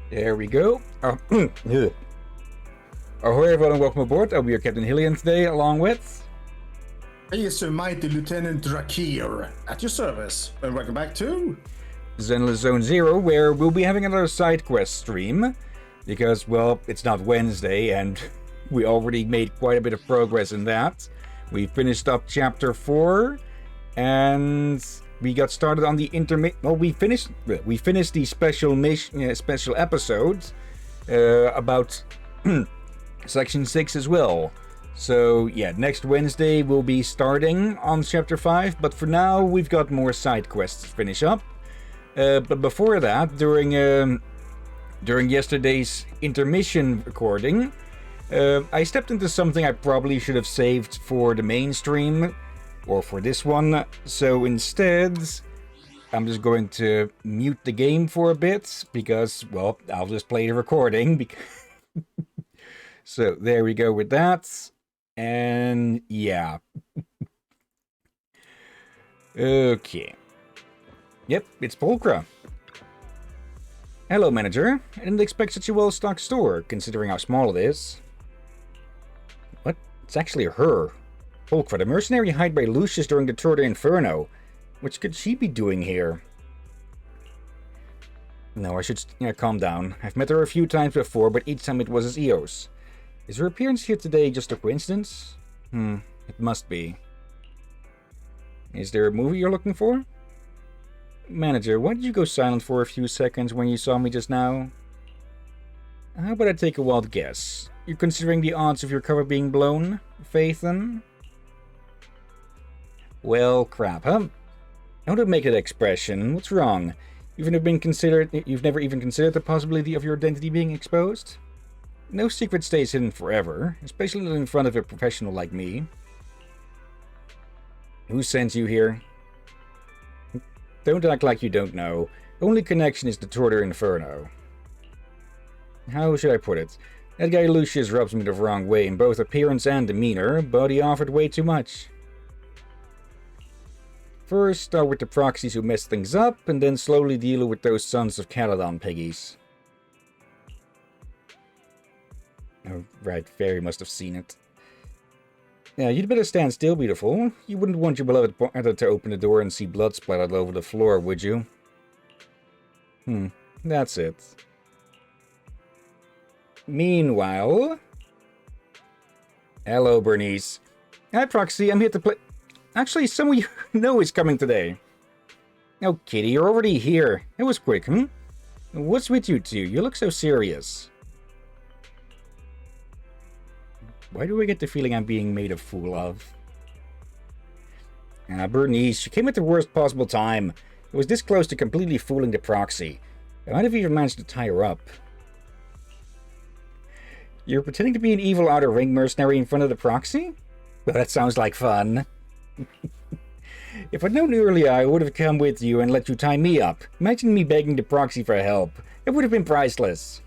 There we go. Ahoy everyone and welcome aboard. I'll be your Captain Hillyan today, along with... He is Sir Mighty Lieutenant Drakir, at your service, and welcome back to... Zenless Zone Zero, where we'll be having another side quest stream. Because, well, it's not Wednesday, and we already made quite a bit of progress in that. We finished up Chapter 4, and... we got started on the we finished the special mission, special episode about Section 6 as well. So yeah, next Wednesday we'll be starting on Chapter 5, but for now we've got more side quests to finish up. But before that, during yesterday's intermission recording, I stepped into something I probably should have saved for the main stream. Or for this one, so instead, I'm just going to mute the game for a bit, because, well, I'll just play the recording. So, there we go with that, and yeah. Okay. Yep, it's Pulchra. Hello, manager. I didn't expect such a well-stocked store, considering how small it is. What? It's actually her. Pulchra, the mercenary hired by Lucius during the Tour de Inferno. What could she be doing here? No, I should calm down. I've met her a few times before, but each time it was as Eos. Is her appearance here today just a coincidence? It must be. Is there a movie you're looking for? Manager, why did you go silent for a few seconds when you saw me just now? How about I take a wild guess? You're considering the odds of your cover being blown, Phaethon? Well, crap, huh? How to make that expression? What's wrong? You've never even considered the possibility of your identity being exposed? No secret stays hidden forever, especially not in front of a professional like me. Who sent you here? Don't act like you don't know. Only connection is the Tour de Inferno. How should I put it? That guy Lucius rubs me the wrong way in both appearance and demeanor, but he offered way too much. First, start with the proxies who mess things up, and then slowly deal with those sons of Caledon piggies. Oh, right, Fairy must have seen it. Yeah, you'd better stand still, beautiful. You wouldn't want your beloved partner to open the door and see blood splattered all over the floor, would you? That's it. Meanwhile... Hello, Bernice. Hi, Proxy, I'm here to play... Actually, someone you know is coming today. Oh, Kitty, you're already here. It was quick, What's with you two? You look so serious. Why do I get the feeling I'm being made a fool of? Bernice, you came at the worst possible time. It was this close to completely fooling the Proxy. I might have even managed to tie her up. You're pretending to be an evil outer ring mercenary in front of the Proxy? Well, that sounds like fun. If I'd known earlier, I would have come with you and let you tie me up. Imagine me begging the Proxy for help. It would have been priceless.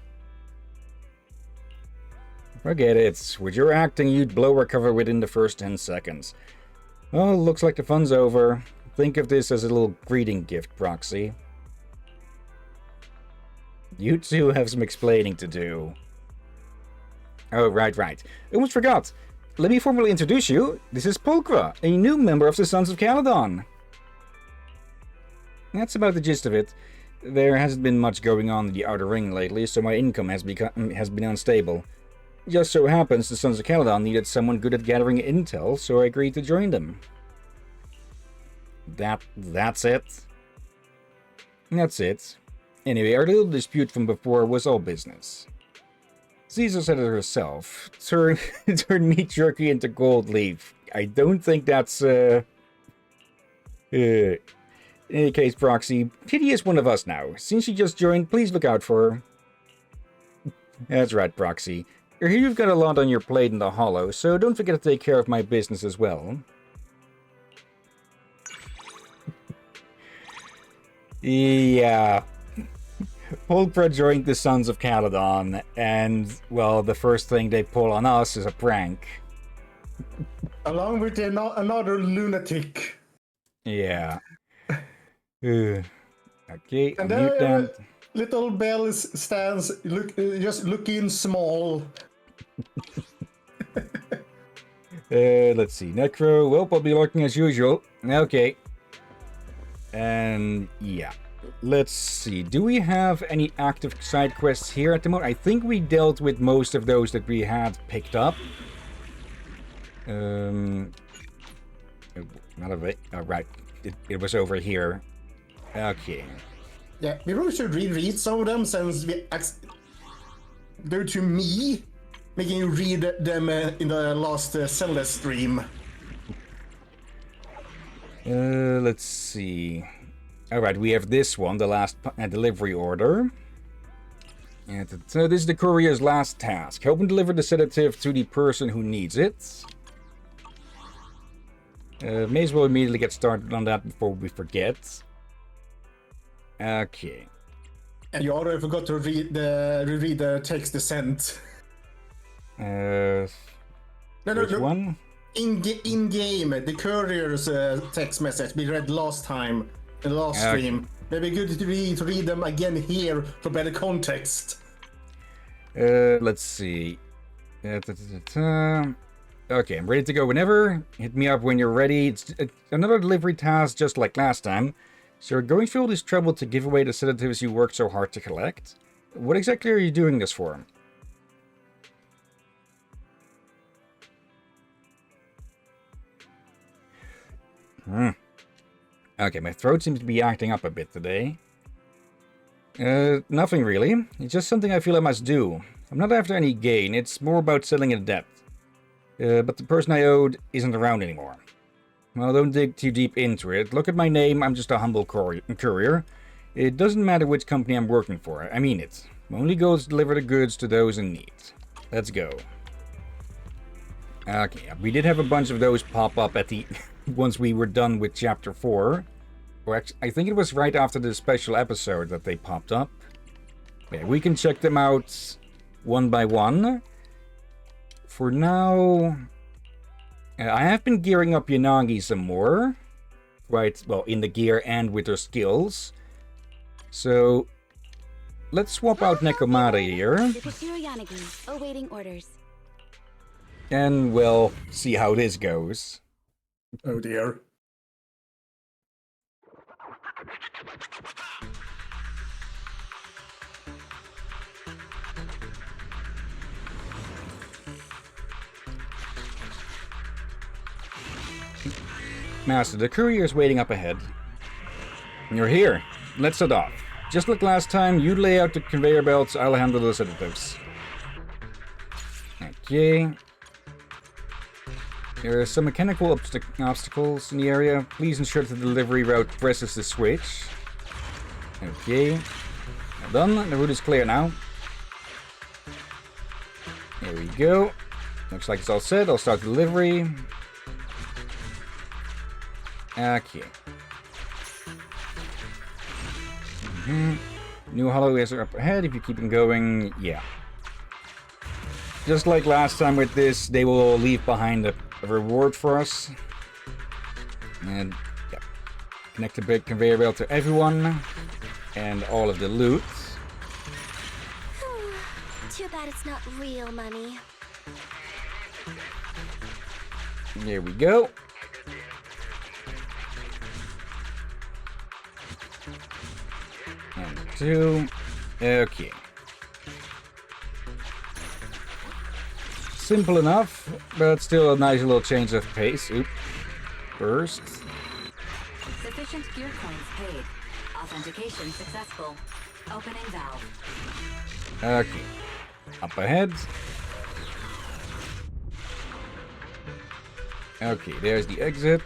Forget it. With your acting, you'd blow her cover within the first 10 seconds. Well, looks like the fun's over. Think of this as a little greeting gift, Proxy. You two have some explaining to do. Oh, right. I almost forgot. Let me formally introduce you. This is Pulchra, a new member of the Sons of Caledon. That's about the gist of it. There hasn't been much going on in the Outer Ring lately, so my income has been unstable. Just so happens the Sons of Caledon needed someone good at gathering intel, so I agreed to join them. That's it? That's it. Anyway, our little dispute from before was all business. Caesar said it herself. Turn meat jerky into gold leaf. I don't think that's, In any case, Proxy, Kitty is one of us now. Since she just joined, please look out for her. That's right, Proxy. I hear you've got a lot on your plate in the Hollow, so don't forget to take care of my business as well. Yeah. Pulchra joined the Sons of Caledon, and, well, the first thing they pull on us is a prank. Along with another lunatic. Yeah. Okay, And mute that. Little Bell stands just looking small. Let's see. Necro. Well, I'll be lurking as usual. Okay. And yeah. Let's see. Do we have any active side quests here at the moment? I think we dealt with most of those that we had picked up. Not of it. Oh, right. It was over here. Okay. Yeah, we probably should reread some of them since they're to me, making you read them in the last Zenless stream. Let's see. Alright, we have this one, the last delivery order. And so this is the courier's last task. Help him deliver the sedative to the person who needs it. May as well immediately get started on that before we forget. Okay. And you already forgot to reread the text they sent. Which one? In game, the courier's text message we read last time in the last stream. Maybe good to read them again here for better context. Let's see. Okay, I'm ready to go whenever. Hit me up when you're ready. It's another delivery task just like last time. So you're going through all this trouble to give away the sedatives you worked so hard to collect? What exactly are you doing this for? Okay, my throat seems to be acting up a bit today. Nothing really. It's just something I feel I must do. I'm not after any gain, it's more about settling a debt. But the person I owed isn't around anymore. Well, don't dig too deep into it. Look at my name, I'm just a humble courier. It doesn't matter which company I'm working for, I mean it. My only goal is to deliver the goods to those in need. Let's go. Okay, we did have a bunch of those pop up at the... once we were done with Chapter 4. Or actually, I think it was right after the special episode that they popped up. Yeah, we can check them out one by one. For now... I have been gearing up Yanagi some more. Right, well, in the gear and with her skills. So, let's swap out Nekomata here. Yanagi, awaiting orders. And we'll see how this goes. Oh dear. Master, the courier is waiting up ahead. You're here. Let's set off. Just like last time, you lay out the conveyor belts, I'll handle the sedatives. Okay. There are some mechanical obstacles in the area. Please ensure that the delivery route presses the switch. Okay. Well done. The route is clear now. There we go. Looks like it's all set. I'll start the delivery. Okay. New hallways are up ahead. If you keep them going, yeah. Just like last time with this, they will leave behind a reward for us. And yeah. Connect the big conveyor belt to everyone. And all of the loot. Too bad it's not real money. There we go. And 2. Okay. Simple enough, but still a nice little change of pace. Oop. First. Sufficient gear coins paid. Authentication successful. Opening valve. Okay. Up ahead. Okay, there's the exit.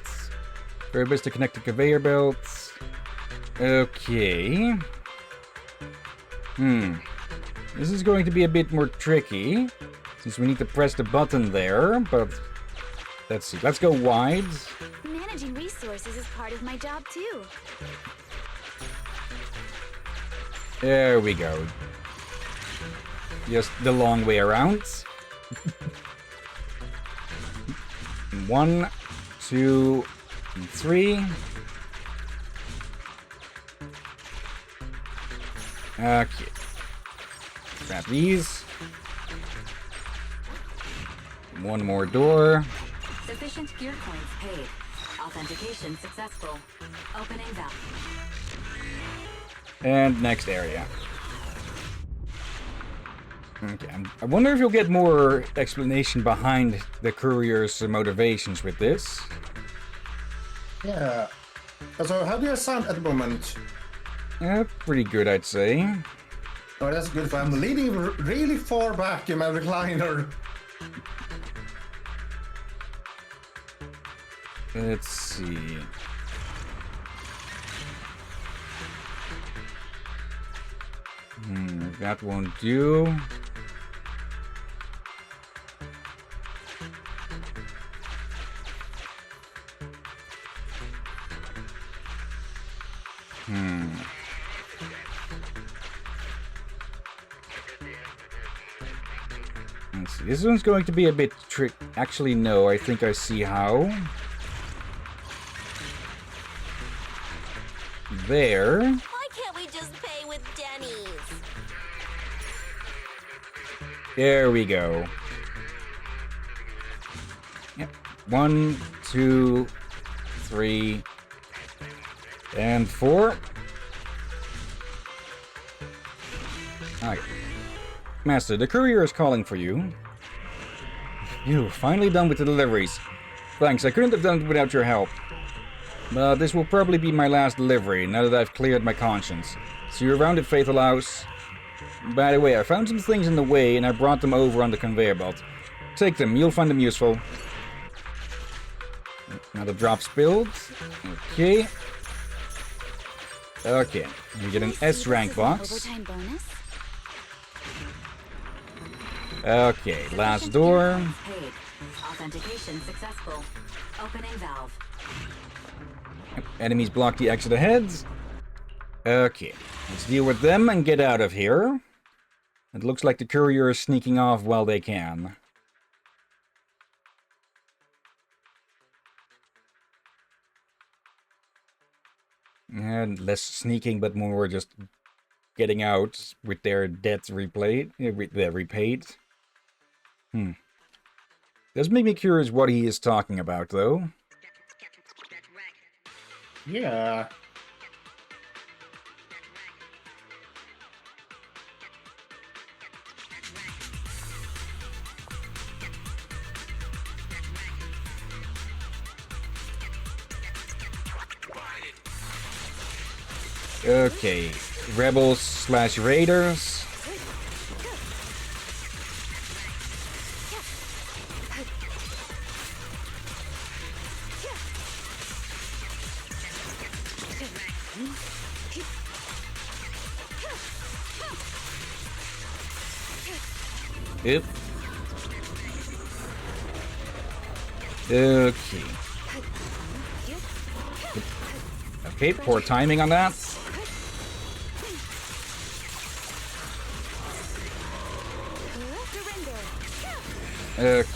Very best to connect the conveyor belts. Okay. This is going to be a bit more tricky, since we need to press the button there, but let's see. Let's go wide. Managing resources is part of my job too. There we go. Just the long way around. 1, 2, 3. Okay. Grab these. One more door. Sufficient gear coins paid. Authentication successful. Opening valve. And next area. Okay, I wonder if you'll get more explanation behind the courier's motivations with this. Yeah. So how do you sound at the moment? Yeah, pretty good, I'd say. Oh, that's good. I'm leaning really far back in my recliner. Let's see. That won't do. Let's see. This one's going to be a bit trick. Actually, no. I think I see how. There. Why can't we just pay with Denny's? There we go. Yep. 1, 2, 3, and 4. Okay. Master, the courier is calling for you. Phew, finally done with the deliveries. Thanks, I couldn't have done it without your help. But this will probably be my last delivery, now that I've cleared my conscience. See you around at Fatal House. By the way, I found some things in the way, and I brought them over on the conveyor belt. Take them, you'll find them useful. Another drop spilled. Okay. Okay, you get an S rank box. Overtime bonus? Okay, last door. Paid. Authentication successful. Opening valve. Enemies block the exit ahead. Okay, let's deal with them and get out of here. It looks like the courier is sneaking off while they can. And less sneaking, but more just getting out with their debts repaid. Does make me curious what he is talking about, though. Yeah. Okay, rebels slash raiders. Yep. Okay. Okay, poor timing on that. Okay.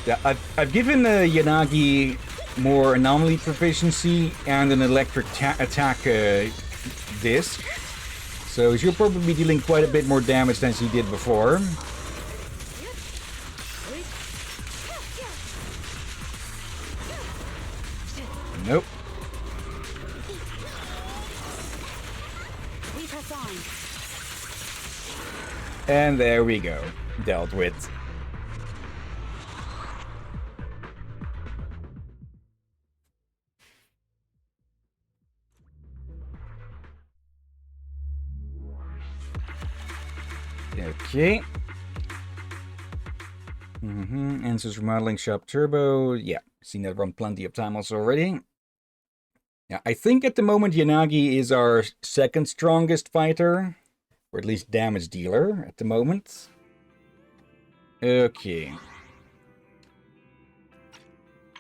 Yeah, I've given Yanagi more anomaly proficiency and an electric attack disc, so she'll probably be dealing quite a bit more damage than she did before. Nope. And there we go. Dealt with. Okay. Answers Remodeling Shop Turbo. Yeah, seen that run plenty of times already. Yeah, I think at the moment Yanagi is our second strongest fighter. Or at least damage dealer at the moment. Okay.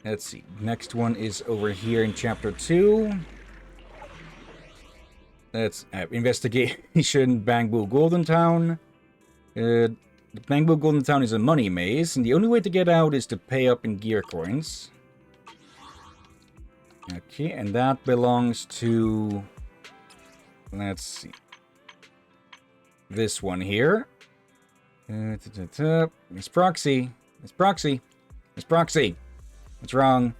Let's see. Next one is over here in Chapter 2. That's Investigation Bangbu Golden Town. The Bangbu Golden Town is a money maze, and the only way to get out is to pay up in gear coins. Okay, and that belongs to... Let's see. this one here. Miss Proxy. Miss Proxy. Miss Proxy. What's wrong?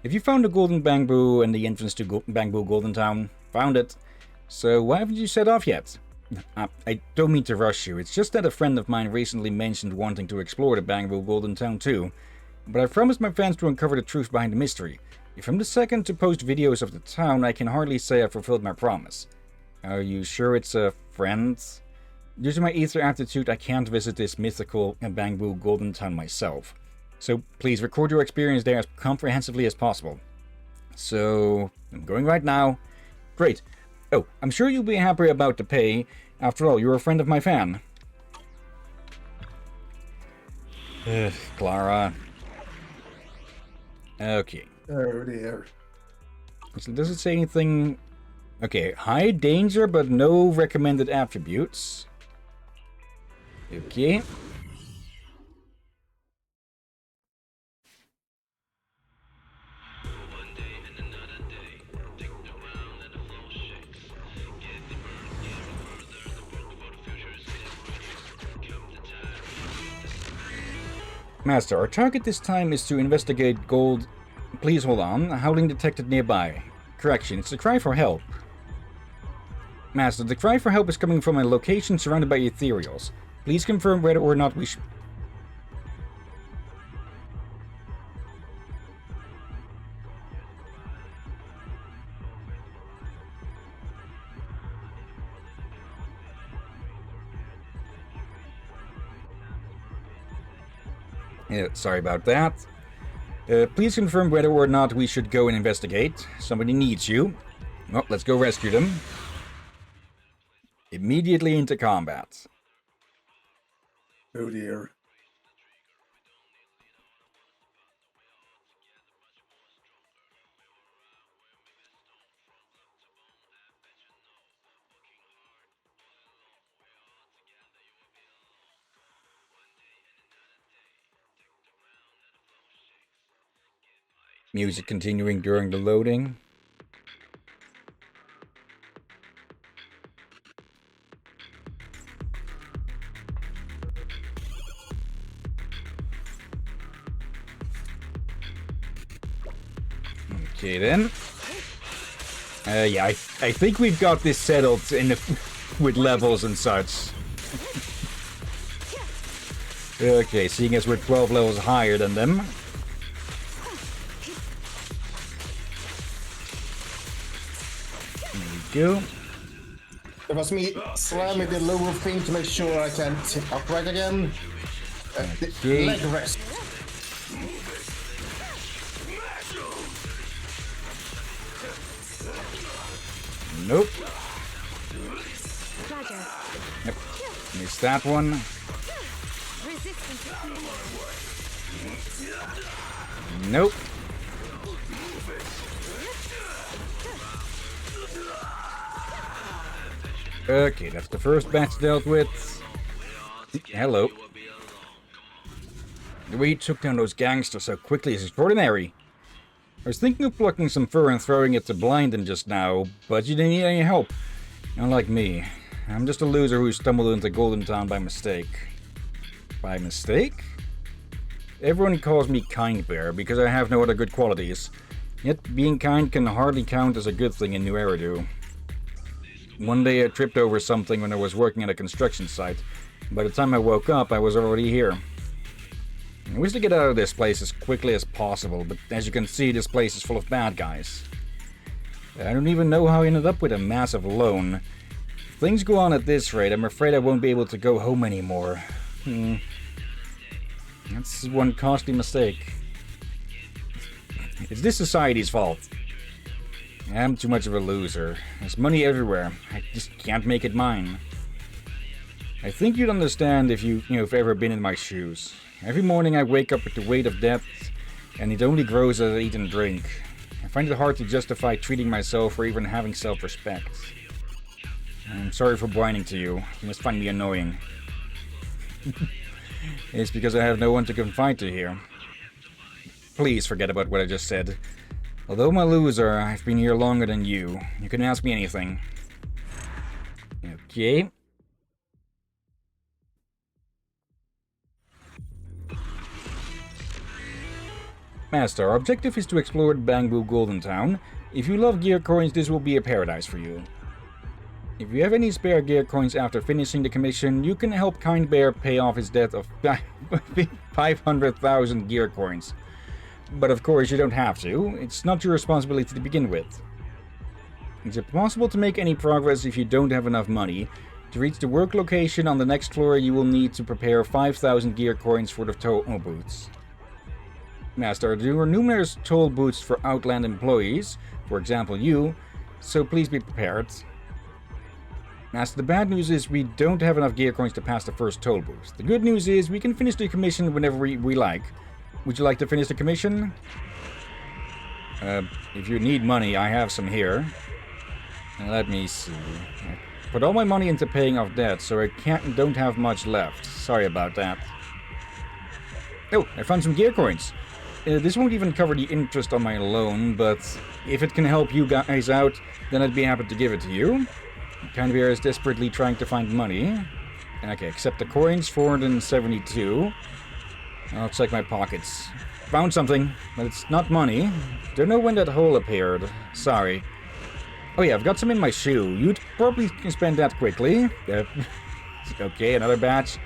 If you found the Golden Bamboo and the entrance to Bamboo Golden Town, found it. So why haven't you set off yet? I don't mean to rush you. It's just that a friend of mine recently mentioned wanting to explore the Bamboo Golden Town too. But I promised my fans to uncover the truth behind the mystery. If I'm the second to post videos of the town, I can hardly say I fulfilled my promise. Are you sure it's a friend? Due to my ether aptitude, I can't visit this mythical Bamboo Golden Town myself. So please record your experience there as comprehensively as possible. So, I'm going right now. Great. Oh, I'm sure you'll be happy about the pay. After all, you're a friend of my fan. Clara. Okay. Oh dear. So does it say anything? Okay, high danger but no recommended attributes. Okay. Master, our target this time is to investigate gold. Please hold on. Howling detected nearby. Correction, it's a cry for help. Master, the cry for help is coming from a location surrounded by ethereals. Please confirm whether or not we should... sorry about that. Please confirm whether or not we should go and investigate. Somebody needs you. Well, let's go rescue them. Immediately into combat. Oh dear. Music continuing during the loading. Okay then. Yeah, I think we've got this settled in the, with levels and such. Okay, seeing as we're 12 levels higher than them. There we go. It was me slamming the lower thing to make sure I can sit upright again. Okay. Leg rest. Nope. Roger. Yep. Missed that one. Resistance. Nope. Okay, that's the first batch dealt with. Hello. The way you took down those gangsters so quickly is extraordinary. I was thinking of plucking some fur and throwing it to Blinden just now, but you didn't need any help. Unlike me. I'm just a loser who stumbled into Golden Town by mistake. By mistake? Everyone calls me Kind Bear because I have no other good qualities. Yet being kind can hardly count as a good thing in New Eridu. One day I tripped over something when I was working at a construction site. By the time I woke up, I was already here. I wish to get out of this place as quickly as possible, but as you can see, this place is full of bad guys. I don't even know how I ended up with a massive loan. If things go on at this rate, I'm afraid I won't be able to go home anymore. That's one costly mistake. It's this society's fault. I'm too much of a loser. There's money everywhere. I just can't make it mine. I think you'd understand if you've ever been in my shoes. Every morning I wake up with the weight of debt, and it only grows as I eat and drink. I find it hard to justify treating myself or even having self-respect. I'm sorry for whining to you. You must find me annoying. It's because I have no one to confide to here. Please forget about what I just said. Although I'm a loser, I've been here longer than you. You can ask me anything. Okay. Master, our objective is to explore Bamboo Golden Town. If you love gear coins, this will be a paradise for you. If you have any spare gear coins after finishing the commission, you can help Kind Bear pay off his debt of 500,000 gear coins. But of course you don't have to, it's not your responsibility to begin with. It's impossible to make any progress if you don't have enough money. To reach the work location on the next floor, you will need to prepare 5,000 gear coins for the toll booths. Master, there are numerous toll booths for Outland employees, for example you, so please be prepared. Master, the bad news is we don't have enough gear coins to pass the first toll booth. The good news is we can finish the commission whenever we like. Would you like to finish the commission? If you need money, I have some here. Let me see. I put all my money into paying off debt, so I don't have much left. Sorry about that. Oh, I found some gear coins. This won't even cover the interest on my loan, but if it can help you guys out, then I'd be happy to give it to you. Kind Bear is desperately trying to find money. Okay, accept the coins, 472. I'll check my pockets. Found something, but it's not money. Don't know when that hole appeared. Sorry. Oh yeah, I've got some in my shoe. You'd probably can spend that quickly. Okay, another batch.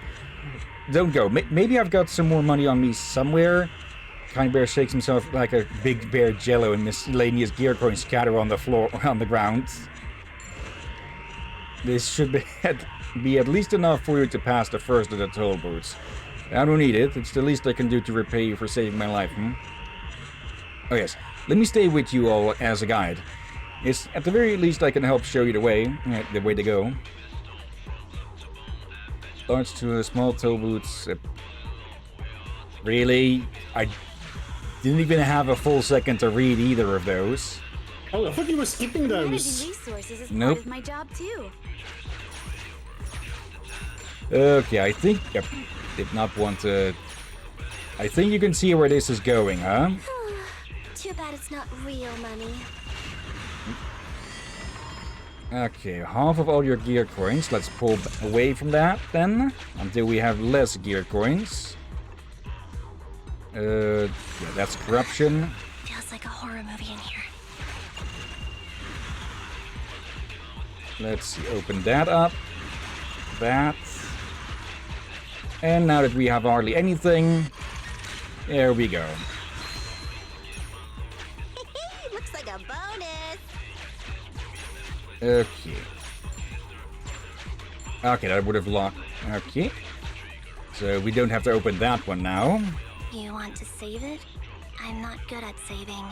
Don't go. Maybe I've got some more money on me somewhere. Kind Bear shakes himself like a big bear jello and miscellaneous gear coins scatter on the floor, on the ground. This should be at least enough for you to pass the first of the toll booths. I don't need it. It's the least I can do to repay you for saving my life, Oh yes, let me stay with you all as a guide. It's at the very least I can help show you the way to go. Large to small toll booths. Really? I didn't even have a full second to read either of those. Oh, I thought you were skipping Managing those. resources is Nope. part of my job too. Okay, I think I did not want to... I think you can see where this is going, huh? Too bad it's not real money. Okay, half of all your gear coins. Let's pull away from that then, until we have less gear coins. Yeah, that's corruption. Feels like a horror movie in here. Let's see, open that up. That. And now that we have hardly anything, there we go. Looks like a bonus. Okay. Okay, that would have locked. Okay. So we don't have to open that one now. You want to save it? I'm not good at saving.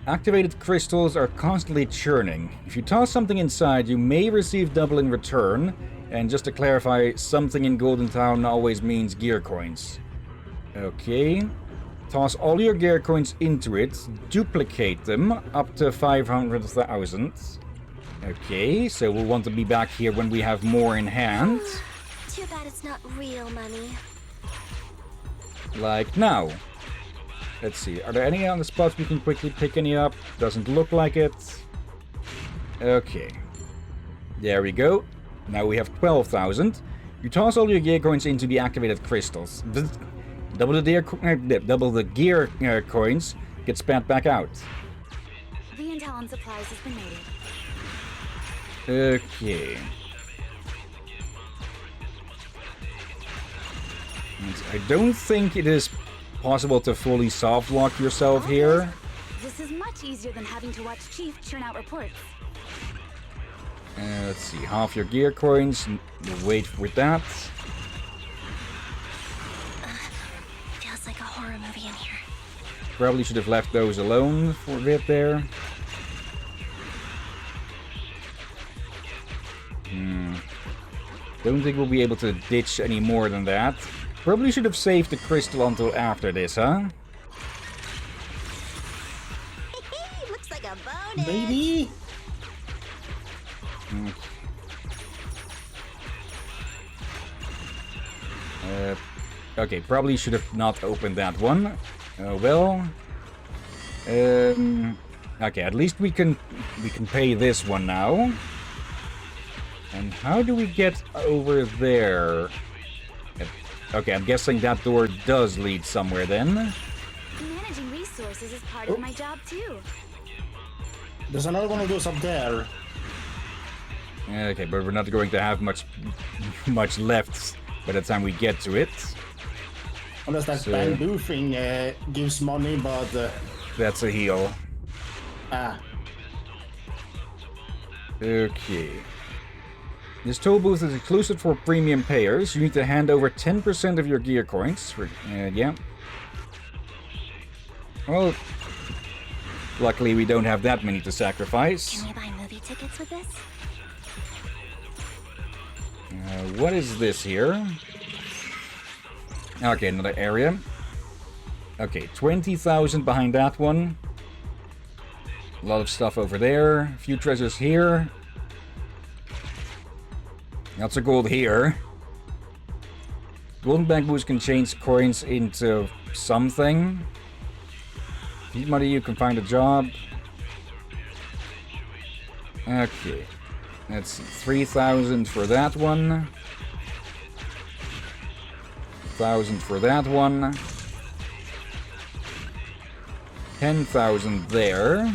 Activated crystals are constantly churning. If you toss something inside, you may receive double in return. And just to clarify, something in Golden Town always means gear coins. Okay. Toss all your gear coins into it. Duplicate them up to 500,000. Okay, so we'll want to be back here when we have more in hand. Too bad it's not real money. Like now. Let's see, are there any on the spots we can quickly pick any up? Doesn't look like it. Okay. There we go. Now we have 12,000. You toss all your gear coins into the activated crystals. Double the gear coins get spat back out. The intel on supplies has been made. Okay. And I don't think it is possible to fully soft lock yourself here. This is much easier than having to watch Chief churn out reports. Let's see, half your gear coins. We'll wait with that. Feels like a horror movie in here. Probably should have left those alone for a bit there. Don't think we'll be able to ditch any more than that. Probably should have saved the crystal until after this, huh? Looks like a bonus. Maybe? Okay, probably should have not opened that one. Well. Okay, at least we can pay this one now. And how do we get over there? Okay, I'm guessing that door does lead somewhere then. Managing resources is part of my job too. There's another one of those up there. Okay, but we're not going to have much left by the time we get to it. Unless that bamboo thing gives money, but... That's a heal. Ah. Okay. This toll booth is exclusive for premium payers. You need to hand over 10% of your gear coins. Yeah. Well, luckily we don't have that many to sacrifice. Can we buy movie tickets with this? What is this here? Okay, another area. Okay, 20,000 behind that one. A lot of stuff over there. A few treasures here. Lots of gold here. Golden bamboos can change coins into something. Feed money, you can find a job. Okay. Let's see. 3,000 for that one. 1,000 for that one. 10,000 there.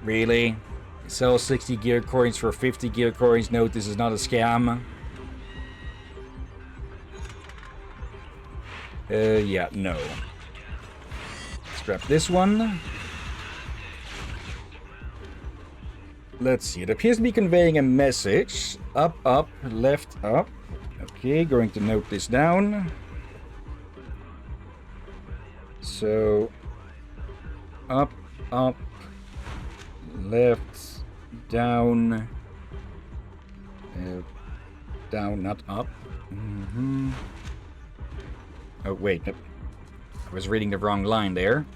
Really? Sell 60 gear coins for 50 gear coins? No, this is not a scam. Yeah, no. Scrap this one. Let's see. It appears to be conveying a message. Up, up, left, up. Okay, going to note this down. So, up, up, left, down, down, not up. Oh, wait, nope. I was reading the wrong line there.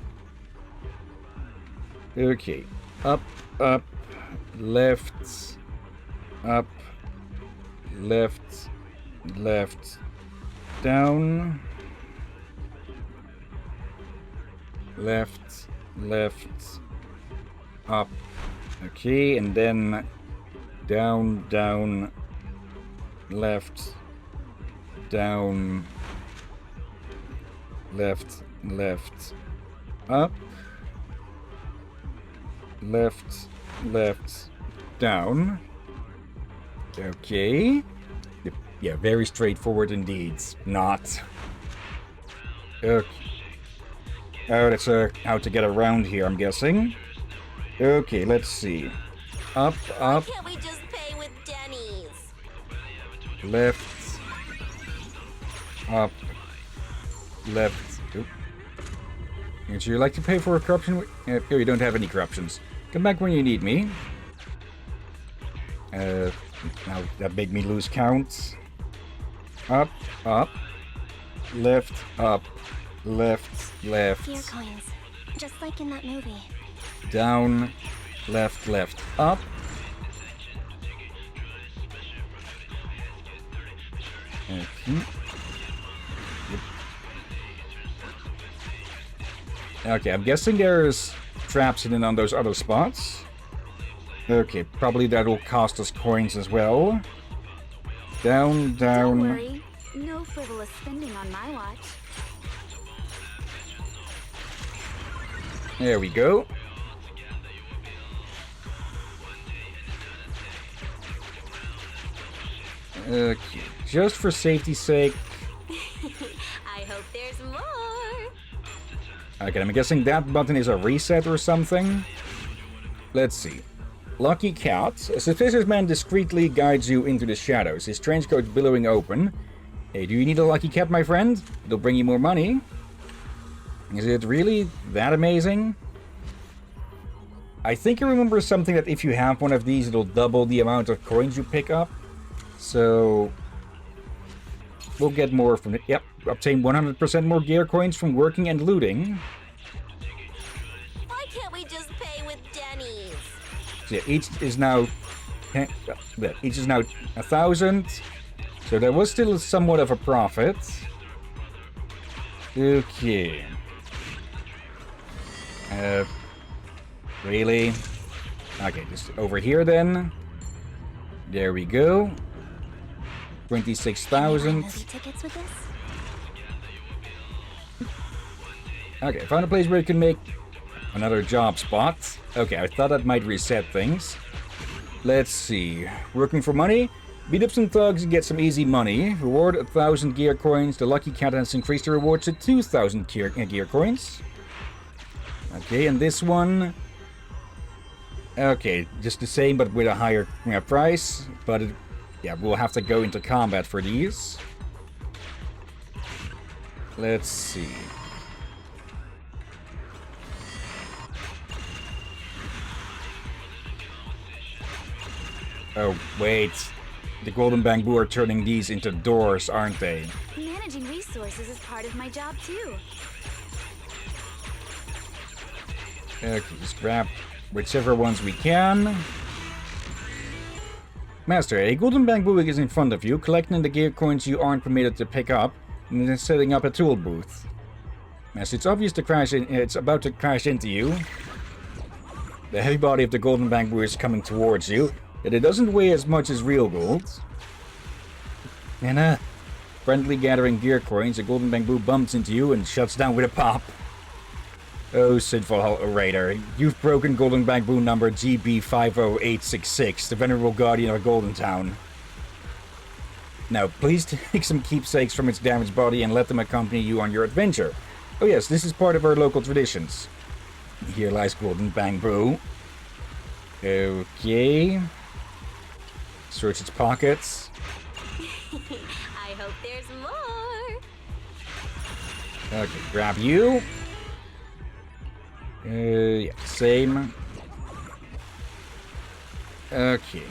Okay, up, up, left, up, left, left, down, left, left, up. Okay, and then down, down, left, down, left, left, up, left, left, down. Okay. Yeah, very straightforward indeed. Not. Okay. Oh, that's how to get around here, I'm guessing. Okay, let's see. Up, up. Why can't we just pay with Denny's? Left. Up. Left. Oop. Would you like to pay for a corruption? Oh, you don't have any corruptions. Come back when you need me. Now that made me lose count. Up, up. Left, up. Left, left. Gear coins, just like in that movie. Down, left, left, up. Okay. Okay, I'm guessing there's traps hidden on those other spots. Okay, probably that will cost us coins as well. Down, down. Don't worry. No frivolous spending on my watch. There we go. Okay, just for safety's sake. I hope there's more. Okay, I'm guessing that button is a reset or something. Let's see. Lucky Cat. A suspicious man discreetly guides you into the shadows, his trench coat billowing open. Hey, do you need a lucky cat, my friend? It'll bring you more money. Is it really that amazing? I think I remember something that if you have one of these, it'll double the amount of coins you pick up. So, we'll get more from it. Yep, obtain 100% more gear coins from working and looting. Why can't we just pay with Denny's? So yeah, each is now 1,000. So there was still somewhat of a profit. Okay. Really? Okay, just over here then. There we go. Can you buy 26,000. movie tickets with this? Okay, found a place where you can make another job spot. Okay, I thought that might reset things. Let's see. Working for money? Beat up some thugs and get some easy money. Reward 1,000 gear coins. The lucky cat has increased the rewards to 2,000 gear coins. Okay, and this one... Okay, just the same but with a higher price. But yeah, we'll have to go into combat for these. Let's see. Oh, wait. The Golden Bamboo are turning these into doors, aren't they? Managing resources is part of my job too. Okay, just grab whichever ones we can. Master, a Golden Bamboo is in front of you, collecting the gear coins you aren't permitted to pick up, and then setting up a tool booth. Master, it's obvious to crash in, it's about to crash into you. The heavy body of the Golden Bamboo is coming towards you. Yet it doesn't weigh as much as real gold. And friendly gathering gear coins, a Golden Bamboo bumps into you and shuts down with a pop. Oh, sinful raider, you've broken Golden Bamboo number GB50866, the venerable guardian of Golden Town. Now, please take some keepsakes from its damaged body and let them accompany you on your adventure. Oh yes, this is part of our local traditions. Here lies Golden Bamboo. Okay. Search its pockets. I hope there's more. Okay, grab you. Yeah, same. Okay.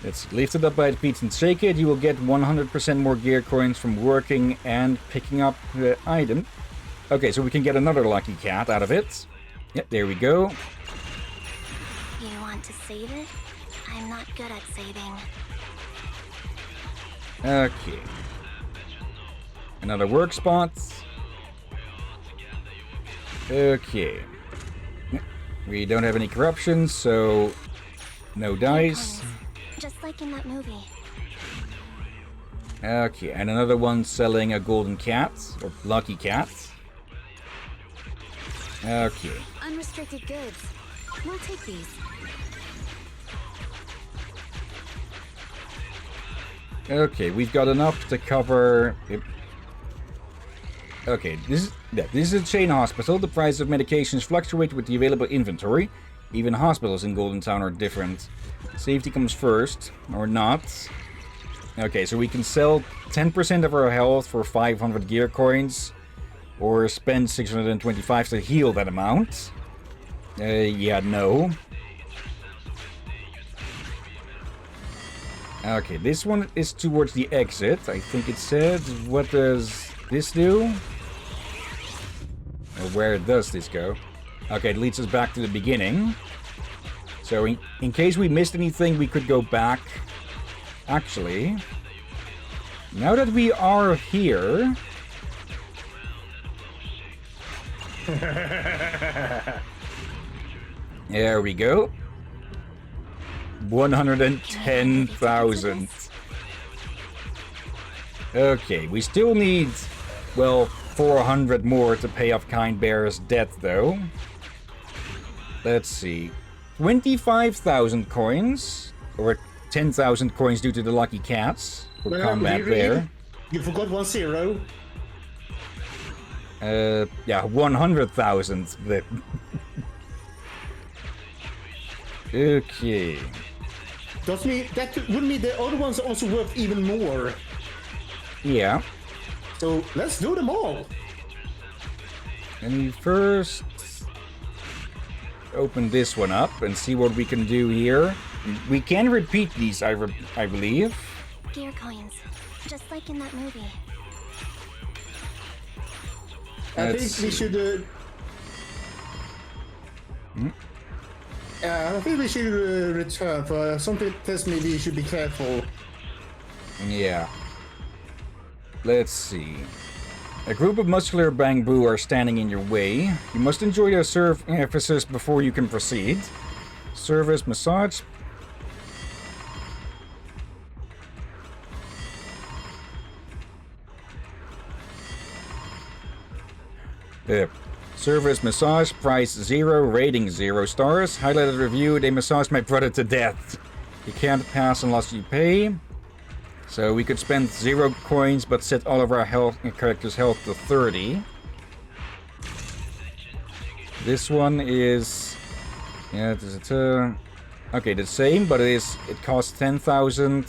Let's lift it up by the feet and shake it. You will get 100% more gear coins from working and picking up the item. Okay, so we can get another lucky cat out of it. Yep, there we go. You want to save it? I'm not good at saving. Okay. Another work spot. Okay. We don't have any corruption, so no dice. Coins. Just like in that movie. Okay, and another one selling a golden cat, or lucky cat. Okay. Unrestricted goods. We'll take these. Okay, we've got enough to cover... Okay, this is a chain hospital. The price of medications fluctuate with the available inventory. Even hospitals in Golden Town are different. Safety comes first, or not. Okay, so we can sell 10% of our health for 500 gear coins, or spend 625 to heal that amount. Yeah, no. Okay, this one is towards the exit. I think it said. What does this do? Or where does this go? Okay, it leads us back to the beginning. So in case we missed anything, we could go back. Actually, now that we are here... There we go. 110,000. Okay, we still need, well, 400 more to pay off Kind Bear's debt, though. Let's see. 25,000 coins, or 10,000 coins due to the lucky cats for combat there. You forgot 10. Yeah, 100,000. Okay. That would mean the other ones are also worth even more. Yeah. So let's do them all. Let me first open this one up and see what we can do here. We can repeat these, I believe. Gear coins. Just like in that movie. I think we should... I think we should return, for something tells me we should be careful. Yeah. Let's see. A group of muscular bamboo are standing in your way. You must enjoy their services before you can proceed. Service, massage. Service massage, price 0, rating 0 stars. Highlighted review, they massaged my brother to death. You can't pass unless you pay. So we could spend 0 coins, but set all of our characters' health to 30. This one is... yeah, okay, the same, but it costs 10,000.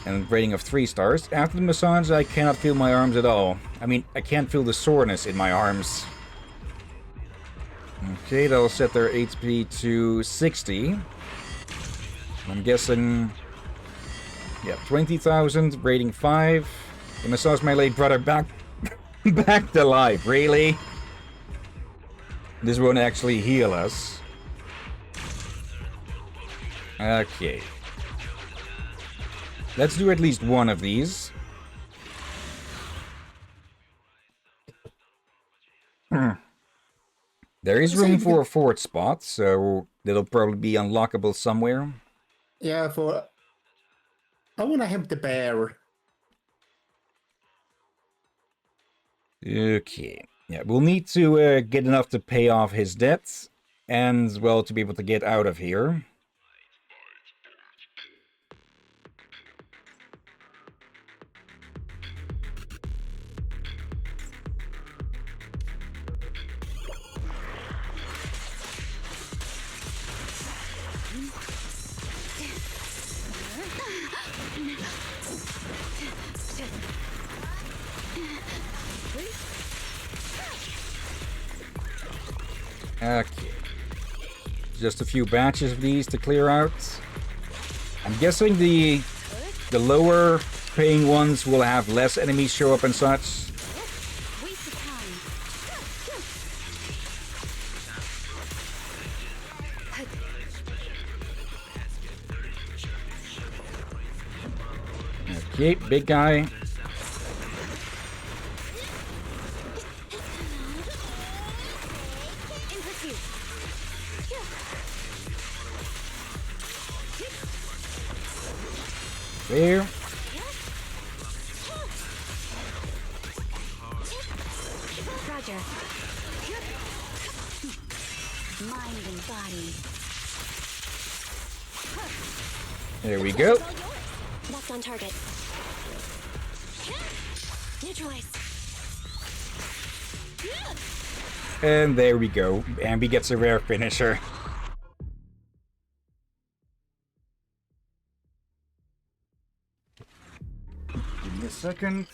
And rating of 3 stars. After the massage, I cannot feel my arms at all. I mean, I can't feel the soreness in my arms. Okay, that'll set their HP to 60. I'm guessing... yeah, 20,000, rating 5. They massage my late brother back... back to life, really? This won't actually heal us. Okay. Let's do at least one of these. There is room for a 4th spot, so that'll probably be unlockable somewhere. Yeah, I wanna help the bear. Okay. Yeah, we'll need to get enough to pay off his debts, and, well, to be able to get out of here. Okay. Just a few batches of these to clear out. I'm guessing the lower paying ones will have less enemies show up and such. Okay, big guy. There. Roger. Mind and body. There we go. That's on target. Neutralize. And there we go. Ambi gets a rare finisher. Give me a second.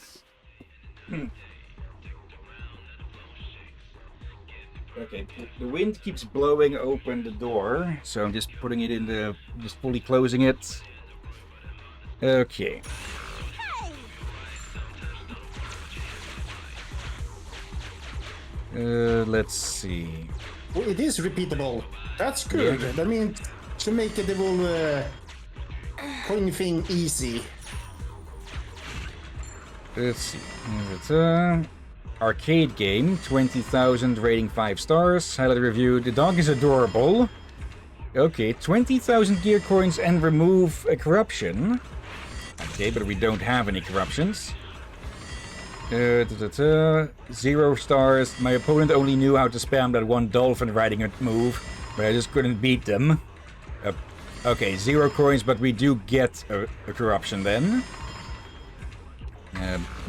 Okay, the wind keeps blowing open the door, so I'm just putting it in the... just fully closing it. Okay. Let's see. Well, it is repeatable. That's good. Yeah. That means to make the whole coin thing easy. Let's see. It's arcade game, 20,000, rating 5 stars. Highlight review. The dog is adorable. Okay, 20,000 gear coins and remove a corruption. Okay, but we don't have any corruptions. 0 stars. My opponent only knew how to spam that one dolphin riding move, but I just couldn't beat them. Okay, 0 coins, but we do get a corruption then.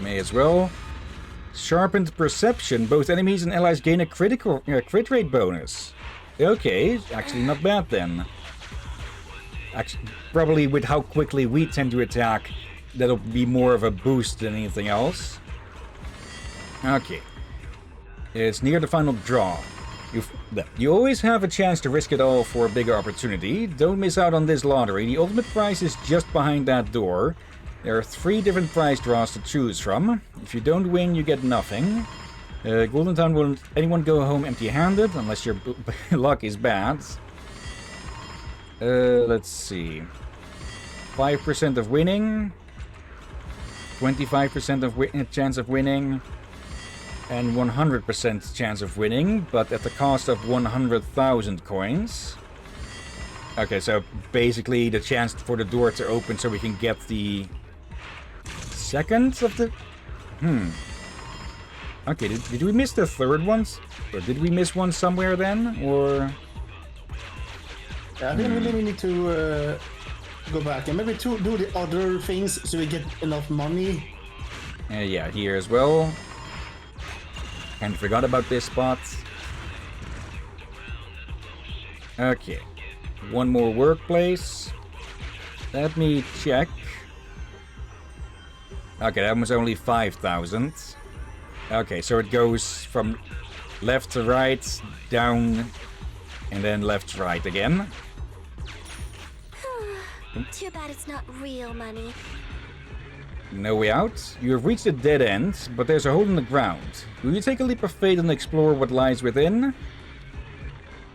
May as well. Sharpened perception. Both enemies and allies gain a crit rate bonus. Okay, actually not bad then. Actually, probably with how quickly we tend to attack, that'll be more of a boost than anything else. Okay. It's near the final draw. You always have a chance to risk it all for a bigger opportunity. Don't miss out on this lottery. The ultimate prize is just behind that door. There are 3 different prize draws to choose from. If you don't win, you get nothing. Golden Town won't anyone go home empty-handed, unless your luck is bad. Let's see. 5% of winning. 25% of chance of winning. And 100% chance of winning, but at the cost of 100,000 coins. Okay, so basically the chance for the door to open so we can get the... second of the... Okay, did we miss the third ones? Or did we miss one somewhere then? Or... Yeah, I think we really need to go back and maybe to do the other things so we get enough money. Yeah, here as well. And forgot about this spot. Okay. One more workplace. Let me check. Okay, that was only 5,000. Okay, so it goes from left to right, down, and then left to right again. Too bad it's not real money. No way out. You have reached a dead end, but there's a hole in the ground. Will you take a leap of faith and explore what lies within?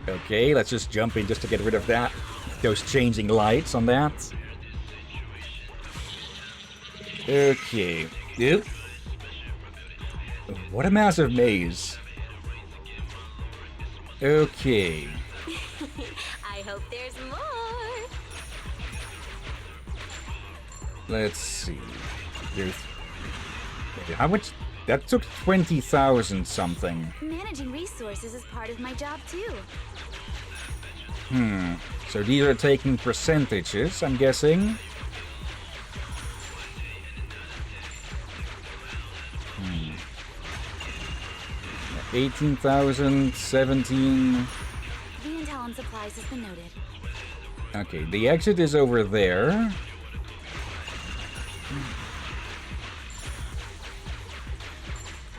Okay, let's just jump in just to get rid of that. Those changing lights on that. Okay. Yep. What a massive maze. Okay. I hope there's more. Let's see. There's... How much? That took 20,000 something. Managing resources is part of my job too. So these are taking percentages, I'm guessing. 18,000, 17... The intel on supplies has been noted. Okay, the exit is over there.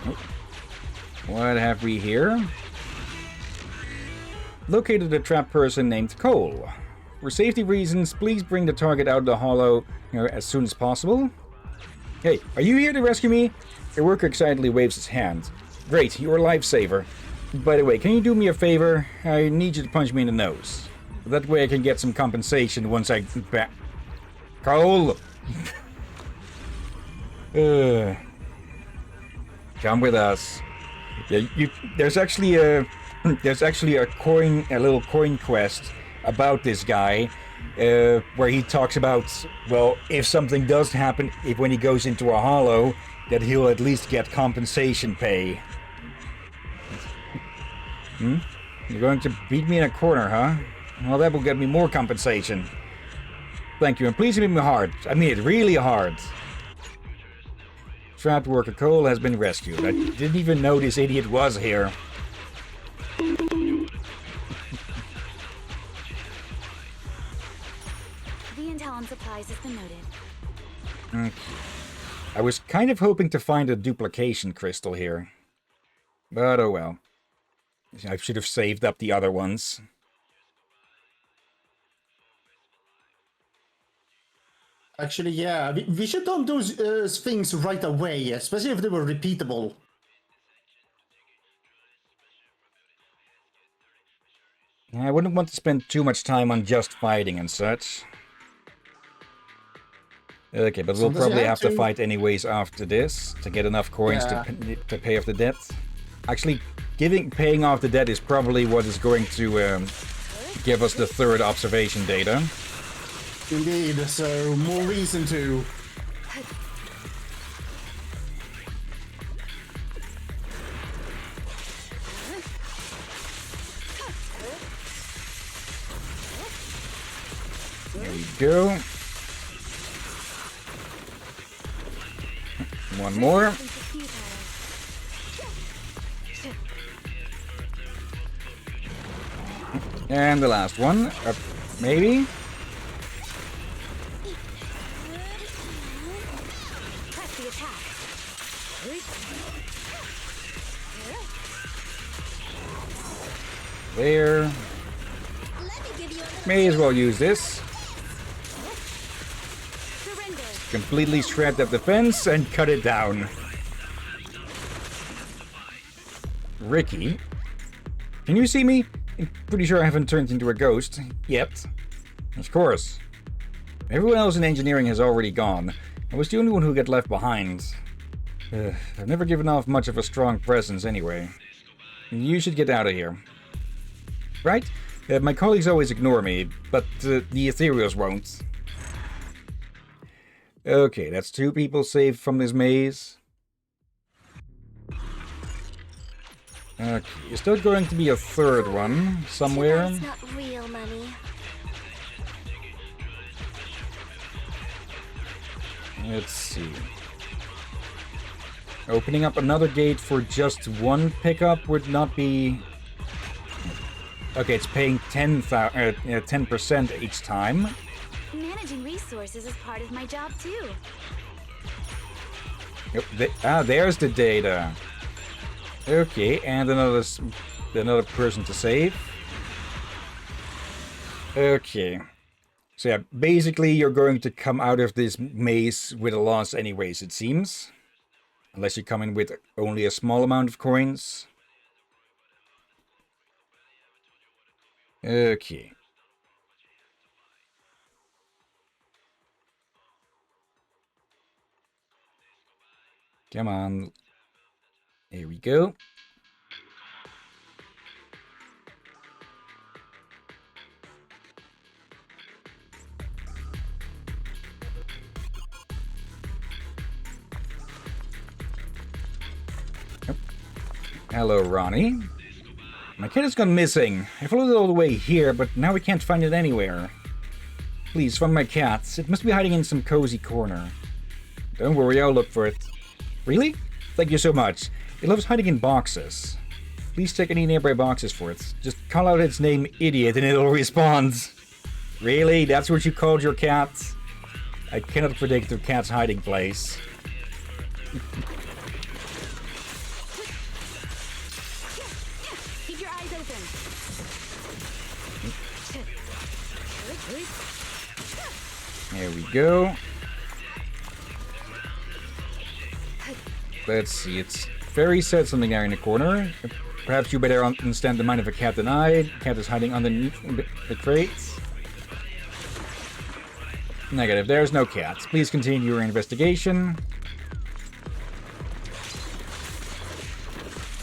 Oh. What have we here? Located a trapped person named Cole. For safety reasons, please bring the target out of the hollow as soon as possible. Hey, are you here to rescue me? Your worker excitedly waves his hand. Great, you're a lifesaver. By the way, can you do me a favor? I need you to punch me in the nose. That way I can get some compensation once I... Cole! Come with us. Yeah, there's actually a little coin quest about this guy, where he talks about, well, if something does happen, when he goes into a hollow, that he'll at least get compensation pay. You're going to beat me in a corner, huh? Well, that will get me more compensation. Thank you, and please hit me hard. I mean it really hard. Trapped worker Cole has been rescued. I didn't even know this idiot was here. The intel on supplies has been noted. Okay. I was kind of hoping to find a duplication crystal here. But oh well. I should have saved up the other ones. Actually, yeah, we should do those things right away, especially if they were repeatable. I wouldn't want to spend too much time on just fighting and such. Okay, but we'll probably have to fight anyways after this to get enough coins to pay off the debt. Actually, paying off the debt is probably what is going to give us the third observation data. Indeed, so more reason to. There we go. One more. And the last one. Maybe? There. May as well use this. Completely shred that defense and cut it down. Ricky? Can you see me? I'm pretty sure I haven't turned into a ghost yet. Of course. Everyone else in engineering has already gone. I was the only one who got left behind. I've never given off much of a strong presence anyway. You should get out of here. Right? My colleagues always ignore me, but the Ethereals won't. Okay, that's 2 people saved from this maze. Okay, is there going to be a third one somewhere? It's not real money. Let's see. Opening up another gate for just one pickup would not be... Okay, it's paying 10% each time. Managing resources is part of my job too. Yep, there's the data. Okay, and another person to save. Okay. So yeah, basically you're going to come out of this maze with a loss anyways, it seems. Unless you come in with only a small amount of coins. Okay. Come on. Here we go. Yep. Hello, Ronnie. My cat has gone missing. I followed it all the way here, but now we can't find it anywhere. Please, find my cat. It must be hiding in some cozy corner. Don't worry, I'll look for it. Really? Thank you so much. It loves hiding in boxes. Please check any nearby boxes for it. Just call out its name, Idiot, and it'll respond. Really? That's what you called your cat? I cannot predict your cat's hiding place. Keep your eyes open. There we go. Let's see, it's Fairy said something there in the corner. Perhaps you better understand the mind of a cat than I. The cat is hiding underneath the crates. Negative, there's no cat. Please continue your investigation.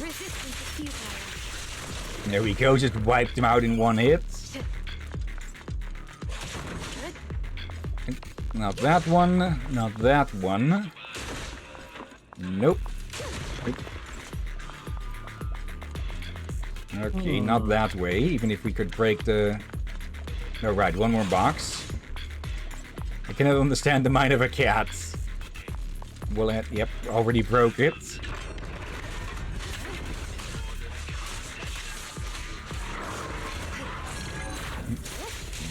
Resistance is futile. There we go, just wiped him out in one hit. Not that one, not that one. Nope. Okay, not that way, even if we could break the... Oh, right, one more box. I cannot understand the mind of a cat. Well, yep, already broke it.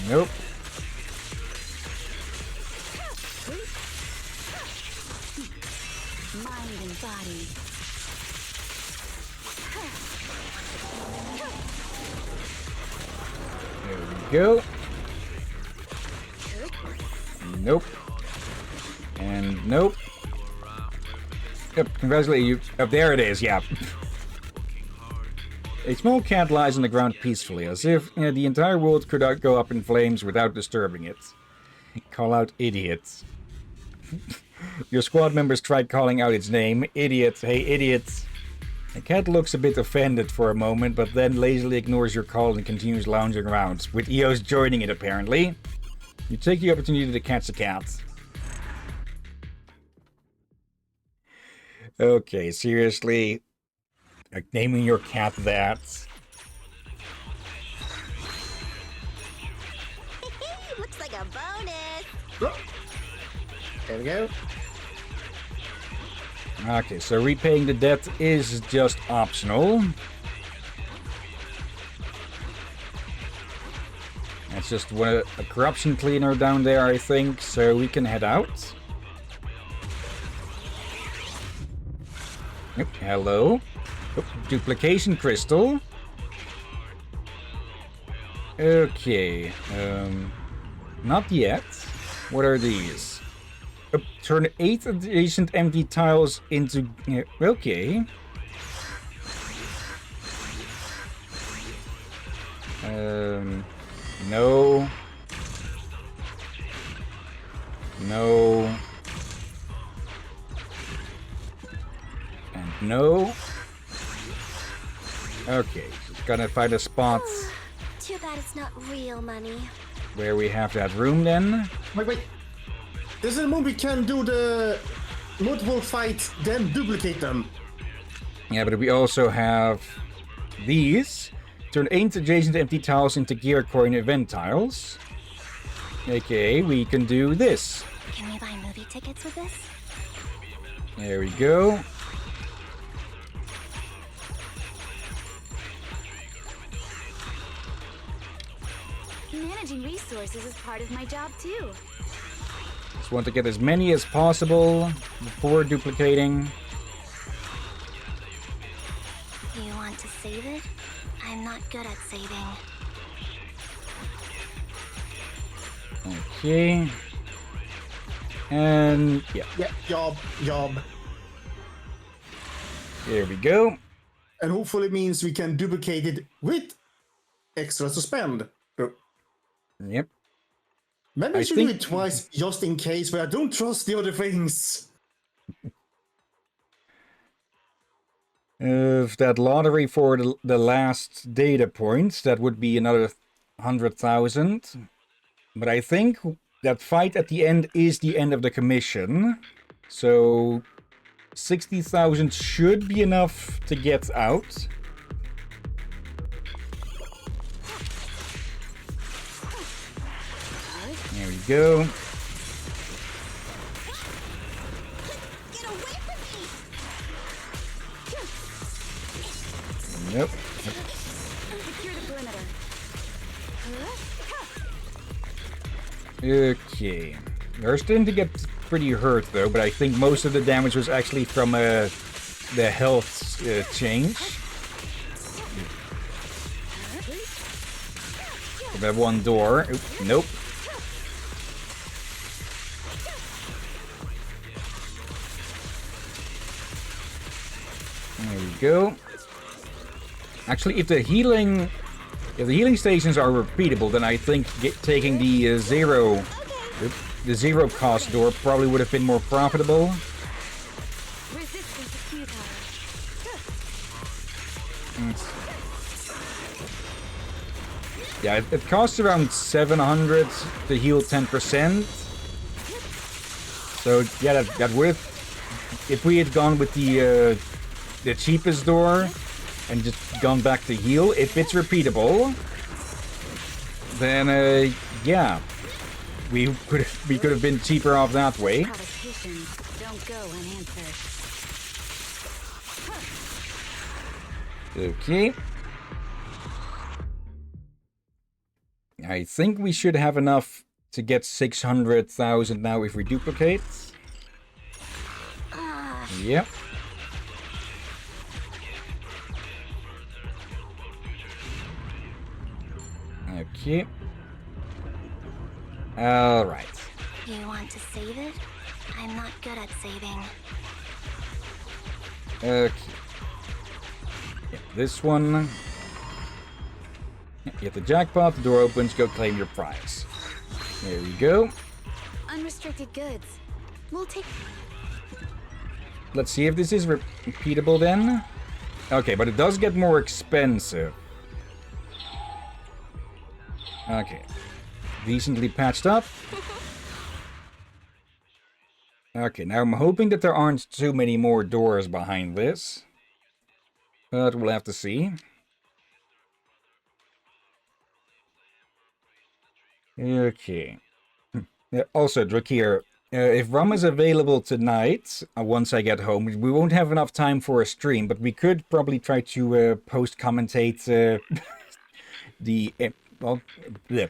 Nope. Mind and body. There we go. Nope. And nope. Yep, congratulate you. Oh, there it is, yeah. A small cat lies on the ground peacefully, as if the entire world could go up in flames without disturbing it. Call out idiots. Your squad members tried calling out its name. Idiot, hey idiot. The cat looks a bit offended for a moment, but then lazily ignores your call and continues lounging around, with Eos joining it apparently. You take the opportunity to catch the cat. Okay, seriously? Like naming your cat that? Looks like a bonus. Oh. There we go. Okay, so repaying the debt is just optional. That's just a corruption cleaner down there, I think, so we can head out. Yep, hello. Oh, duplication crystal. Okay, not yet. What are these? Turn 8 adjacent empty tiles into... okay. No. No. And no. Okay, just gotta find a spot Too bad it's not real money. where we have that room then. Wait. This is a movie can do the multiple fights, then duplicate them. Yeah, but we also have these. Turn 8 adjacent empty tiles into gear coin event tiles. Okay, we can do this. Can we buy movie tickets with this? There we go. Managing resources is part of my job too. Just want to get as many as possible before duplicating. You want to save it? I'm not good at saving. Okay. And yeah, Yeah, job. there we go. And hopefully it means we can duplicate it with extra to spend. Yep. Maybe I we should do think- it twice just in case, but I don't trust the other things. If that lottery for the last data points, that would be another 100,000. But I think that fight at the end is the end of the commission. So 60,000 should be enough to get out. There we go. Get away from me! Nope. Secure the perimeter. Okay. They're starting to get pretty hurt though, but I think most of the damage was actually from the health change. That one door. Oop, nope. There we go. Actually, if the healing stations are repeatable, then I think taking the zero cost door probably would have been more profitable. Resistance is futile. Yeah, it costs around 700 to heal 10%. So yeah, that would have, if we had gone with the cheapest door and just gone back to heal, if it's repeatable, then yeah, we could have been cheaper off that way. Provocations don't go unanswered. Okay. I think we should have enough to get 600,000 now if we duplicate. Yep. Okay. All right. You want to save it? I'm not good at saving. Okay. Yeah, this one. Yeah, get the jackpot, the door opens, go claim your prize. There we go. Unrestricted goods. We'll take. Let's see if this is repeatable then. Okay, but it does get more expensive. Okay. Decently patched up. Okay, now I'm hoping that there aren't too many more doors behind this. But we'll have to see. Okay. Also, Drakir, if Rum is available tonight, once I get home, we won't have enough time for a stream, but we could probably try to post-commentate well, yeah.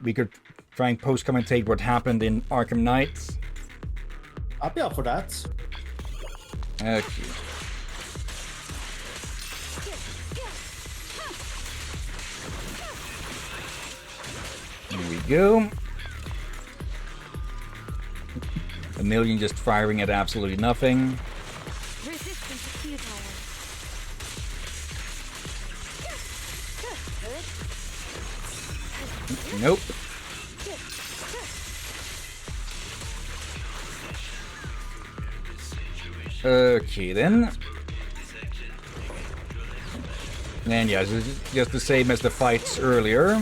We could try and post-commentate what happened in Arkham Knight. I'll be up for that. Okay. Here we go. A million just firing at absolutely nothing. Resistance is futile. Nope. Okay then. And yeah, it's just the same as the fights earlier.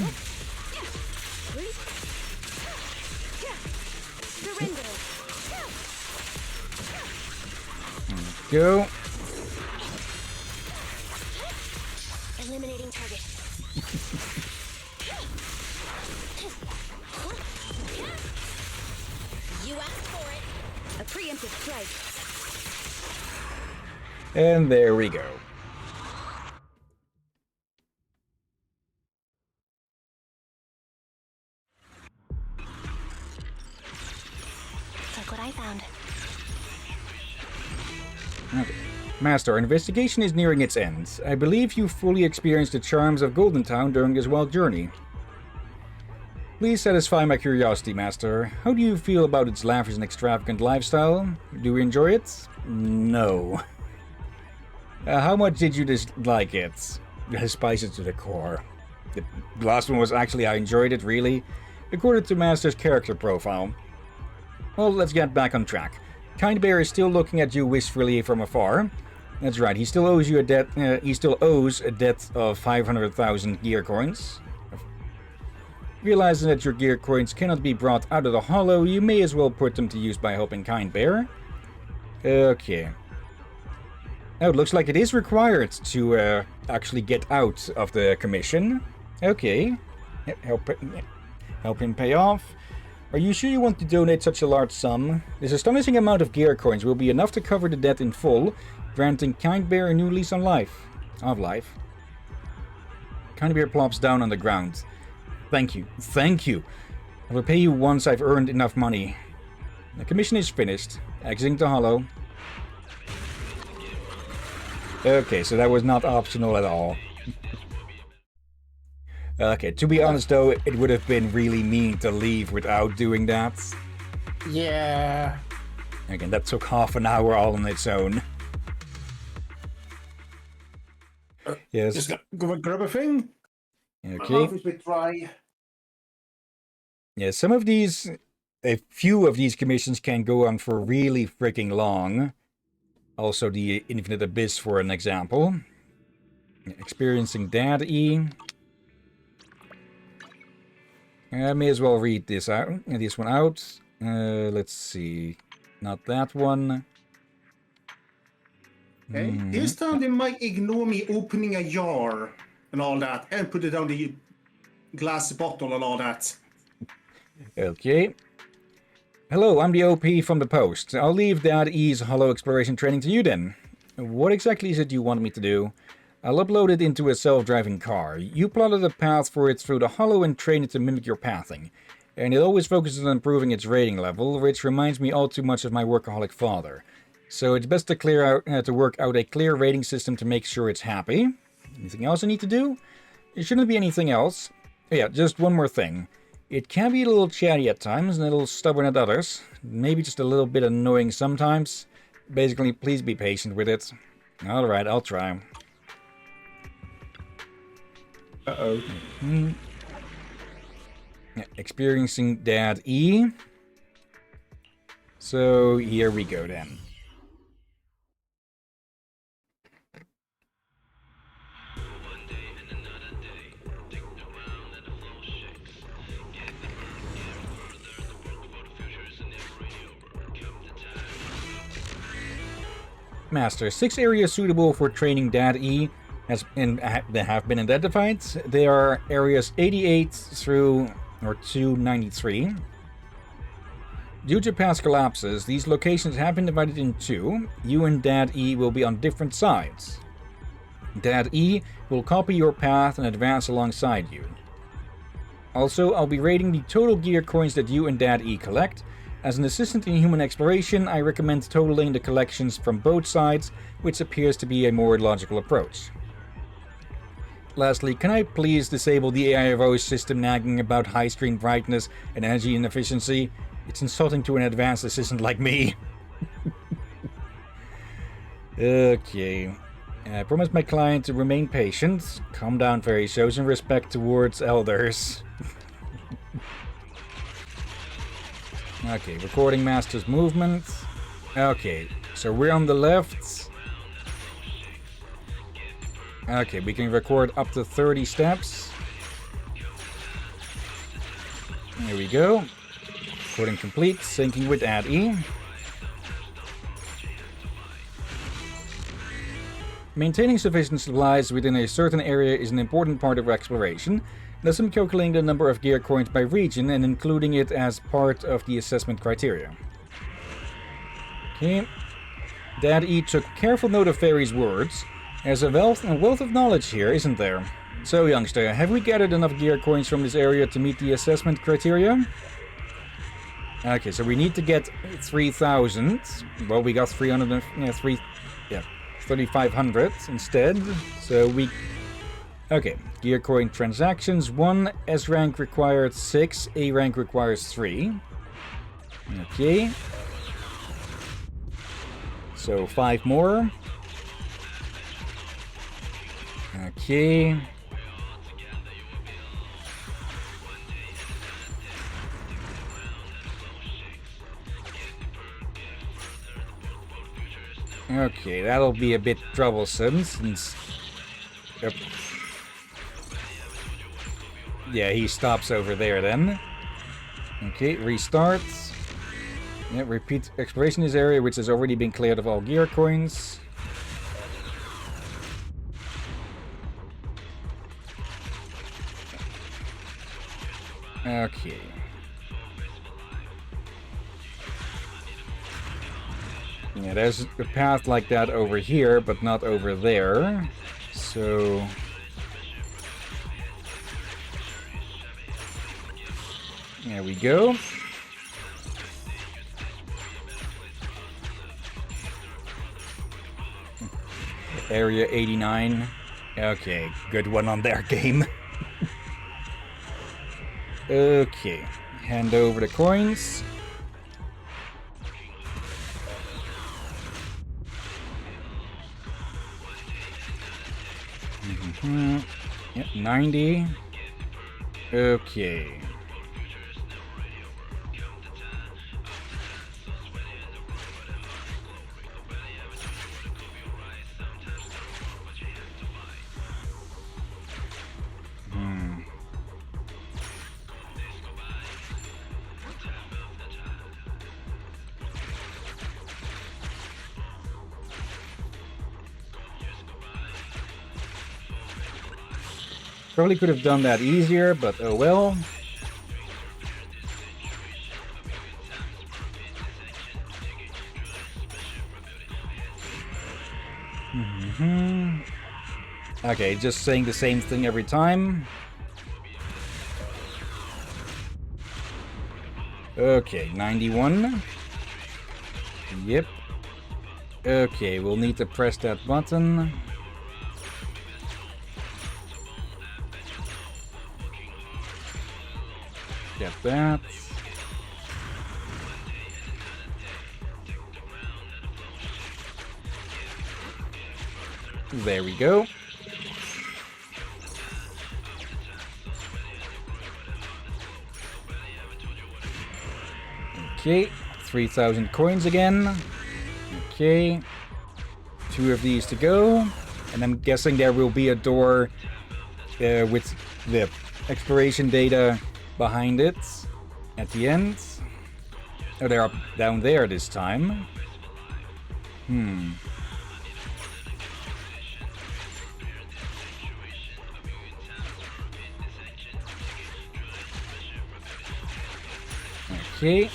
Go. Eliminating target. You asked for it. A preemptive strike. And there we go. Look what I found. Okay. Master, our investigation is nearing its end. I believe you fully experienced the charms of Golden Town during this wild journey. Please satisfy my curiosity, Master. How do you feel about its lavish and extravagant lifestyle? Do you enjoy it? No. How much did you dislike it? I despise it to the core. The last one was actually I enjoyed it, really. According to Master's character profile. Well, let's get back on track. Kind Bear is still looking at you wistfully from afar. That's right, he still owes you a debt. He still owes a debt of 500,000 gear coins. Realizing that your gear coins cannot be brought out of the hollow, you may as well put them to use by helping Kind Bear. Okay. Oh, it looks like it is required to actually get out of the commission. Okay. Help him pay off. Are you sure you want to donate such a large sum? This astonishing amount of gear coins will be enough to cover the debt in full, granting Kind Bear a new lease on life. Kind Bear plops down on the ground. Thank you. Thank you. I will pay you once I've earned enough money. The commission is finished. Exiting the hollow. Okay, so that was not optional at all. Okay, to be honest though, it would have been really mean to leave without doing that. Yeah. Again, that took half an hour all on its own. Yes. Just go grab a thing. Okay. If we try. Yeah, a few of these commissions can go on for really freaking long. Also the Infinite Abyss for an example. Experiencing Daddy. I may as well read this one out. Let's see. Not that one. Okay. This time they might ignore me opening a jar and all that, and put it down the glass bottle and all that. Okay. Hello, I'm the OP from the Post. I'll leave Daddy's hollow exploration training to you then. What exactly is it you want me to do? I'll upload it into a self-driving car. You plotted a path for it through the hollow and train it to mimic your pathing. And it always focuses on improving its rating level, which reminds me all too much of my workaholic father. So it's best to work out a clear rating system to make sure it's happy. Anything else I need to do? There shouldn't be anything else. Oh yeah, just one more thing. It can be a little chatty at times and a little stubborn at others. Maybe just a little bit annoying sometimes. Basically, please be patient with it. Alright, I'll try. Uh-oh. Experiencing Dad E. So here we go then. Master, 6 areas suitable for training Dad E have been identified. They are areas 88 through 293. Due to past collapses, these locations have been divided in two. You and Dad E will be on different sides. Dad E will copy your path and advance alongside you. Also, I'll be rating the total gear coins that you and Dad E collect. As an assistant in human exploration, I recommend totaling the collections from both sides, which appears to be a more logical approach. Lastly, can I please disable the AIO system nagging about high screen brightness and energy inefficiency? It's insulting to an advanced assistant like me. Okay. I promised my client to remain patient. Calm down, Fairy. Show some respect towards elders. Okay, recording Master's movement. Okay, so we're on the left. Okay, we can record up to 30 steps. There we go. Recording complete, syncing with Add E. Maintaining sufficient supplies within a certain area is an important part of exploration. Thus, I'm calculating the number of gear coins by region and including it as part of the assessment criteria. Okay. Dad E took careful note of Fairy's words. There's a wealth of knowledge here, isn't there? So, youngster, have we gathered enough gear coins from this area to meet the assessment criteria? Okay, so we need to get 3,000. Well, we got 3,500 instead. So we... Okay, gear coin transactions. 1 S rank required 6, A rank requires 3. Okay. So 5 more. Okay. Okay, that'll be a bit troublesome since... Yep. Yeah, he stops over there then. Okay, restart. Yeah, repeat exploration in this area, which has already been cleared of all gear coins. Okay. Yeah, there's a path like that over here, but not over there. So... There we go. Area 89. Okay, good one on their game. Okay, hand over the coins. Yep, 90. Okay. Probably could have done that easier, but oh well. Okay, just saying the same thing every time. Okay, 91. Yep. Okay, we'll need to press that button. Get that. There we go. Okay, 3,000 coins again. Okay, 2 of these to go. And I'm guessing there will be a door with the exploration data behind it at the end. Oh, they're up down there this time. Okay.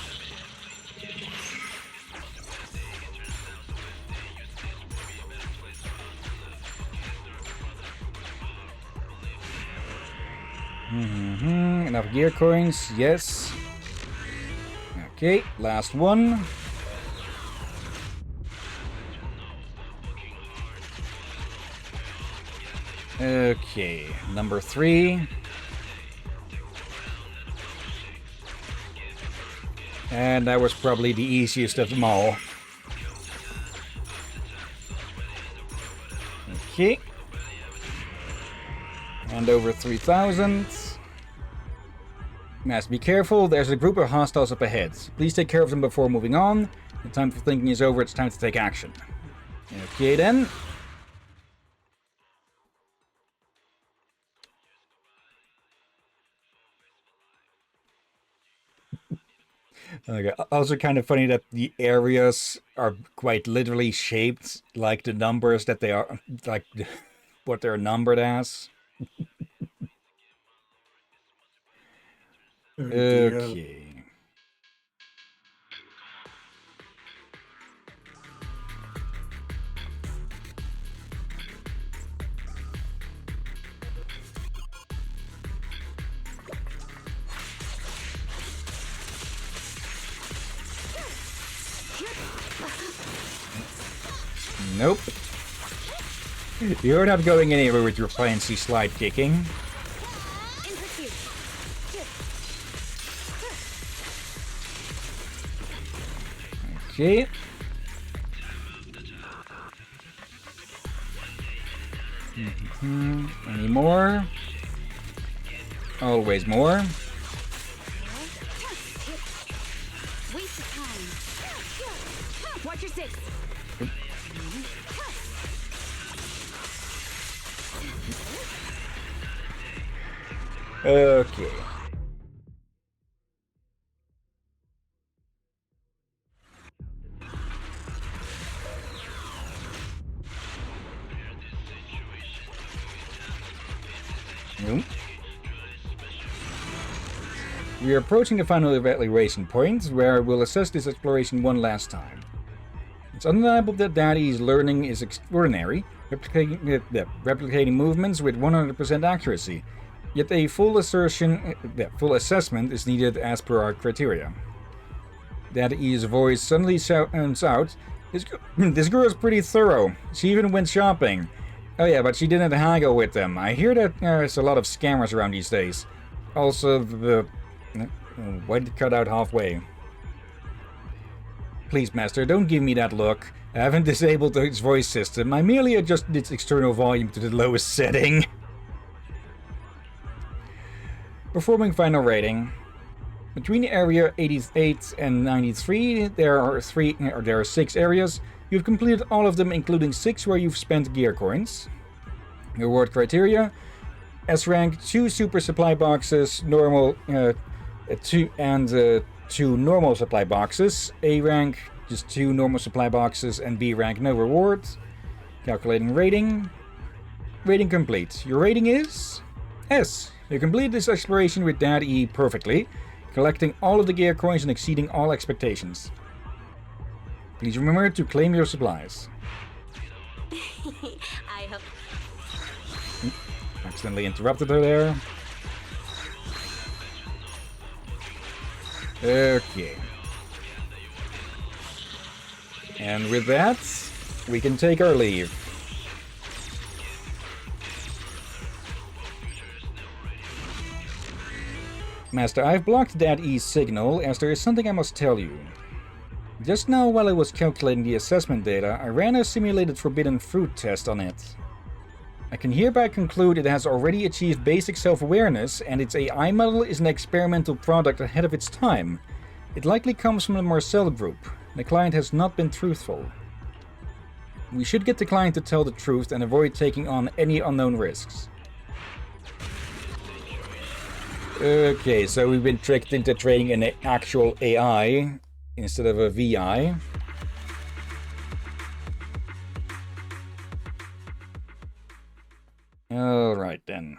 Enough gear coins, yes. Okay, last one. Okay, number 3. And that was probably the easiest of them all. Okay. And over 3,000. Must be careful, there's a group of hostiles up ahead. Please take care of them before moving on. The time for thinking is over, it's time to take action. Okay then. Okay. Also kind of funny that the areas are quite literally shaped like the numbers that they are, like what they're numbered as. Oh dear. Okay. Nope. You're not going anywhere with your fancy slide kicking. In pursuit. Okay. Any more? Always more. Waste of time. Watch your six. Okay. Nope. We are approaching the final evaluation point, where we'll assess this exploration one last time. It's undeniable that Daddy's learning is extraordinary, replicating movements with 100% accuracy. Yet a full assessment is needed as per our criteria. Daddy's voice suddenly sounds out. This girl is pretty thorough. She even went shopping. Oh yeah, but she didn't haggle with them. I hear that there's a lot of scammers around these days. Also, why did it cut out halfway? Please, Master, don't give me that look. I haven't disabled its voice system. I merely adjusted its external volume to the lowest setting. Performing final rating. Between area 88 and 93, there are 6 areas. You've completed all of them, including 6 where you've spent gear coins. Reward criteria: S rank 2 super supply boxes, normal 2 normal supply boxes. A rank just 2 normal supply boxes, and B rank no rewards. Calculating rating. Rating complete. Your rating is S. You completed this exploration with Daddy perfectly, collecting all of the gear coins and exceeding all expectations. Please remember to claim your supplies. I hope. Accidentally interrupted her there. Okay. And with that, we can take our leave. Master, I've blocked Daddy's signal, as there is something I must tell you. Just now, while I was calculating the assessment data, I ran a simulated forbidden fruit test on it. I can hereby conclude it has already achieved basic self-awareness, and its AI model is an experimental product ahead of its time. It likely comes from the Marcel group. The client has not been truthful. We should get the client to tell the truth and avoid taking on any unknown risks. Okay, so we've been tricked into trading an actual AI instead of a VI. Alright then.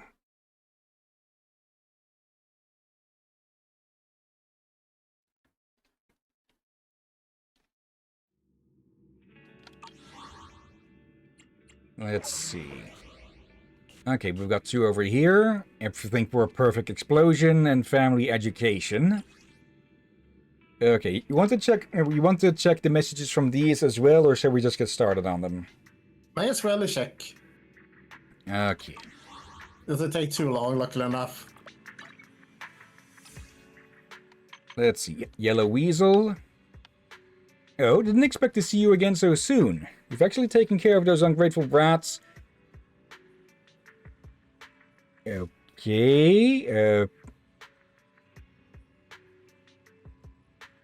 Let's see. Okay, we've got 2 over here. Everything for a perfect explosion and family education. Okay, you want to check the messages from these as well, or shall we just get started on them? Might as well check. Okay. Doesn't take too long, luckily enough. Let's see. Yellow Weasel. Oh, didn't expect to see you again so soon. You've actually taken care of those ungrateful brats. Okay.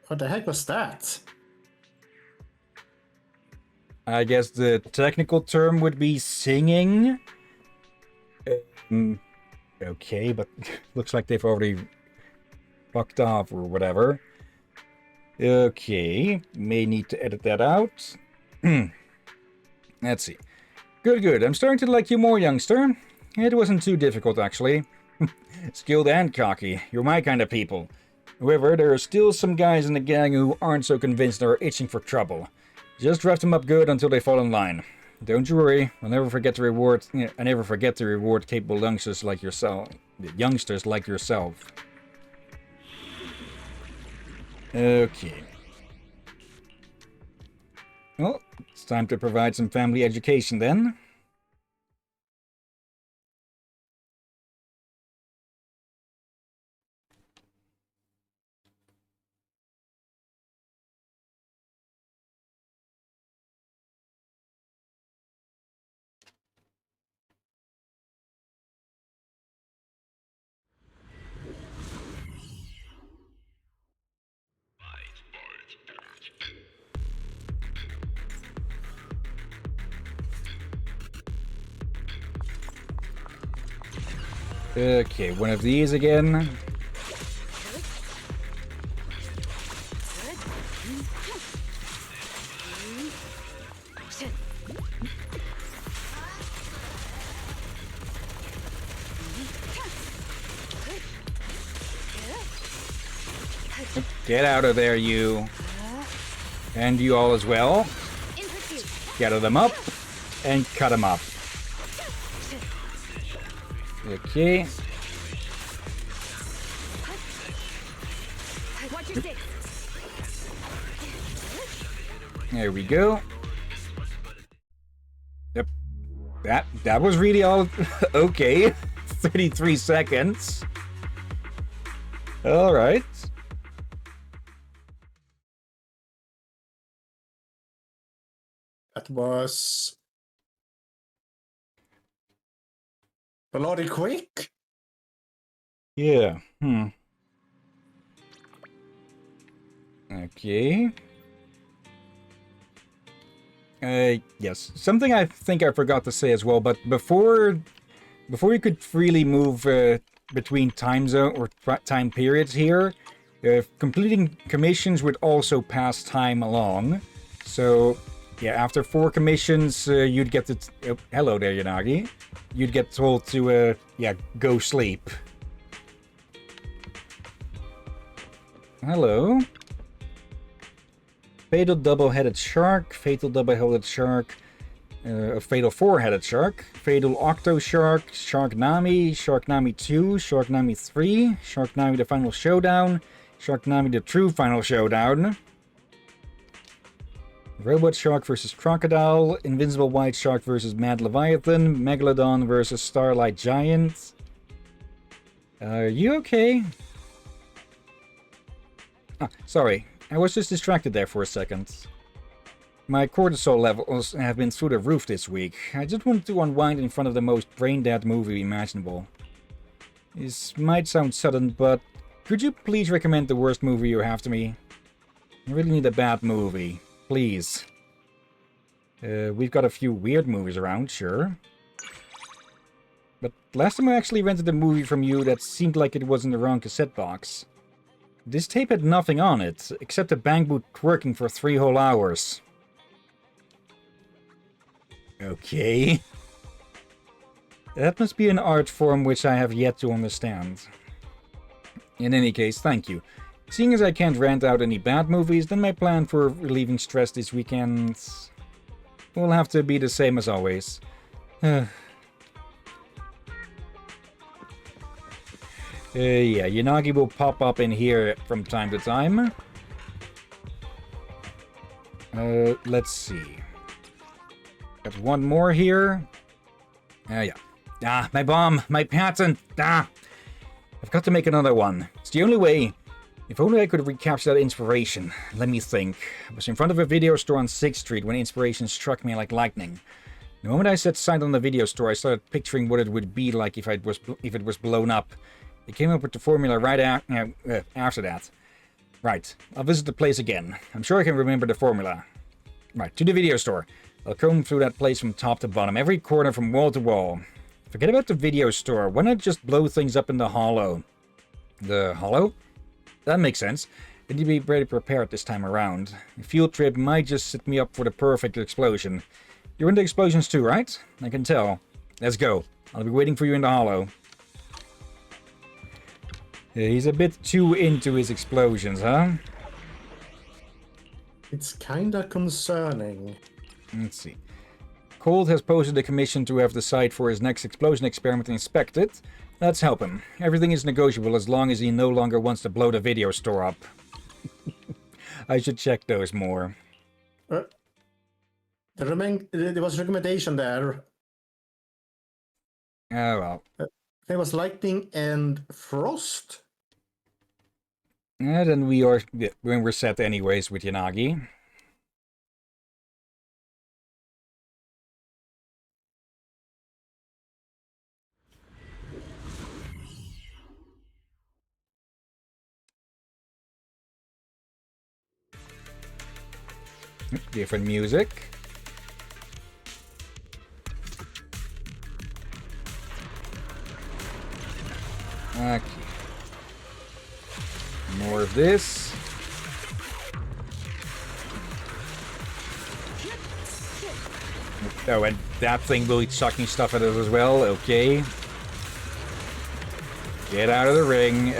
What the heck was that? I guess the technical term would be singing. Okay, but looks like they've already fucked off or whatever. Okay, may need to edit that out. Let's see. Good. I'm starting to like you more, youngster. It wasn't too difficult, actually. Skilled and cocky. You're my kind of people. However, there are still some guys in the gang who aren't so convinced and are itching for trouble. Just draft them up good until they fall in line. Don't you worry, I never forget to reward capable youngsters like yourself. Okay. Well, it's time to provide some family education then. Okay, one of these again. Get out of there, you. And you all as well. Gather them up and cut them up. Okay. There we go. Yep. That was really all okay. 33 seconds. All right. That was bloody quick. Yeah. Okay. Yes. Something I think I forgot to say as well, but before you could freely move between time zone or time periods here, completing commissions would also pass time along. So, yeah, after 4 commissions, you'd get to... Oh, hello there, Yanagi. You'd get told to, go sleep. Hello. Fatal double-headed shark, fatal double-headed shark, a fatal 4-headed shark, fatal octo shark, Sharknami, Sharknami 2, Sharknami 3, Sharknami the final showdown, Sharknami the true final showdown, Robot Shark versus Crocodile, Invincible White Shark versus Mad Leviathan, Megalodon versus Starlight Giant. Are you okay? Ah, sorry. I was just distracted there for a second. My cortisol levels have been through the roof this week. I just wanted to unwind in front of the most brain-dead movie imaginable. This might sound sudden, but could you please recommend the worst movie you have to me? I really need a bad movie. Please. We've got a few weird movies around, sure. But last time I actually rented a movie from you that seemed like it was in the wrong cassette box. This tape had nothing on it, except a bang boot twerking for 3 whole hours. Okay. That must be an art form which I have yet to understand. In any case, thank you. Seeing as I can't rent out any bad movies, then my plan for relieving stress this weekend will have to be the same as always. Yeah, Yanagi will pop up in here from time to time. Let's see. Got one more here. Yeah. Ah, my bomb! My patent! Ah! I've got to make another one. It's the only way. If only I could recapture that inspiration. Let me think. I was in front of a video store on 6th Street when inspiration struck me like lightning. The moment I set sight on the video store, I started picturing what it would be like if it was blown up. I came up with the formula right after that. Right, I'll visit the place again. I'm sure I can remember the formula. Right, to the video store. I'll comb through that place from top to bottom, every corner from wall to wall. Forget about the video store. Why not just blow things up in the hollow? The hollow? That makes sense. need to be very prepared this time around. A field trip might just set me up for the perfect explosion. You're into explosions too, right? I can tell. Let's go. I'll be waiting for you in the hollow. Yeah, he's a bit too into his explosions, huh? It's kinda concerning. Let's see. Colt has posted a commission to have the site for his next explosion experiment inspected. Let's help him. Everything is negotiable as long as he no longer wants to blow the video store up. I should check those more. There was a recommendation there. Oh well. There was lightning and frost. And then we're set anyways with Yanagi. Different music. Okay. More of this. Oh, and that thing will be chucking stuff at us as well. Okay. Get out of the ring.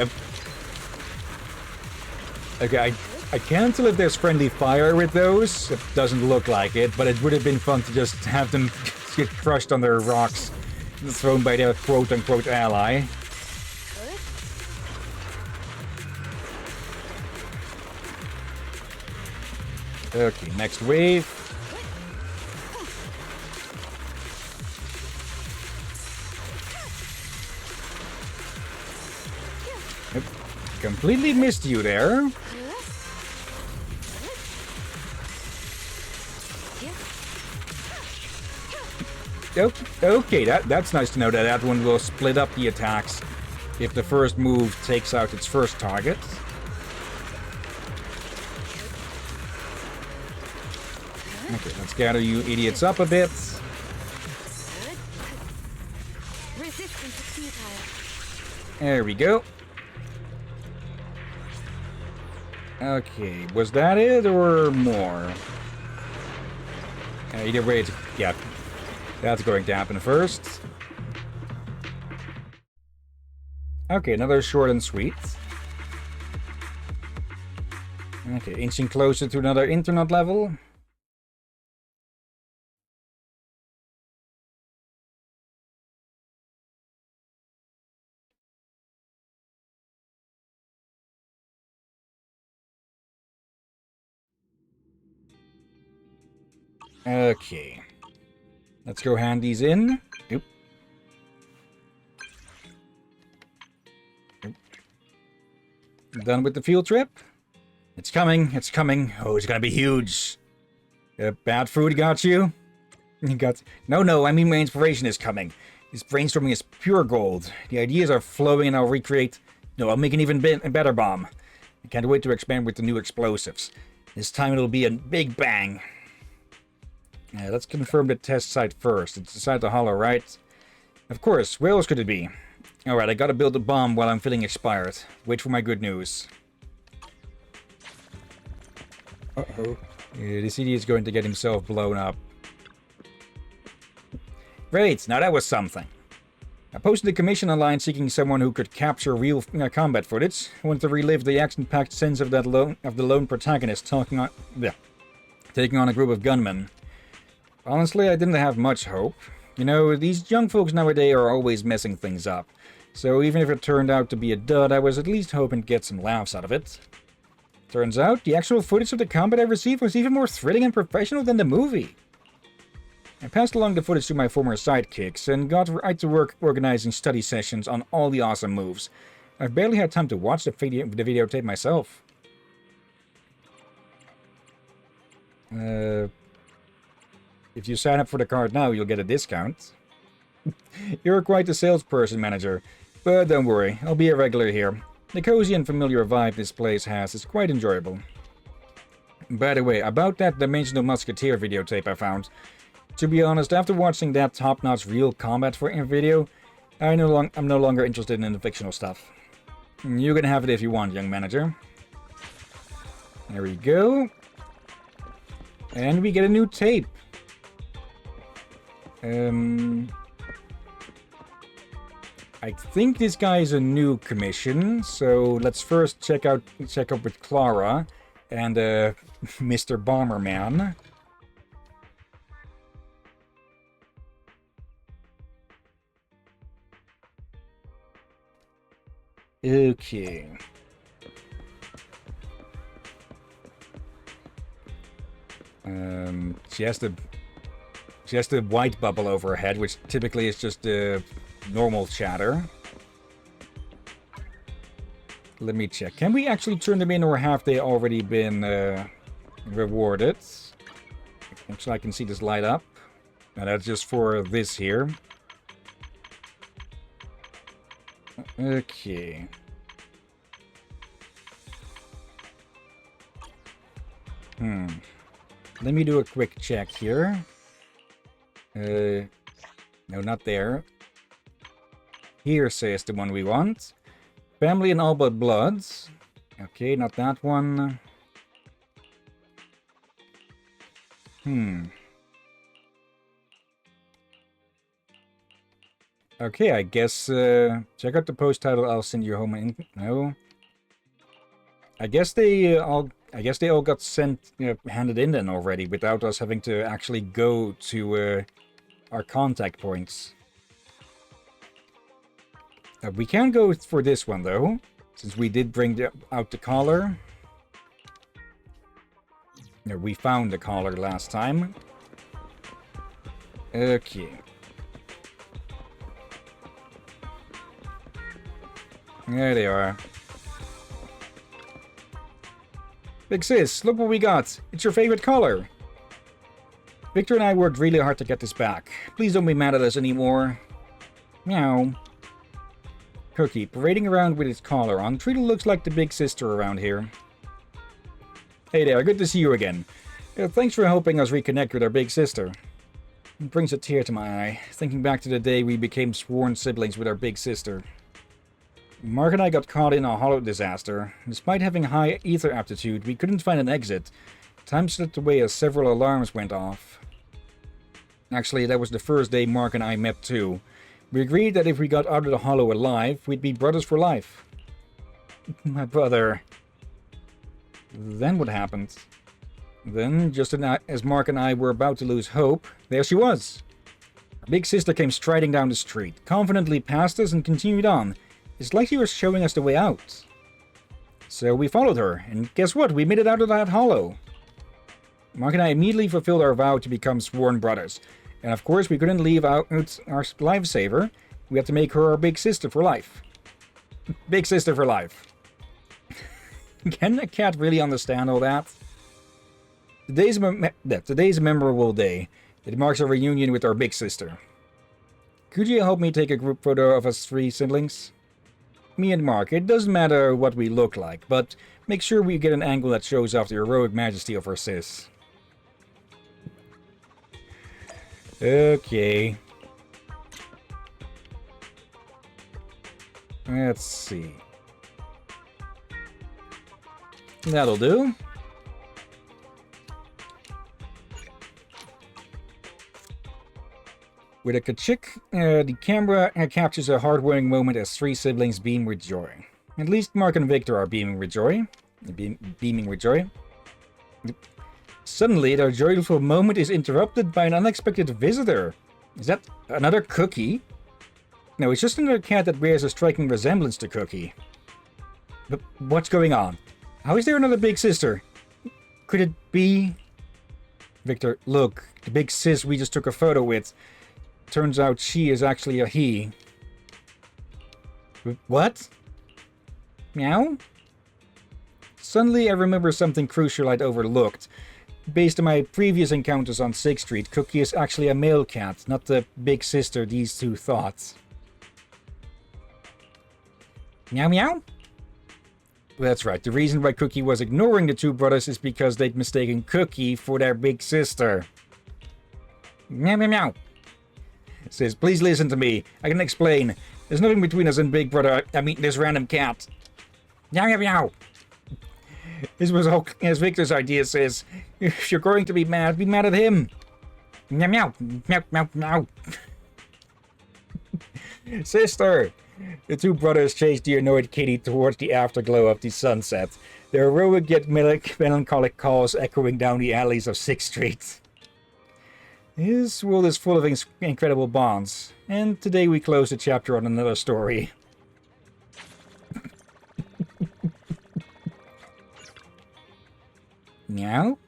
Okay, I can't tell if there's friendly fire with those. It doesn't look like it, but it would have been fun to just have them get crushed on their rocks thrown by their quote-unquote ally. Okay, next wave. Yep. Completely missed you there. Okay, that's nice to know that that one will split up the attacks if the first move takes out its first target. Okay, let's gather you idiots up a bit. There we go. Okay, was that it or more? Either way, it's, yeah, that's going to happen first. Okay, another short and sweet. Okay, inching closer to another internet level. Okay. Let's go hand these in. Oop. Oop. Done with the field trip? It's coming, it's coming. Oh, it's gonna be huge. Bad food got you? You got... No, I mean my inspiration is coming. This brainstorming is pure gold. The ideas are flowing and I'll recreate... No, I'll make an even better bomb. I can't wait to expand with the new explosives. This time it'll be a big bang. Let's confirm the test site first. It's inside the hollow, right? Of course, where else could it be? Alright, I gotta build a bomb while I'm feeling expired. Wait for my good news. Uh-oh. This idiot's going to get himself blown up. Great, now that was something. I posted a commission online seeking someone who could capture real combat footage. I wanted to relive the action-packed sense of the lone protagonist taking on a group of gunmen. Honestly, I didn't have much hope. You know, these young folks nowadays are always messing things up. So even if it turned out to be a dud, I was at least hoping to get some laughs out of it. Turns out, the actual footage of the combat I received was even more thrilling and professional than the movie. I passed along the footage to my former sidekicks and got right to work organizing study sessions on all the awesome moves. I've barely had time to watch the videotape myself. If you sign up for the card now, you'll get a discount. You're quite a salesperson, manager. But don't worry, I'll be a regular here. The cozy and familiar vibe this place has is quite enjoyable. By the way, about that Dimensional Musketeer videotape I found. To be honest, after watching that top-notch real combat video, I'm no longer interested in the fictional stuff. You can have it if you want, young manager. There we go. And we get a new tape. I think this guy is a new commission, so let's first check up with Clara and Mr. Bomberman. Okay. She has the white bubble over her head, which typically is just normal chatter. Let me check. Can we actually turn them in, or have they already been rewarded? Actually, I can see this light up. And that's just for this here. Okay. Let me do a quick check here. No, not there. Hearsay is the one we want. Family and all but bloods. Okay, not that one. Okay, I guess check out the post title. I'll send you home. No. I guess they all got sent, handed in then already, without us having to actually go to our contact points. We can go for this one, though, since we did bring out the collar. No, we found the collar last time. Okay. There they are. Big sis, look what we got. It's your favorite color. Victor and I worked really hard to get this back. Please don't be mad at us anymore. Meow. Cookie, parading around with its collar on. Treaty looks like the big sister around here. Hey there, good to see you again. Thanks for helping us reconnect with our big sister. It brings a tear to my eye, thinking back to the day we became sworn siblings with our big sister. Mark and I got caught in a hollow disaster. Despite having high ether aptitude, we couldn't find an exit. Time slipped away as several alarms went off. Actually, that was the first day Mark and I met too. We agreed that if we got out of the hollow alive, we'd be brothers for life. My brother. Then what happened? Then, just as Mark and I were about to lose hope, there she was. Our big sister came striding down the street, confidently passed us and continued on. It's like she was showing us the way out. So we followed her, and guess what? We made it out of that hollow. Mark and I immediately fulfilled our vow to become sworn brothers. And of course, we couldn't leave out our lifesaver. We had to make her our big sister for life. Big sister for life. Can a cat really understand all that? Today's a memorable day. It marks our reunion with our big sister. Could you help me take a group photo of us 3 siblings? Me and Mark, it doesn't matter what we look like, but make sure we get an angle that shows off the heroic majesty of our sis. Okay. Let's see. That'll do. With a kachik, the camera captures a heartwarming moment as 3 siblings beam with joy. At least Mark and Victor are beaming with joy. Beaming with joy. Suddenly, their joyful moment is interrupted by an unexpected visitor. Is that another Cookie? No, it's just another cat that bears a striking resemblance to Cookie. But what's going on? How is there another big sister? Could it be... Victor, look, the big sis we just took a photo with. Turns out she is actually a he. What? Meow? Suddenly I remember something crucial I'd overlooked. Based on my previous encounters on 6th Street, Cookie is actually a male cat, not the big sister these two thought. Meow meow? That's right, the reason why Cookie was ignoring the 2 brothers is because they'd mistaken Cookie for their big sister. Meow meow meow. It says, please listen to me. I can explain. There's nothing between us and Big Brother. I mean, this random cat. Meow meow meow. This was all, as Victor's idea says, if you're going to be mad at him. Meow, meow, meow, meow, meow. Sister! The two brothers chased the annoyed kitty towards the afterglow of the sunset, their heroic yet melancholic calls echoing down the alleys of 6th Street. This world is full of incredible bonds, and today we close the chapter on another story. Meow?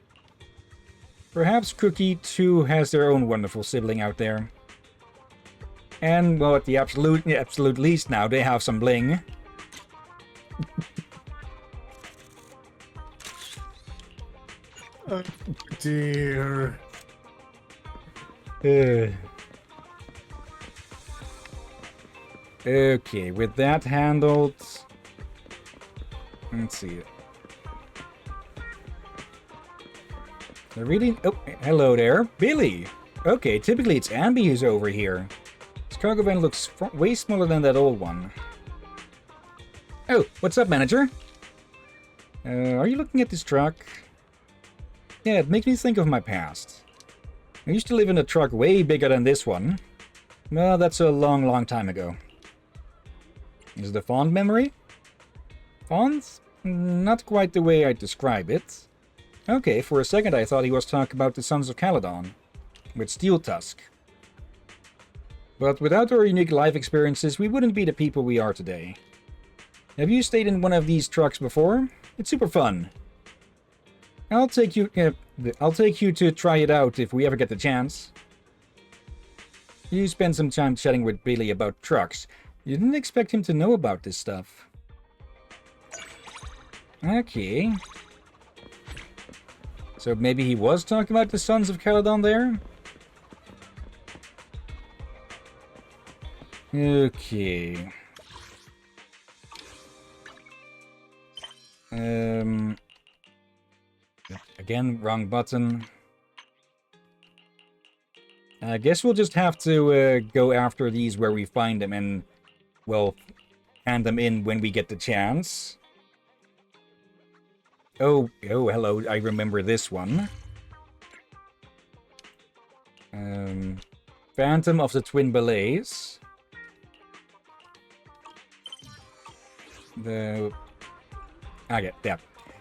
Perhaps Cookie too has their own wonderful sibling out there. And, well, at the absolute least now, they have some bling. Oh, dear. Okay, with that handled... Let's see. They're really... Oh, hello there. Billy! Okay, typically it's Ambi who's over here. This cargo van looks way smaller than that old one. Oh, what's up, manager? Are you looking at this truck? Yeah, it makes me think of my past. I used to live in a truck way bigger than this one. Well, that's a long, long time ago. Is it a fond memory? Fond? Not quite the way I'd describe it. Okay, for a second I thought he was talking about the Sons of Caledon. With Steel Tusk. But without our unique life experiences, we wouldn't be the people we are today. Have you stayed in one of these trucks before? It's super fun. I'll take you to try it out if we ever get the chance. You spent some time chatting with Billy about trucks. You didn't expect him to know about this stuff. Okay. So maybe he was talking about the Sons of Caledon there? Okay. Again, wrong button. I guess we'll just have to go after these where we find them and, well, hand them in when we get the chance. Oh, hello, I remember this one. Phantom of the Twin Ballets. Yeah.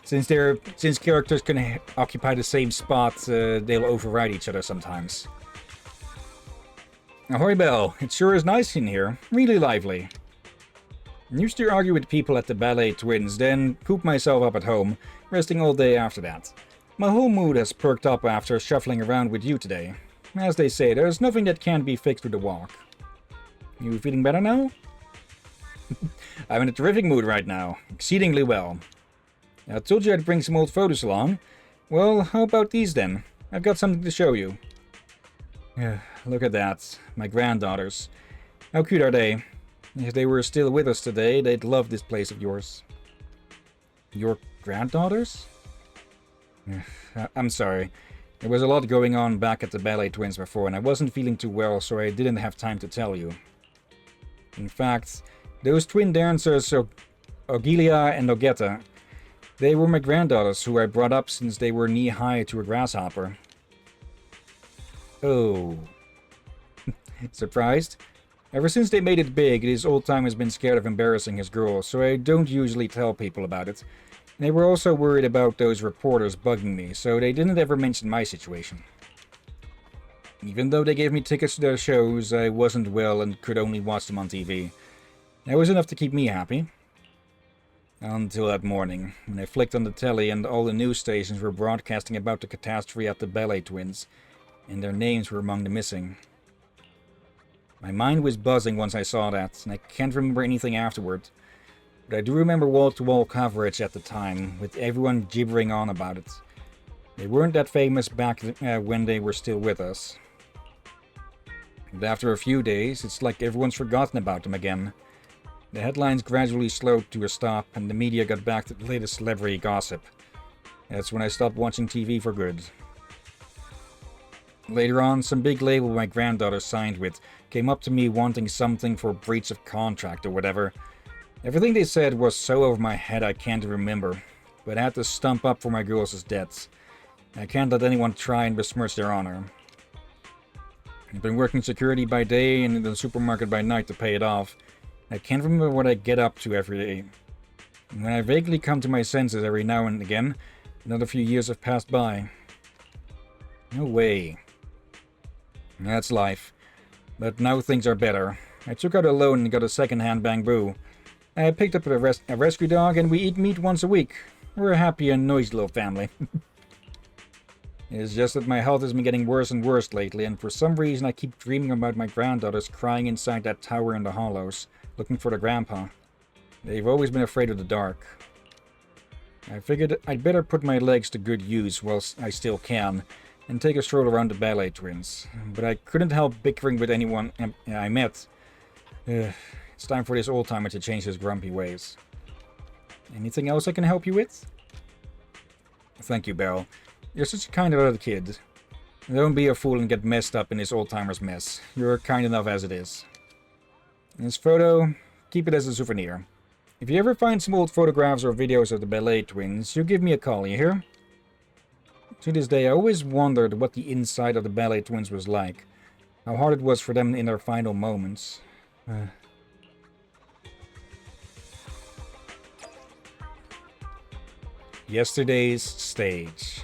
Since characters can occupy the same spot, they'll override each other sometimes. Ahoy, Belle. It sure is nice in here. Really lively. Used to argue with people at the Ballet Twins, then coop myself up at home, resting all day after that. My whole mood has perked up after shuffling around with you today. As they say, there's nothing that can't be fixed with a walk. You feeling better now? I'm in a terrific mood right now. Exceedingly well. I told you I'd bring some old photos along. Well, how about these then? I've got something to show you. Look at that. My granddaughters. How cute are they? If they were still with us today, they'd love this place of yours. Your granddaughters? I'm sorry. There was a lot going on back at the Ballet Twins before, and I wasn't feeling too well, so I didn't have time to tell you. In fact, those twin dancers, Ogilia and Ogetta, they were my granddaughters who I brought up since they were knee-high to a grasshopper. Oh. Surprised? Ever since they made it big, this old time has been scared of embarrassing his girls, so I don't usually tell people about it. They were also worried about those reporters bugging me, so they didn't ever mention my situation. Even though they gave me tickets to their shows, I wasn't well and could only watch them on TV. That was enough to keep me happy. Until that morning, when I flicked on the telly and all the news stations were broadcasting about the catastrophe at the Ballet Twins, and their names were among the missing. My mind was buzzing once I saw that, and I can't remember anything afterward. But I do remember wall-to-wall coverage at the time, with everyone gibbering on about it. They weren't that famous back when they were still with us. But after a few days, it's like everyone's forgotten about them again. The headlines gradually slowed to a stop, and the media got back to the latest celebrity gossip. That's when I stopped watching TV for good. Later on, some big label my granddaughter signed with came up to me wanting something for breach of contract or whatever. Everything they said was so over my head I can't remember. but I had to stump up for my girls' debts. I can't let anyone try and besmirch their honor. I've been working security by day and in the supermarket by night to pay it off. I can't remember what I get up to every day. When I vaguely come to my senses every now and again, another few years have passed by. No way. That's life. But now things are better. I took out a loan and got a second-hand bamboo. I picked up a rescue dog and we eat meat once a week. We're a happy and noisy little family. It's just that my health has been getting worse and worse lately, and for some reason I keep dreaming about my granddaughters crying inside that tower in the hollows, looking for their grandpa. They've always been afraid of the dark. I figured I'd better put my legs to good use while I still can, and take a stroll around the ballet twins. But I couldn't help bickering with anyone I met. It's time for this old-timer to change his grumpy ways. Anything else I can help you with? Thank you, Belle. You're such a kind little kid. Don't be a fool and get messed up in this old-timer's mess. You're kind enough as it is. This photo, keep it as a souvenir. If you ever find some old photographs or videos of the ballet twins, you give me a call, you hear? To this day, I always wondered what the inside of the ballet twins was like. How hard it was for them in their final moments. Yesterday's stage.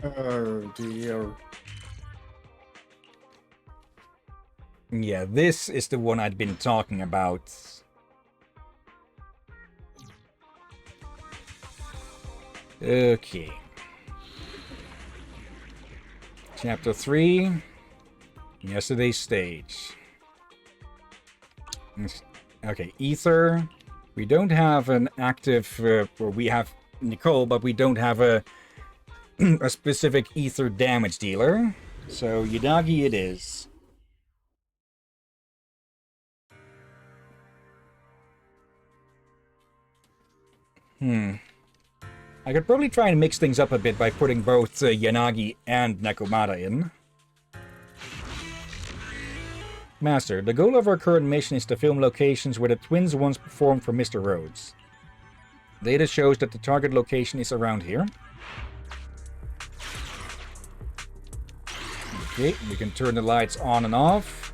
Oh dear. Yeah, this is the one I'd been talking about. Okay. Chapter 3. Yesterday's stage. Okay, Ether. We don't have an active... well, we have Nicole, but we don't have a specific Ether damage dealer. So, Yadagi it is. I could probably try and mix things up a bit by putting both Yanagi and Nakomata in. Master, the goal of our current mission is to film locations where the twins once performed for Mr. Rhodes. Data shows that the target location is around here. Okay, we can turn the lights on and off.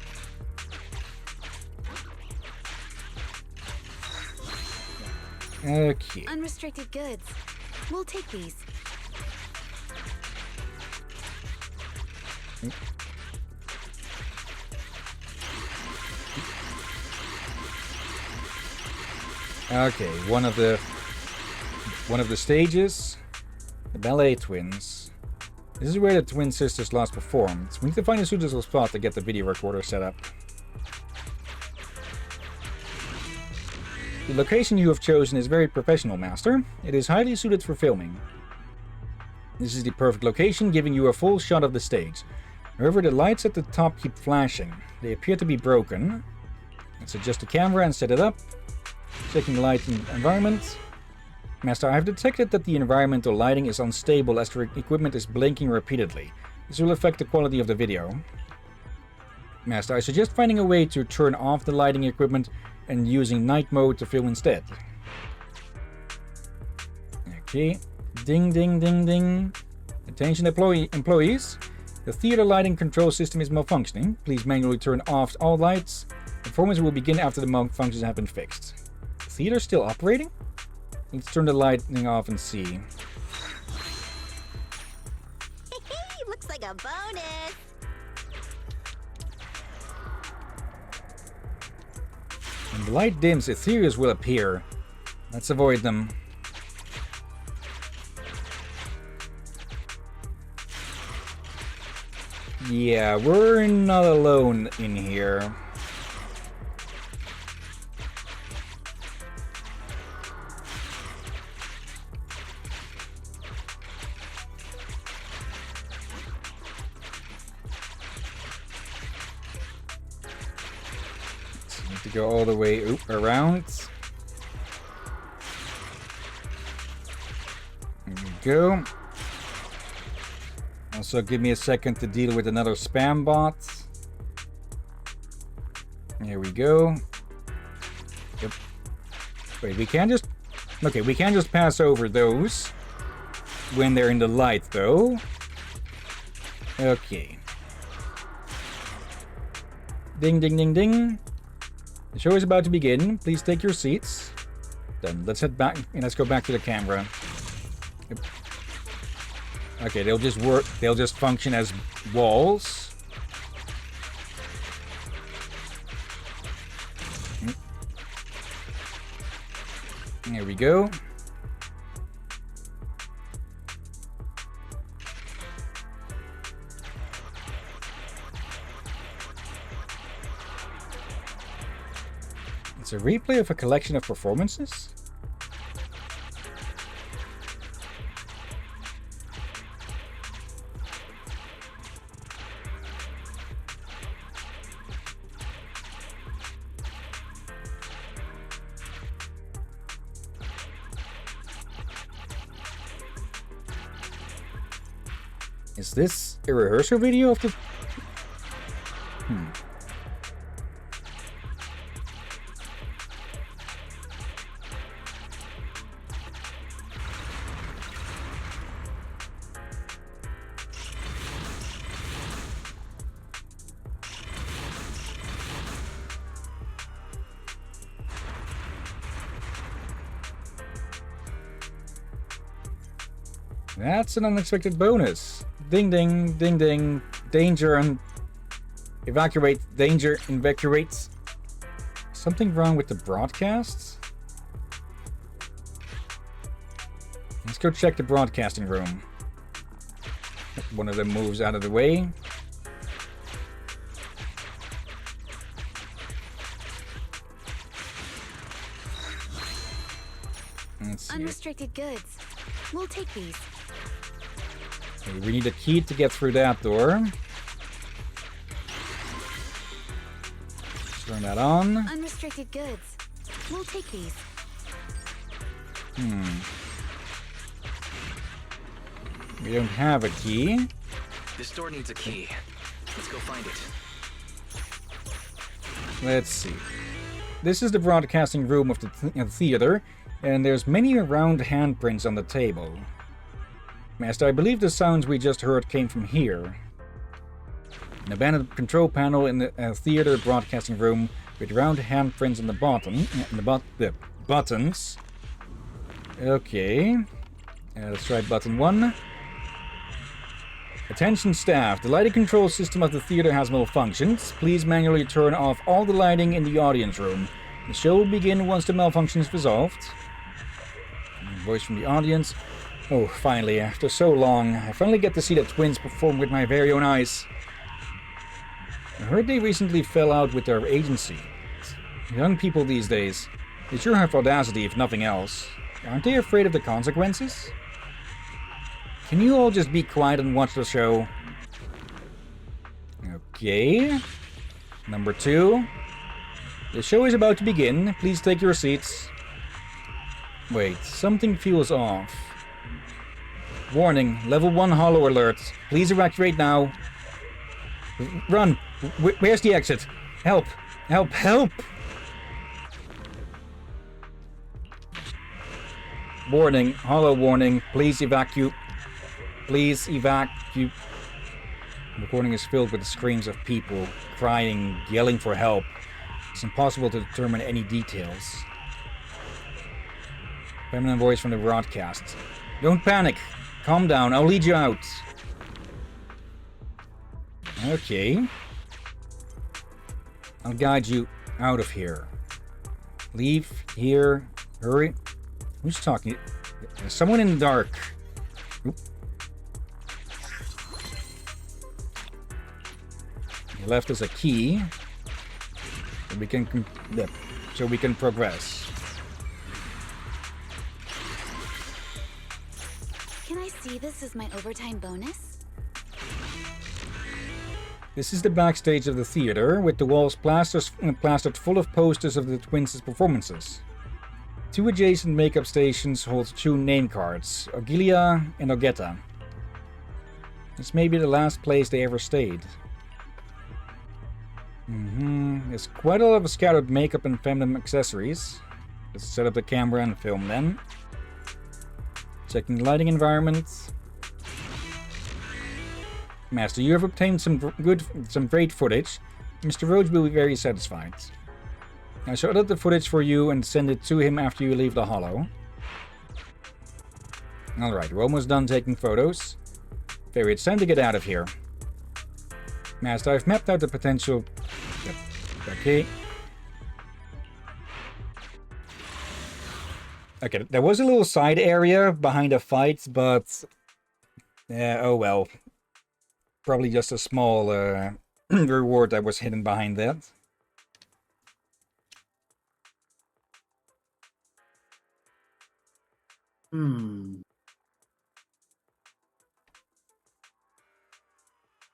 Okay. Unrestricted goods. We'll take these. Okay, one of the stages, the ballet twins. This is where the twin sisters last performed. We need to find a suitable spot to get the video recorder set up. The location you have chosen is very professional, Master. It is highly suited for filming. This is the perfect location, giving you a full shot of the stage. However, the lights at the top keep flashing. They appear to be broken. Let's adjust the camera and set it up. Checking the lighting environment. Master, I have detected that the environmental lighting is unstable as the equipment is blinking repeatedly. This will affect the quality of the video. Master, I suggest finding a way to turn off the lighting equipment and using night mode to film instead. Okay. Ding, ding, ding, ding. Attention employees. The theater lighting control system is malfunctioning. Please manually turn off all lights. Performance will begin after the malfunctions have been fixed. The theater still operating? Let's turn the lighting off and see. Looks like a bonus. When the light dims, Ethereals will appear. Let's avoid them. Yeah, we're not alone in here. Need to go all the way around. There we go. Also, give me a second to deal with another spam bot. Here we go. Yep. Wait, we can't just Okay, we can just pass over those when they're in the light, though. Okay. Ding, ding, ding, ding. The show is about to begin. Please take your seats. Then let's head back and let's go back to the camera. Yep. Okay, they'll just work. They'll just function as walls. There we go. It's a replay of a collection of performances? Is this a rehearsal video of the... That's an unexpected bonus. Ding ding, ding ding, danger and evacuate, danger, evacuate. Something wrong with the broadcasts? Let's go check the broadcasting room. One of them moves out of the way. Let's see. Unrestricted goods. We'll take these. Okay, we need a key to get through that door. Turn that on. Unrestricted goods. We'll take these. We don't have a key. This door needs a key. Let's go find it. Let's see. This is the broadcasting room of the theater, and there's many round handprints on the table. Master, I believe the sounds we just heard came from here. An abandoned control panel in the theater broadcasting room with round handprints on the bottom, the buttons. Okay. Let's try button 1. Attention staff, the lighting control system of the theater has malfunctioned. Please manually turn off all the lighting in the audience room. The show will begin once the malfunction is resolved. Voice from the audience. Oh, finally, after so long, I finally get to see the twins perform with my very own eyes. I heard they recently fell out with their agency. Young people these days, they sure have audacity if nothing else. Aren't they afraid of the consequences? Can you all just be quiet and watch the show? Okay. Number 2. The show is about to begin. Please take your seats. Wait, something feels off. Warning, level 1 hollow alert. Please evacuate now. Run! Where's the exit? Help! Help! Help! Warning, hollow warning. Please evacuate. Please evacuate. The recording is filled with the screams of people, crying, yelling for help. It's impossible to determine any details. Feminine voice from the broadcast. Don't panic. Calm down. I'll lead you out. Okay. I'll guide you out of here. Leave here. Hurry. Who's talking? There's someone in the dark. Oop. He left us a key. So we can progress. Can I see this as my overtime bonus? This is the backstage of the theater, with the walls plastered full of posters of the twins' performances. 2 adjacent makeup stations hold 2 name cards, Ogilia and Ogetta. This may be the last place they ever stayed. There's quite a lot of scattered makeup and feminine accessories. Let's set up the camera and film then. Checking lighting environment. Master, you have obtained some great footage. Mr. Rhodes will be very satisfied. I shall edit the footage for you and send it to him after you leave the hollow. Alright, we're almost done taking photos. Very, it's time to get out of here. Master, I've mapped out the potential... Yep. Okay. Okay, there was a little side area behind a fight, but... oh well. Probably just a small reward that was hidden behind that.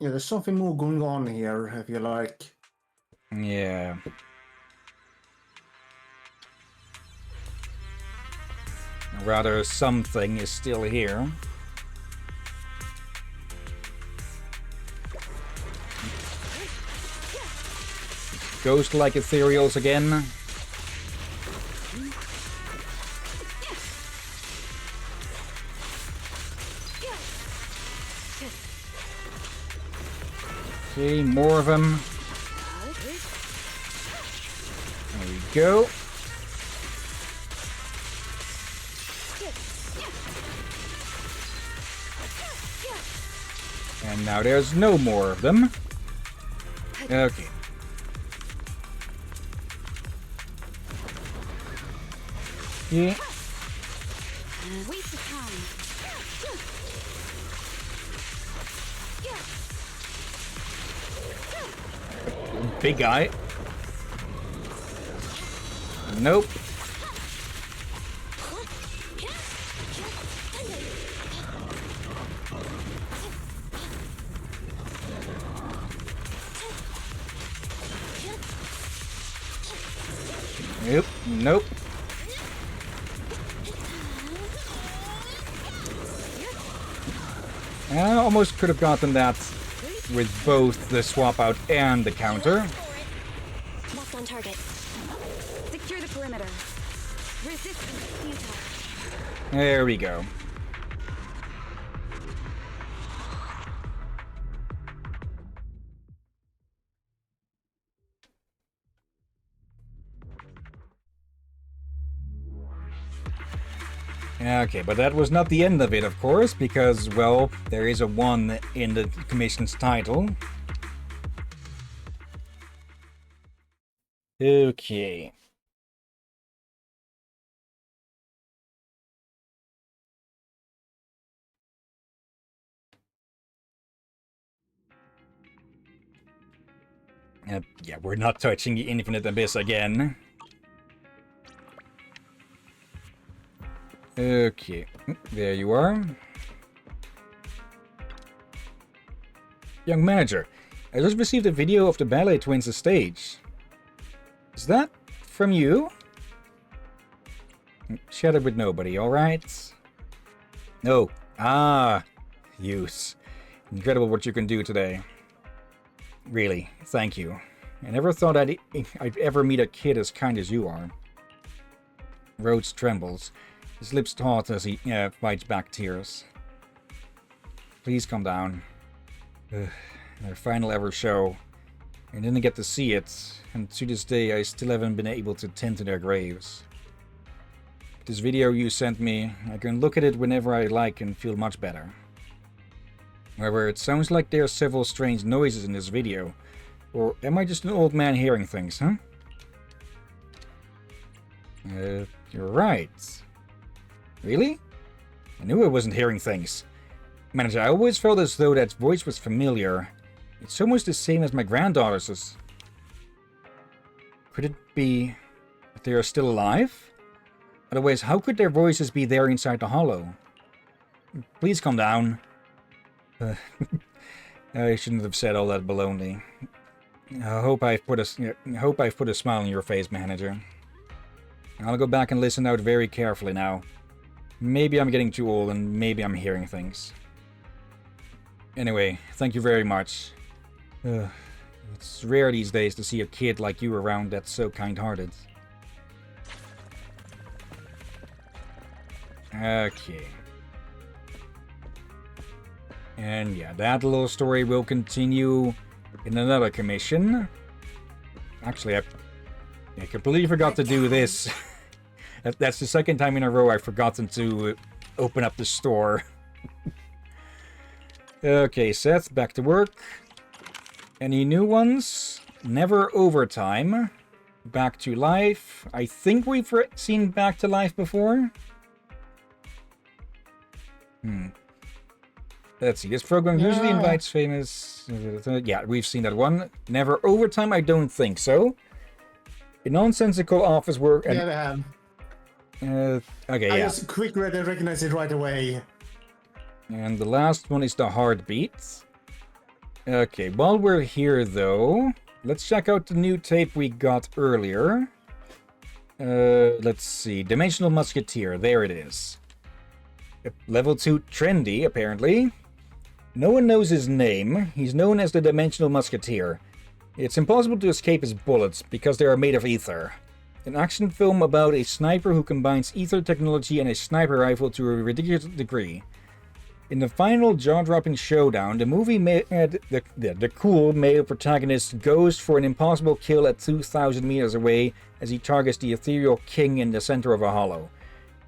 Yeah, there's something more going on here, if you like. Yeah. Rather, something is still here. Ghost-like ethereals again. Okay, more of them. There we go. And now there's no more of them. Okay. Yeah. Waste of time. Big guy. Nope. Nope. Nope. I almost could have gotten that with both the swap out and the counter. Locked on target. Secure the perimeter. Resistance futile. There we go. Okay, but that was not the end of it, of course, because, well, there is a 1 in the commission's title. Okay. Yeah, we're not touching the Infinite Abyss again. Okay, there you are. Young manager, I just received a video of the Ballet Twins' stage. Is that from you? Share it with nobody, alright? No. Ah, use. Incredible what you can do today. Really, thank you. I never thought I'd ever meet a kid as kind as you are. Rhodes trembles. His lips taut as he fights back tears. Please calm down. Their final ever show. I didn't get to see it, and to this day I still haven't been able to tend to their graves. This video you sent me, I can look at it whenever I like and feel much better. However, it sounds like there are several strange noises in this video. Or am I just an old man hearing things, huh? You're right. Really? I knew I wasn't hearing things. Manager, I always felt as though that voice was familiar. It's almost the same as my granddaughter's. Could it be that they are still alive? Otherwise, how could their voices be there inside the hollow? Please calm down. I shouldn't have said all that baloney. I hope I've put a smile on your face, manager. I'll go back and listen out very carefully now. Maybe I'm getting too old and maybe I'm hearing things. Anyway, thank you very much. It's rare these days to see a kid like you around that's so kind-hearted. Okay. And yeah, that little story will continue in another commission. Actually, I completely forgot to do this. That's the second time in a row I've forgotten to open up the store. Okay, Seth, back to work. Any new ones? Never Overtime. Back to Life. I think we've seen Back to Life before. Let's see. This program usually invites famous... Yeah, we've seen that one. Never Overtime, I don't think so. A nonsensical office work... Yeah, they have. Okay, I yeah. just quick read and recognize it right away. And the last one is the Heartbeat. Okay, while we're here, though, let's check out the new tape we got earlier. Let's see. Dimensional Musketeer. There it is. Level 2 trendy, apparently. No one knows his name. He's known as the Dimensional Musketeer. It's impossible to escape his bullets because they are made of ether. An action film about a sniper who combines ether technology and a sniper rifle to a ridiculous degree. In the final jaw-dropping showdown, the cool male protagonist goes for an impossible kill at 2,000 meters away as he targets the ethereal king in the center of a hollow.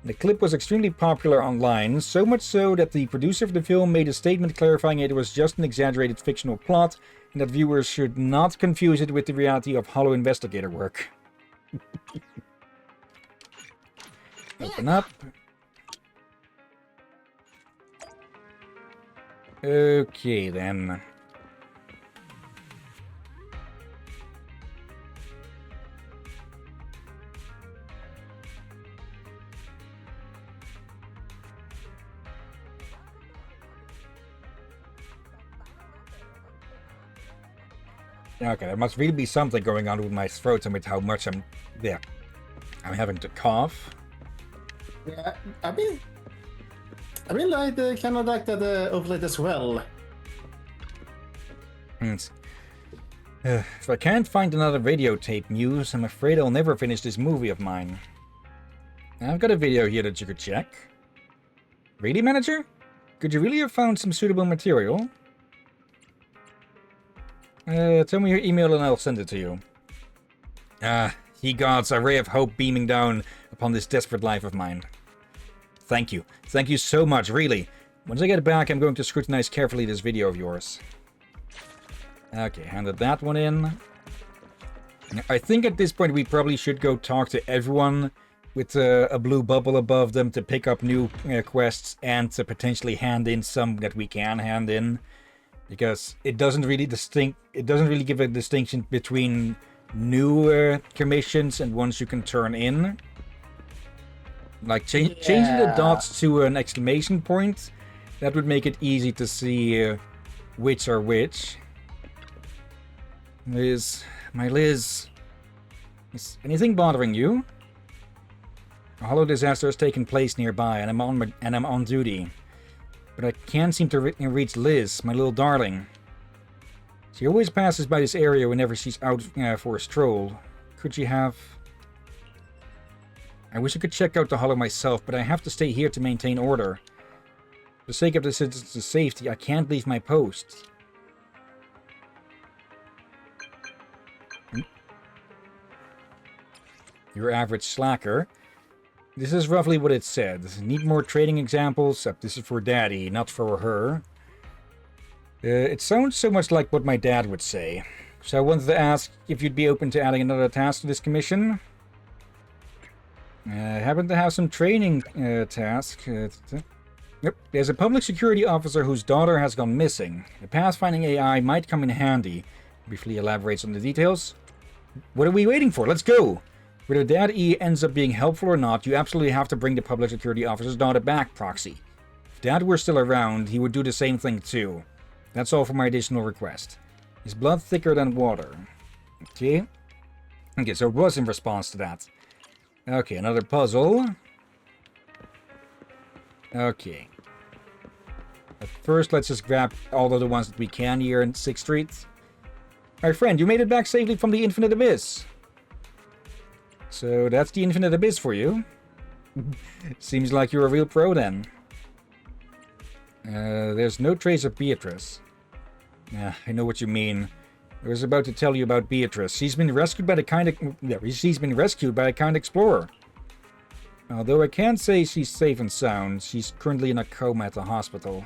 The clip was extremely popular online, so much so that the producer of the film made a statement clarifying it was just an exaggerated fictional plot and that viewers should not confuse it with the reality of hollow investigator work. Open up. Okay, then. Okay, there must really be something going on with my throat and with how much I'm having to cough. Yeah, I mean like the kind of like that overlay as well. If I can't find another videotape news, I'm afraid I'll never finish this movie of mine. I've got a video here that you could check. Really, manager? Could you really have found some suitable material? Tell me your email and I'll send it to you. Ye gods, a ray of hope beaming down upon this desperate life of mine. Thank you. Thank you so much, really. Once I get back, I'm going to scrutinize carefully this video of yours. Okay, handed that one in. I think at this point we probably should go talk to everyone with a blue bubble above them to pick up new quests and to potentially hand in some that we can hand in. Because it doesn't really give a distinction between new commissions and ones you can turn in. Like changing the dots to an exclamation point, that would make it easy to see which are which. Liz, my Liz, is anything bothering you? A hollow disaster has taken place nearby, and I'm on duty. But I can't seem to reach Liz, my little darling. She always passes by this area whenever she's out for a stroll. Could she have... I wish I could check out the hollow myself, but I have to stay here to maintain order. For the sake of the citizens' safety, I can't leave my post. Your average slacker. This is roughly what it said. Need more trading examples? This is for Daddy, not for her. It sounds so much like what my dad would say. So I wanted to ask if you'd be open to adding another task to this commission. I happen to have some training task. Yep. There's a public security officer whose daughter has gone missing. The pathfinding AI might come in handy. Briefly elaborates on the details. What are we waiting for? Let's go! Whether Dad E ends up being helpful or not, you absolutely have to bring the public security officer's daughter back, Proxy. If Dad were still around, he would do the same thing too. That's all for my additional request. Is blood thicker than water? Okay. Okay, so it was in response to that. Okay, another puzzle. Okay. But first, let's just grab all of the ones that we can here in 6th Street. My friend, you made it back safely from the Infinite Abyss. So that's the Infinite Abyss for you. Seems like you're a real pro then. There's no trace of Beatrice. Yeah, I know what you mean. I was about to tell you about Beatrice. She's been rescued by a kind explorer. Although I can't say she's safe and sound, she's currently in a coma at the hospital.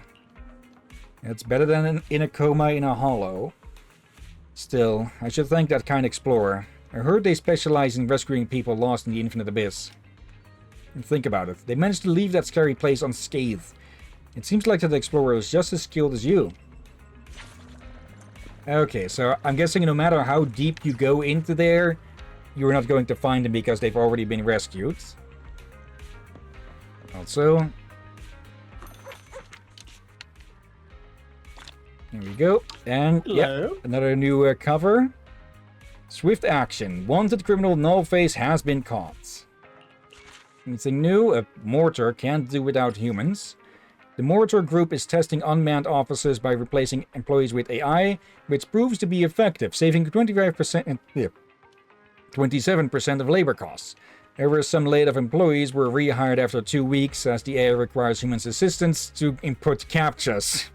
It's better than in a coma in a hollow. Still, I should thank that kind explorer. I heard they specialize in rescuing people lost in the infinite abyss. And think about it. They managed to leave that scary place unscathed. It seems like that explorer is just as skilled as you. Okay, so I'm guessing no matter how deep you go into there, you're not going to find them because they've already been rescued. Also, here we go. And yeah, another new cover. Swift action. Wanted criminal Nullface has been caught. Anything new? A mortar can't do without humans. The mortar group is testing unmanned offices by replacing employees with AI, which proves to be effective, saving 27% of labor costs. However, some laid-off employees were rehired after 2 weeks, as the AI requires humans' assistance to input CAPTCHAs.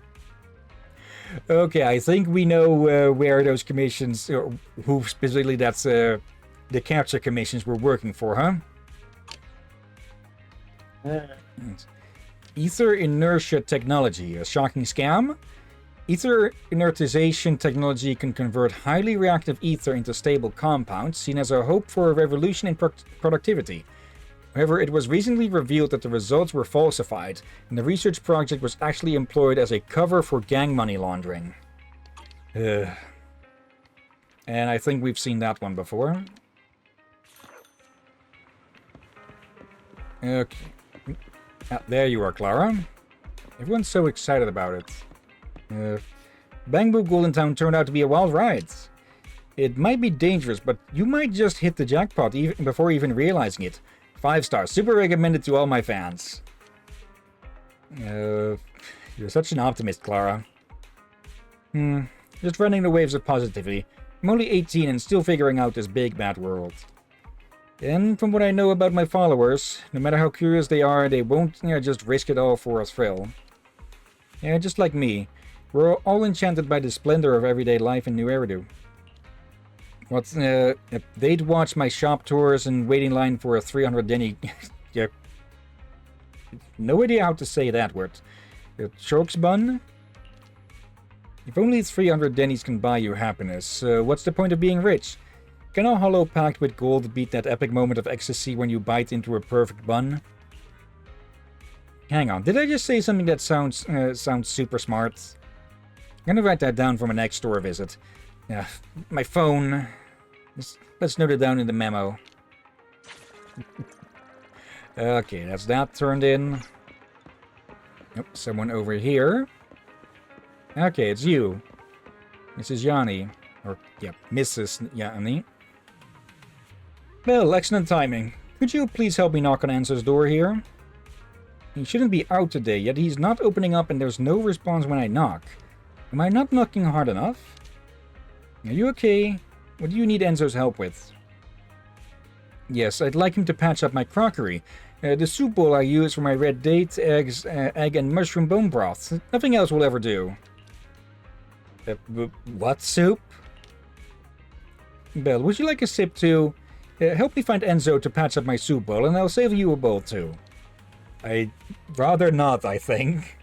Okay, I think we know where those commissions, who specifically that's the CAPTCHA commissions were working for, huh? Ether inertia technology, a shocking scam? Ether inertization technology can convert highly reactive ether into stable compounds, seen as a hope for a revolution in productivity. However, it was recently revealed that the results were falsified, and the research project was actually employed as a cover for gang money laundering. And I think we've seen that one before. Okay. There you are, Clara. Everyone's so excited about it. Bangbu Golden Town turned out to be a wild ride. It might be dangerous, but you might just hit the jackpot before even realizing it. 5 stars. Super recommended to all my fans. You're such an optimist, Clara. Just running the waves of positivity. I'm only 18 and still figuring out this big bad world. And from what I know about my followers, no matter how curious they are, they won't just risk it all for a thrill. Yeah, just like me. We're all enchanted by the splendor of everyday life in New Eridu. They'd watch my shop tours and wait in line for a 300 Denny... yeah. No idea how to say that word. Chokes bun? If only 300 Dennies can buy you happiness, what's the point of being rich? Can a hollow packed with gold beat that epic moment of ecstasy when you bite into a perfect bun? Hang on, did I just say something that sounds super smart? I'm gonna write that down for my next store visit. Yeah, my phone. Let's note it down in the memo. Okay, that's that turned in. Nope, someone over here. Okay, it's you. Mrs. Yanni. Or, yeah, Mrs. Yanni. Well, excellent timing. Could you please help me knock on Enzo's door here? He shouldn't be out today, yet he's not opening up and there's no response when I knock. Am I not knocking hard enough? Are you okay? What do you need Enzo's help with? Yes, I'd like him to patch up my crockery. The soup bowl I use for my red date, eggs, egg and mushroom bone broth. Nothing else will ever do. What soup? Belle, would you like a sip too? Help me find Enzo to patch up my soup bowl, and I'll save you a bowl too. I'd rather not, I think.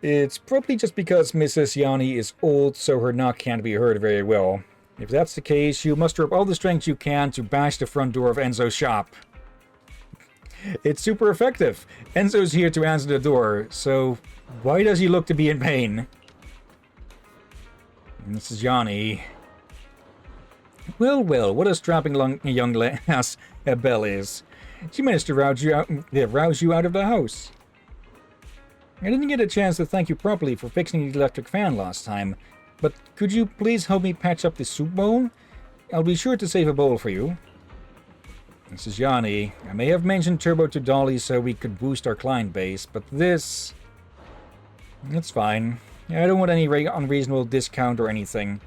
It's probably just because Mrs. Yanni is old, so her knock can't be heard very well. If that's the case, you muster up all the strength you can to bash the front door of Enzo's shop. It's super effective. Enzo's here to answer the door, so why does he look to be in pain? Mrs. Yanni. Well, what a strapping young lass Belle is. She managed to rouse you out of the house. I didn't get a chance to thank you properly for fixing the electric fan last time, but could you please help me patch up the soup bowl? I'll be sure to save a bowl for you. Mrs. Yanni, I may have mentioned Turbo to Dolly so we could boost our client base, but this... It's fine. I don't want any unreasonable discount or anything.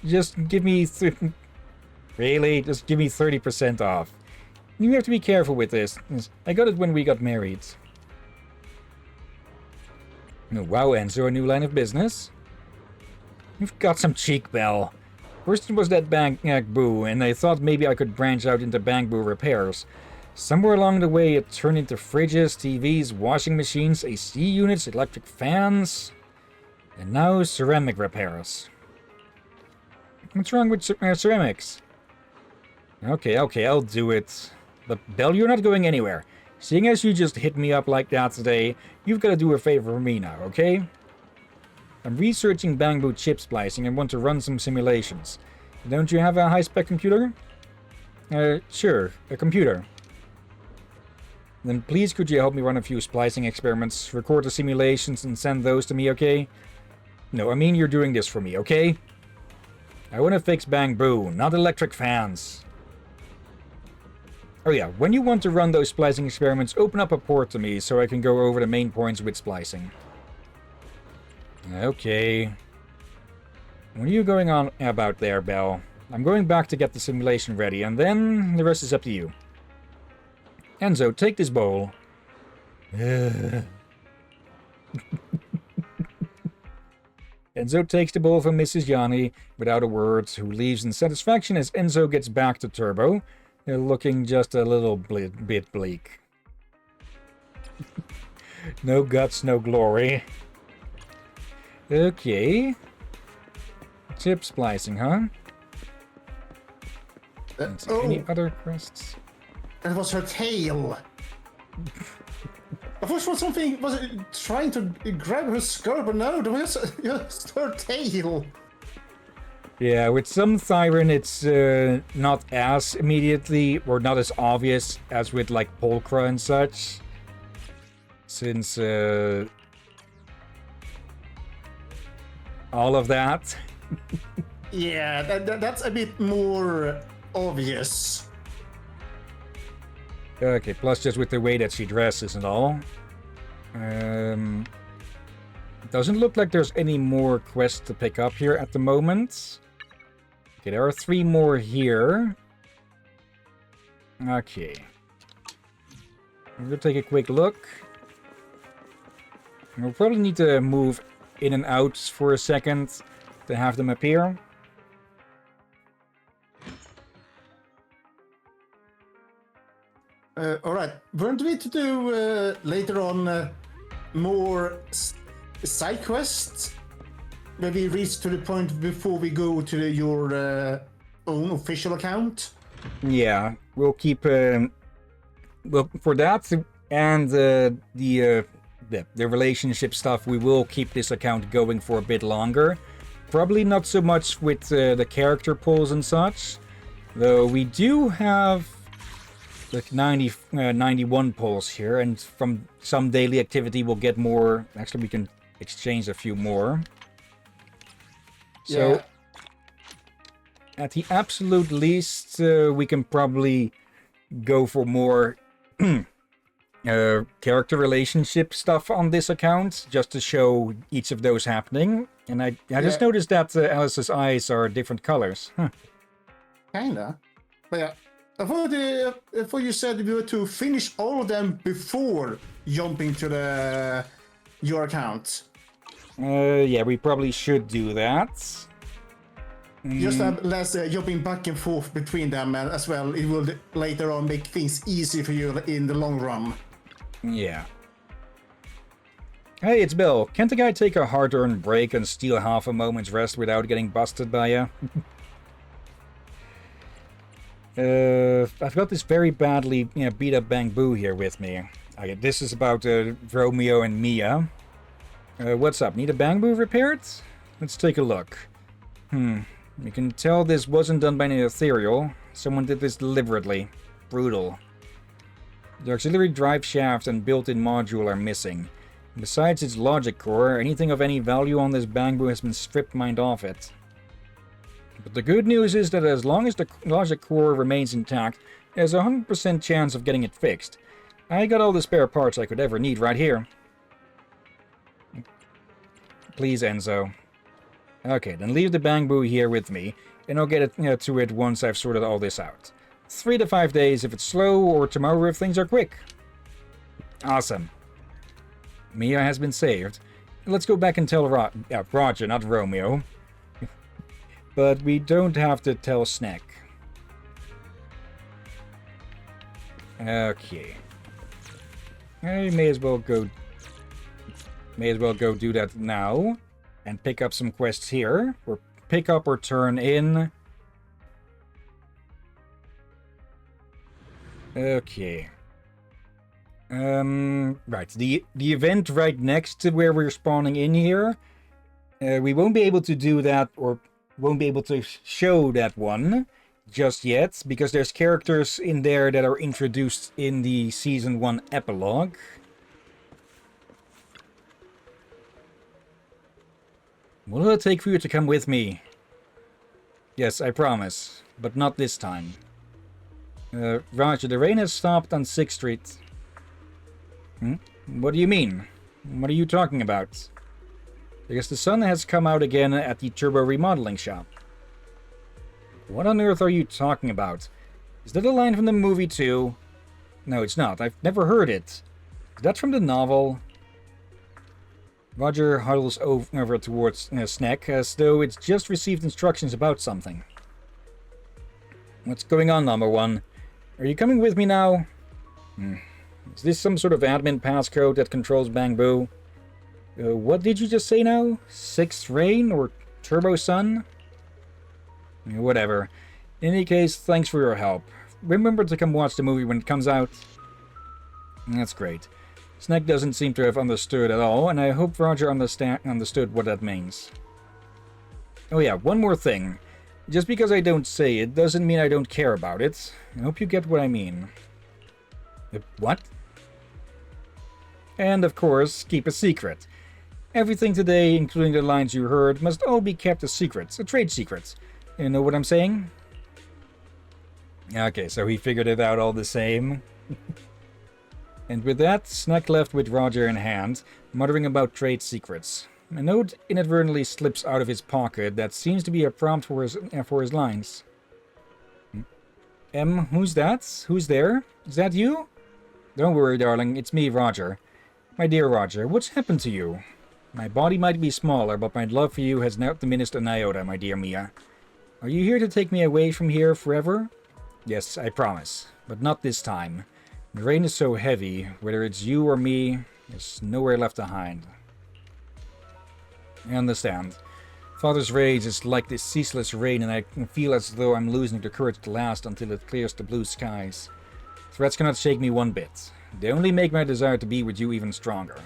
Just give me... Really? Just give me 30% off. You have to be careful with this. I got it when we got married. Oh, wow, Enzo, a new line of business? You've got some cheek, Belle. First it was that bamboo, and I thought maybe I could branch out into bamboo repairs. Somewhere along the way it turned into fridges, TVs, washing machines, AC units, electric fans, and now ceramic repairs. What's wrong with ceramics? Okay, I'll do it. But Belle, you're not going anywhere. Seeing as you just hit me up like that today, you've got to do a favor for me now, okay? I'm researching bamboo chip splicing and want to run some simulations. Don't you have a high-spec computer? Sure, a computer. Then please could you help me run a few splicing experiments, record the simulations, and send those to me, okay? No, I mean you're doing this for me, okay? I want to fix bamboo, not electric fans. Oh yeah, when you want to run those splicing experiments, open up a port to me so I can go over the main points with splicing. Okay. What are you going on about there, Belle? I'm going back to get the simulation ready, and then the rest is up to you. Enzo, take this bowl. Enzo takes the bowl from Mrs. Yanni without a word, who leaves in satisfaction as Enzo gets back to Turbo, looking just a little bit bleak. No guts, no glory. Okay. Chip splicing, huh? Any other quests? That was her tail. I thought it was something. Was it trying to grab her skirt? But no, it was just her tail. Yeah, with some Siren, it's not as immediately or not as obvious as with like Pulchra and such. Since all of that. Yeah, that's a bit more obvious. Okay, plus just with the way that she dresses and all. Doesn't look like there's any more quests to pick up here at the moment. Okay, there are 3 more here. Okay. We'll take a quick look. We'll probably need to move in and out for a second to have them appear. Alright, weren't we to do later on more side quests? Maybe reach to the point before we go to your own official account? Yeah, we'll keep... well, for that and the relationship stuff, we will keep this account going for a bit longer. Probably not so much with the character pulls and such. Though we do have like 91 pulls here, and from some daily activity we'll get more. Actually, we can exchange a few more. So, yeah. At the absolute least, we can probably go for more character relationship stuff on this account, just to show each of those happening. And I just noticed that Alice's eyes are different colors. Huh. Kinda. But yeah, I thought you said we were to finish all of them before jumping to your account. Yeah, we probably should do that. Just have less jumping back and forth between them as well. It will later on make things easy for you in the long run. Yeah. Hey, it's Bill. Can't the guy take a hard-earned break and steal half a moment's rest without getting busted by you? I've got this very badly beat-up bamboo here with me. Okay, this is about Romeo and Mia. What's up? Need a bamboo repaired? Let's take a look. You can tell this wasn't done by an ethereal. Someone did this deliberately. Brutal. The auxiliary drive shaft and built-in module are missing. Besides its logic core, anything of any value on this bamboo has been strip mined off it. But the good news is that as long as the logic core remains intact, there's a 100% chance of getting it fixed. I got all the spare parts I could ever need right here. Please, Enzo. Okay, then leave the bamboo here with me, and I'll get to it once I've sorted all this out. 3 to 5 days if it's slow, or tomorrow if things are quick. Awesome. Mia has been saved. Let's go back and tell Roger, not Romeo. But we don't have to tell Snack. Okay. I may as well go do that now. And pick up some quests here. Or pick up or turn in. Okay. Right. The event right next to where we're spawning in here. We won't be able to do that, or won't be able to show that one just yet, because there's characters in there that are introduced in the Season 1 epilogue. What will it take for you to come with me? Yes, I promise, but not this time. Roger, the rain has stopped on 6th Street. What do you mean? What are you talking about? Because the sun has come out again at the turbo remodeling shop. What on earth are you talking about? Is that a line from the movie too? No, it's not. I've never heard it. Is that from the novel? Roger huddles over towards Snack, as though it's just received instructions about something. What's going on, number one? Are you coming with me now? Is this some sort of admin passcode that controls Bang Boo? What did you just say now? 6th Rain or Turbo Sun? Whatever. In any case, thanks for your help. Remember to come watch the movie when it comes out. That's great. Snack doesn't seem to have understood at all, and I hope Roger understood what that means. Oh yeah, one more thing. Just because I don't say it doesn't mean I don't care about it. I hope you get what I mean. What? And of course, keep a secret. Everything today, including the lines you heard, must all be kept a secret, a trade secret. You know what I'm saying? Okay, so he figured it out all the same. And with that, Snack left with Roger in hand, muttering about trade secrets. A note inadvertently slips out of his pocket that seems to be a prompt for his lines. Who's that? Who's there? Is that you? Don't worry, darling, it's me, Roger. My dear Roger, what's happened to you? My body might be smaller, but my love for you has not diminished an iota, my dear Mia. Are you here to take me away from here forever? Yes, I promise, but not this time. The rain is so heavy, whether it's you or me, there's nowhere left behind. I understand. Father's rage is like this ceaseless rain, and I can feel as though I'm losing the courage to last until it clears the blue skies. Threats cannot shake me one bit. They only make my desire to be with you even stronger.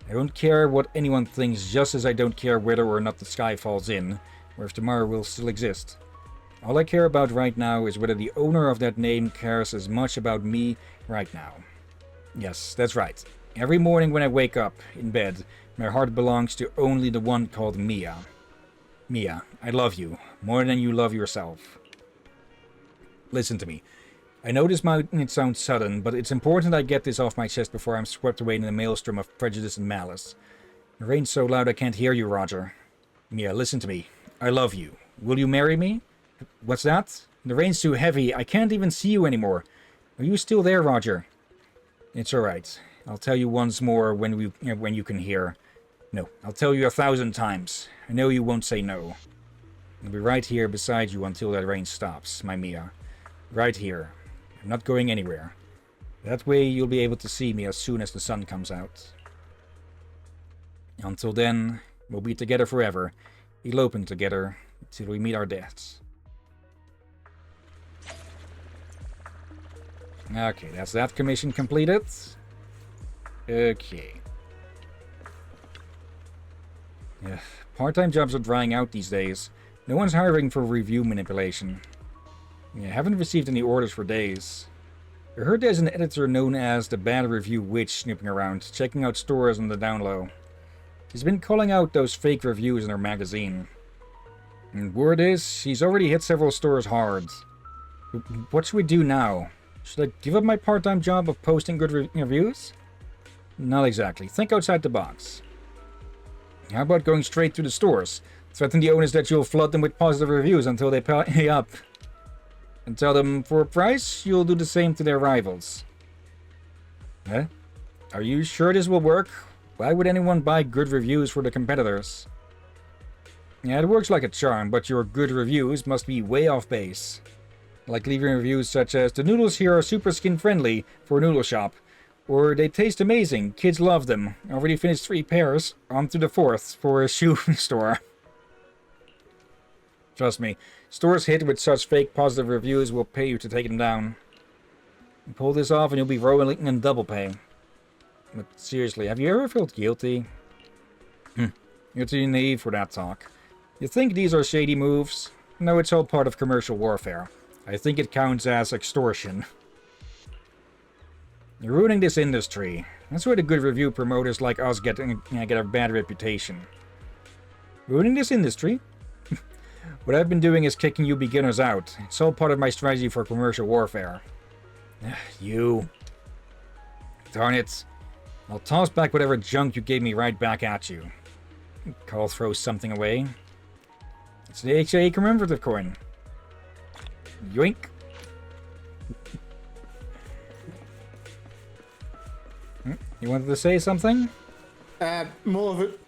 I don't care what anyone thinks, just as I don't care whether or not the sky falls in, or if tomorrow will still exist. All I care about right now is whether the owner of that name cares as much about me right now. Yes, that's right. Every morning when I wake up in bed, my heart belongs to only the one called Mia. Mia, I love you, more than you love yourself. Listen to me. I know this might sound sudden, but it's important I get this off my chest before I'm swept away in the maelstrom of prejudice and malice. The rain's so loud I can't hear you, Roger. Mia, listen to me. I love you. Will you marry me? What's that? The rain's too heavy. I can't even see you anymore. Are you still there, Roger? It's alright. I'll tell you once more when you can hear. No, I'll tell you 1,000 times. I know you won't say no. I'll be right here beside you until that rain stops, my Mia. Right here. I'm not going anywhere. That way you'll be able to see me as soon as the sun comes out. Until then, we'll be together forever, eloping together till we meet our deaths. Okay, that's that commission completed. Okay. Yeah, part-time jobs are drying out these days. No one's hiring for review manipulation. Yeah, haven't received any orders for days. I heard there's an editor known as the Bad Review Witch snooping around, checking out stores on the down low. She's been calling out those fake reviews in her magazine. And word is, she's already hit several stores hard. What should we do now? Should I give up my part-time job of posting good reviews? Not exactly. Think outside the box. How about going straight to the stores? Threaten the owners that you'll flood them with positive reviews until they pay up. And tell them for a price, you'll do the same to their rivals. Huh? Are you sure this will work? Why would anyone buy good reviews for the competitors? Yeah, it works like a charm, but your good reviews must be way off base. Like leaving reviews such as, the noodles here are super skin friendly for a noodle shop. Or they taste amazing, kids love them. Already finished 3 pairs, on to the 4th for a shoe store. Trust me, stores hit with such fake positive reviews will pay you to take them down. You pull this off and you'll be rolling in double pay. But seriously, have you ever felt guilty? You're too naive for that talk. You think these are shady moves? No, it's all part of commercial warfare. I think it counts as extortion. You're ruining this industry. That's where the good review promoters like us get a bad reputation. Ruining this industry? What I've been doing is kicking you beginners out. It's all part of my strategy for commercial warfare. You. Darn it. I'll toss back whatever junk you gave me right back at you. I'll throw something away. It's the HA commemorative coin. Yoink. You wanted to say something? More of it.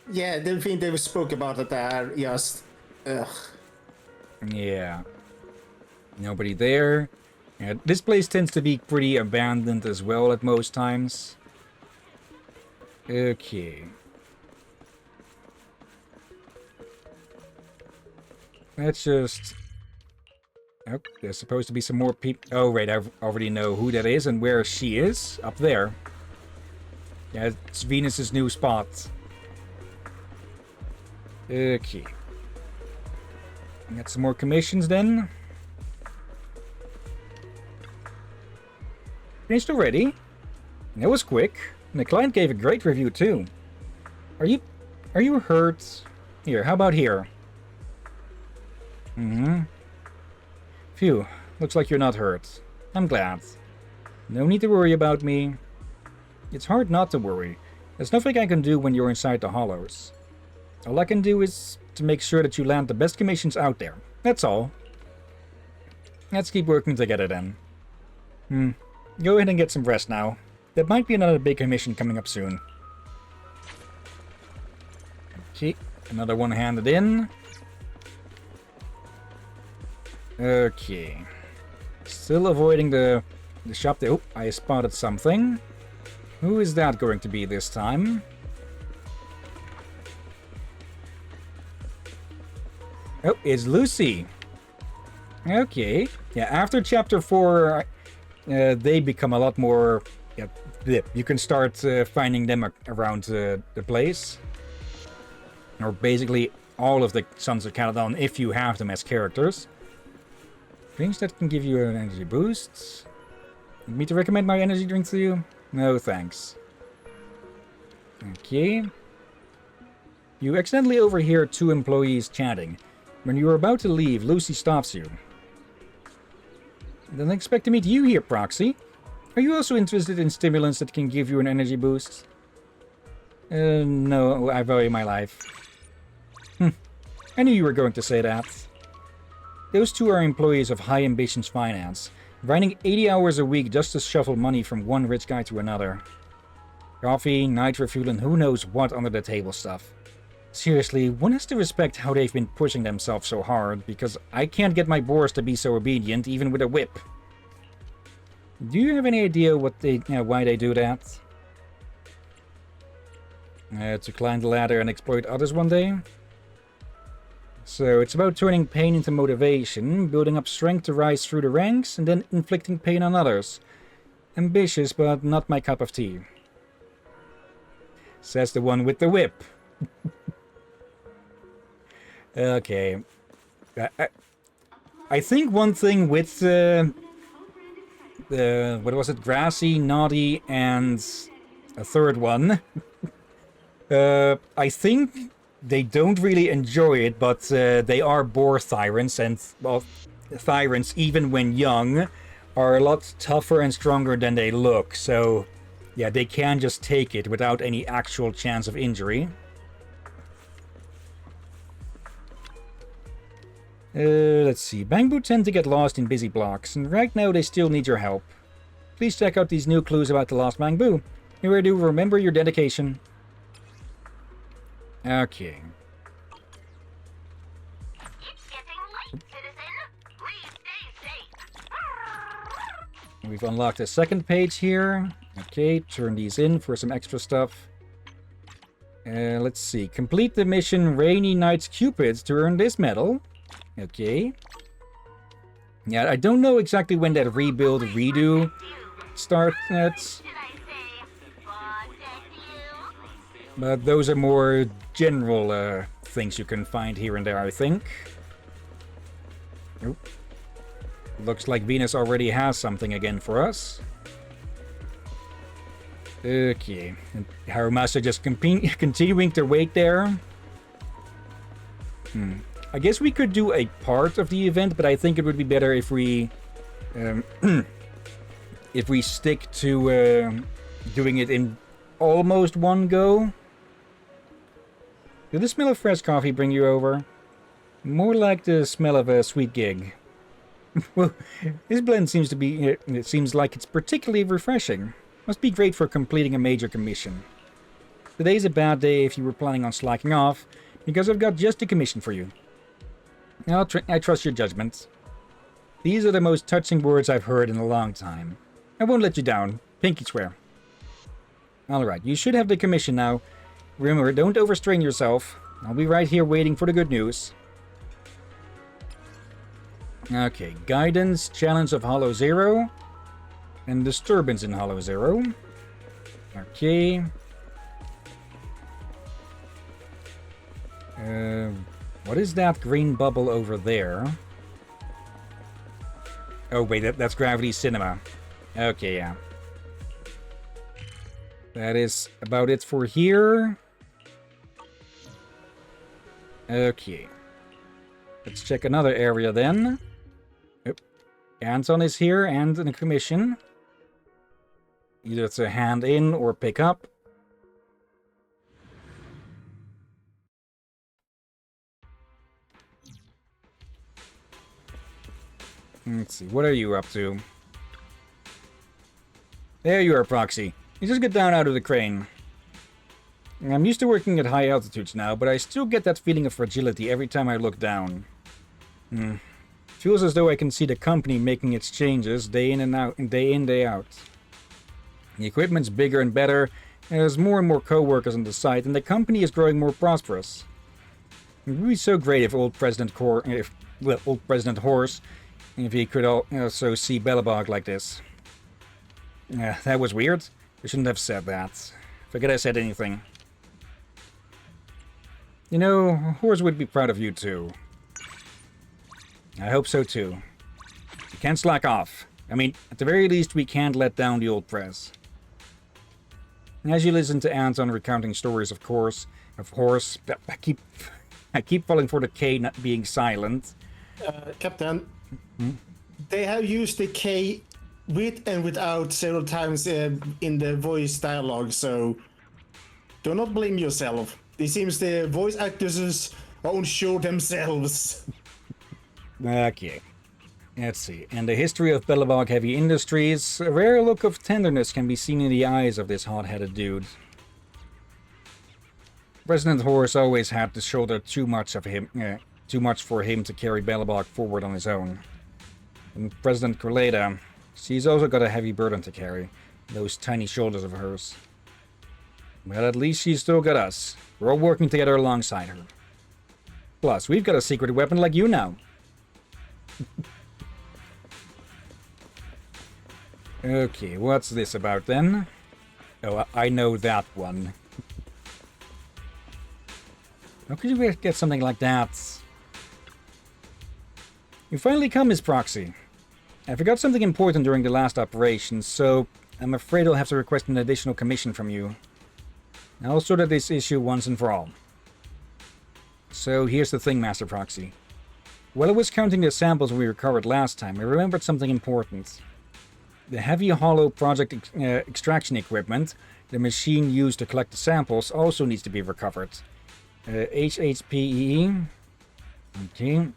Yeah, the thing they spoke about it there, just... Ugh. Yeah. Nobody there. Yeah, this place tends to be pretty abandoned as well at most times. Okay. Let's just... Oh, there's supposed to be some more people. Oh, right, I already know who that is and where she is. Up there. Yeah, it's Venus's new spot. Okay. Got some more commissions then. Finished already? That was quick. And the client gave a great review too. Are you hurt? Here, how about here? Phew, looks like you're not hurt. I'm glad. No need to worry about me. It's hard not to worry. There's nothing I can do when you're inside the hollows. All I can do is to make sure that you land the best commissions out there. That's all. Let's keep working together then. Go ahead and get some rest now. There might be another big commission coming up soon. Okay, another one handed in. Okay. Still avoiding the shop there. Oh, I spotted something. Who is that going to be this time? Oh, it's Lucy. Okay. Yeah, after chapter 4, they become a lot more... Yeah, you can start finding them around the place. Or basically all of the Sons of Caledon if you have them as characters. Drinks that can give you an energy boost. Want me to recommend my energy drink to you? No, thanks. Okay. You accidentally overhear 2 employees chatting. When you are about to leave, Lucy stops you. Didn't expect to meet you here, Proxy. Are you also interested in stimulants that can give you an energy boost? No, I value my life. I knew you were going to say that. Those 2 are employees of High Ambitions Finance, grinding 80 hours a week just to shuffle money from one rich guy to another. Coffee, night refuel, and who knows what under the table stuff. Seriously, one has to respect how they've been pushing themselves so hard, because I can't get my boars to be so obedient, even with a whip. Do you have any idea what why they do that? To climb the ladder and exploit others one day? So it's about turning pain into motivation, building up strength to rise through the ranks, and then inflicting pain on others. Ambitious, but not my cup of tea. Says the one with the whip. Okay. I think one thing with what was it? Grassy, Naughty, and a third one. I think they don't really enjoy it, but they are boar tyrants, and, well, tyrants, even when young, are a lot tougher and stronger than they look, so, yeah, they can just take it without any actual chance of injury. Let's see. Bangbu tend to get lost in busy blocks, and right now they still need your help. Please check out these new clues about the lost Bangbu. Here I do remember your dedication. Okay. It's getting late, citizen. Please stay safe. We've unlocked a second page here. Okay, turn these in for some extra stuff. Let's see. Complete the mission Rainy Nights Cupids to earn this medal. Okay. Yeah, I don't know exactly when that rebuild redo starts. Did I say protect you? But those are more general things you can find here and there, I think. Oop. Looks like Venus already has something again for us. Okay. And Harumasa just continuing to wait there. I guess we could do a part of the event, but I think it would be better if we if we stick to doing it in almost one go. Did the smell of fresh coffee bring you over? More like the smell of a sweet gig. Well, this blend seems to be... It seems like it's particularly refreshing. Must be great for completing a major commission. Today's a bad day if you were planning on slacking off, because I've got just the commission for you. I trust your judgment. These are the most touching words I've heard in a long time. I won't let you down. Pinky swear. Alright, you should have the commission now. Remember, don't overstrain yourself. I'll be right here waiting for the good news. Okay, Guidance, Challenge of Hollow Zero, and Disturbance in Hollow Zero. Okay. What is that green bubble over there? Oh wait, that's Gravity Cinema. Okay, yeah. That is about it for here. Okay. Let's check another area then. Yep. Anton is here and in a commission. Either to hand in or pick up. Let's see, what are you up to? There you are, Proxy. You just get down out of the crane. I'm used to working at high altitudes now, but I still get that feeling of fragility every time I look down. Feels as though I can see the company making its changes day in and out, day in, day out. The equipment's bigger and better, and there's more and more co-workers on the site, and the company is growing more prosperous. It would be so great if old President Horse, if he could also see Belobog like this. That was weird. I shouldn't have said that. Forget I said anything. You know, Horse would be proud of you too. I hope so too. We can't slack off. I mean, at the very least, we can't let down the old press. As you listen to Anton recounting stories, of Horse, I keep falling for the K not being silent. Captain, they have used the K with and without several times in the voice dialogue, so do not blame yourself. It seems the voice actors are unsure themselves. Okay. Let's see. In the history of Belobog Heavy Industries, a rare look of tenderness can be seen in the eyes of this hot-headed dude. President Horse always had to shoulder too much for him to carry Belobog forward on his own. And President Corleda, she's also got a heavy burden to carry, those tiny shoulders of hers. But at least she's still got us. We're all working together alongside her. Plus, we've got a secret weapon like you now. Okay, what's this about then? Oh, I know that one. How could you get something like that? You finally come, Miss Proxy. I forgot something important during the last operation, so I'm afraid I'll have to request an additional commission from you. I'll sort out this issue once and for all. So here's the thing, Master Proxy. While I was counting the samples we recovered last time, I remembered something important. The heavy hollow project extraction equipment, the machine used to collect the samples, also needs to be recovered. HHPE. Okay.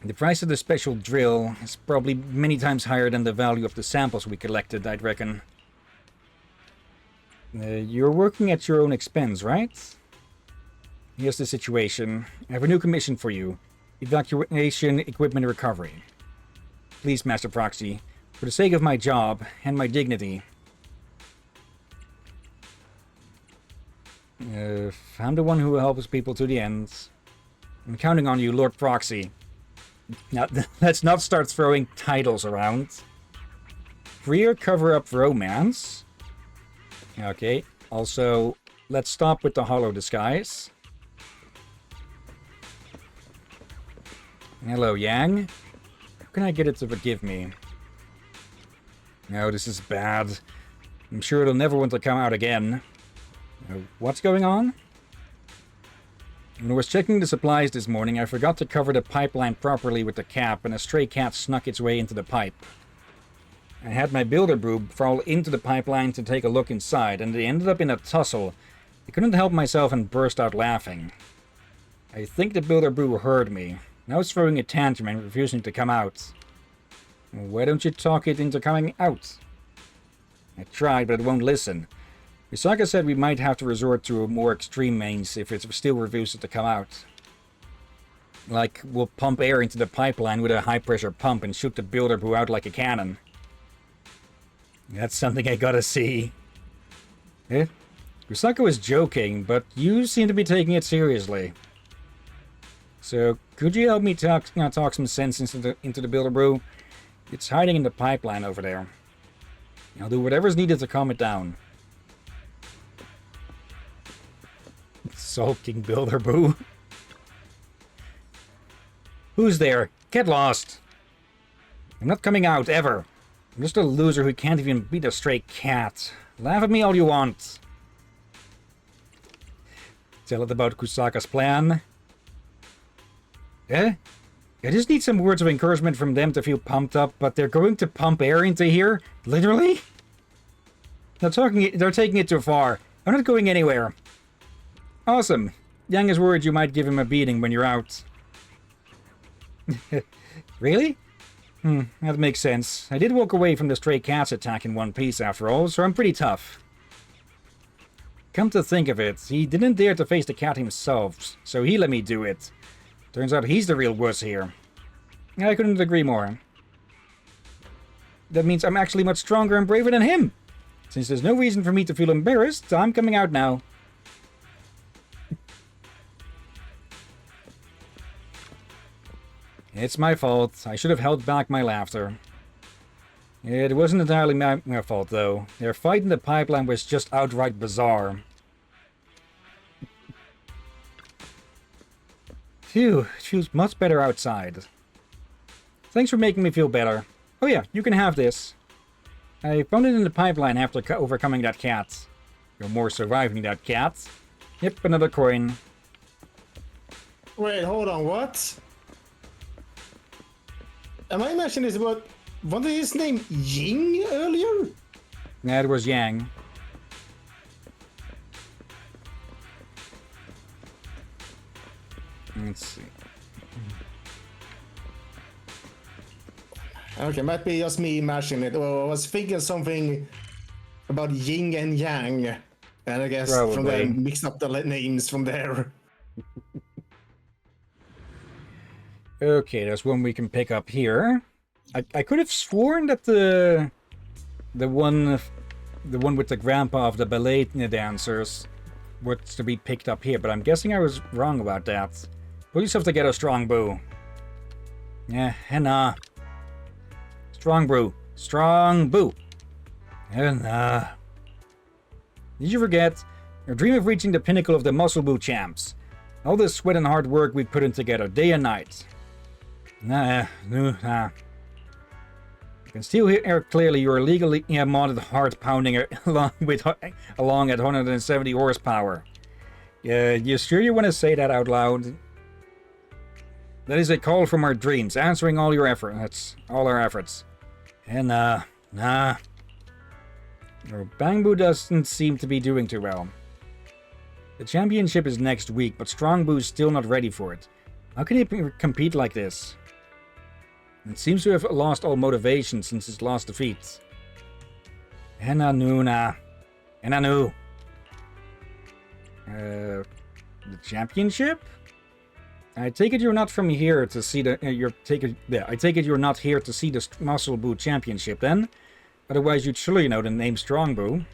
The price of the special drill is probably many times higher than the value of the samples we collected, I'd reckon. You're working at your own expense, right? Here's the situation. I have a new commission for you. Evacuation equipment recovery. Please, Master Proxy, for the sake of my job and my dignity. I'm the one who helps people to the end. I'm counting on you, Lord Proxy. Now, let's not start throwing titles around. Career cover-up romance. Okay, also, let's stop with the hollow disguise. Hello, Yang. How can I get it to forgive me? No, this is bad. I'm sure it'll never want to come out again. What's going on? When I was checking the supplies this morning, I forgot to cover the pipeline properly with the cap, and a stray cat snuck its way into the pipe. I had my builder brew fall into the pipeline to take a look inside, and it ended up in a tussle. I couldn't help myself and burst out laughing. I think the builder brew heard me. Now it's throwing a tantrum and refusing to come out. Why don't you talk it into coming out? I tried, but it won't listen. Kusaka said we might have to resort to more extreme means if it still refuses to come out. Like, we'll pump air into the pipeline with a high-pressure pump and shoot the builder brew out like a cannon. That's something I gotta see. Eh? Kusaka was joking, but you seem to be taking it seriously. So, could you help me talk some sense into the builder brew? It's hiding in the pipeline over there. I'll do whatever's needed to calm it down. Sulking builder brew. Who's there? Get lost! I'm not coming out, ever. I'm just a loser who can't even beat a stray cat. Laugh at me all you want. Tell it about Kusaka's plan. Eh? I just need some words of encouragement from them to feel pumped up, but they're going to pump air into here? Literally? They're taking it too far. I'm not going anywhere. Awesome. Yang is worried you might give him a beating when you're out. Really? That makes sense. I did walk away from the stray cat's attack in one piece after all, so I'm pretty tough. Come to think of it, he didn't dare to face the cat himself, so he let me do it. Turns out he's the real wuss here. I couldn't agree more. That means I'm actually much stronger and braver than him. Since there's no reason for me to feel embarrassed, I'm coming out now. It's my fault. I should have held back my laughter. It wasn't entirely my fault, though. Their fight in the pipeline was just outright bizarre. Phew, it feels much better outside. Thanks for making me feel better. Oh yeah, you can have this. I found it in the pipeline after overcoming that cat. You're more surviving that cat. Yep, another coin. Wait, hold on, what? Am I imagining this about... Wasn't his name Ying earlier? Yeah, it was Yang. Let's see. Okay, might be just me imagining it. Or I was thinking something about Yin and Yang. And I guess from there, mixed up the names from there. Okay, there's one we can pick up here. I could have sworn that the one with the grandpa of the ballet dancers was to be picked up here, but I'm guessing I was wrong about that. Pull yourself together, Strong Boo. Yeah, henna. Strong Brew. Strong Boo. Henna. Did you forget? Your dream of reaching the pinnacle of the Muscle Boo champs. All the sweat and hard work we put in together, day and night. Nah. I can still hear clearly your illegally modded heart pounding along at 170 horsepower. You sure you want to say that out loud? That is a call from our dreams, answering all your efforts. That's all our efforts. And nah. Bangbu doesn't seem to be doing too well. The championship is next week, but Strong Boo's still not ready for it. How can he compete like this? It seems to have lost all motivation since its last defeat. Enanuna. Enanu. The championship? I take it you're not from here to see the... I take it you're not here to see the Muscle Boo Championship, then? Otherwise, you'd surely know the name Strong Boo.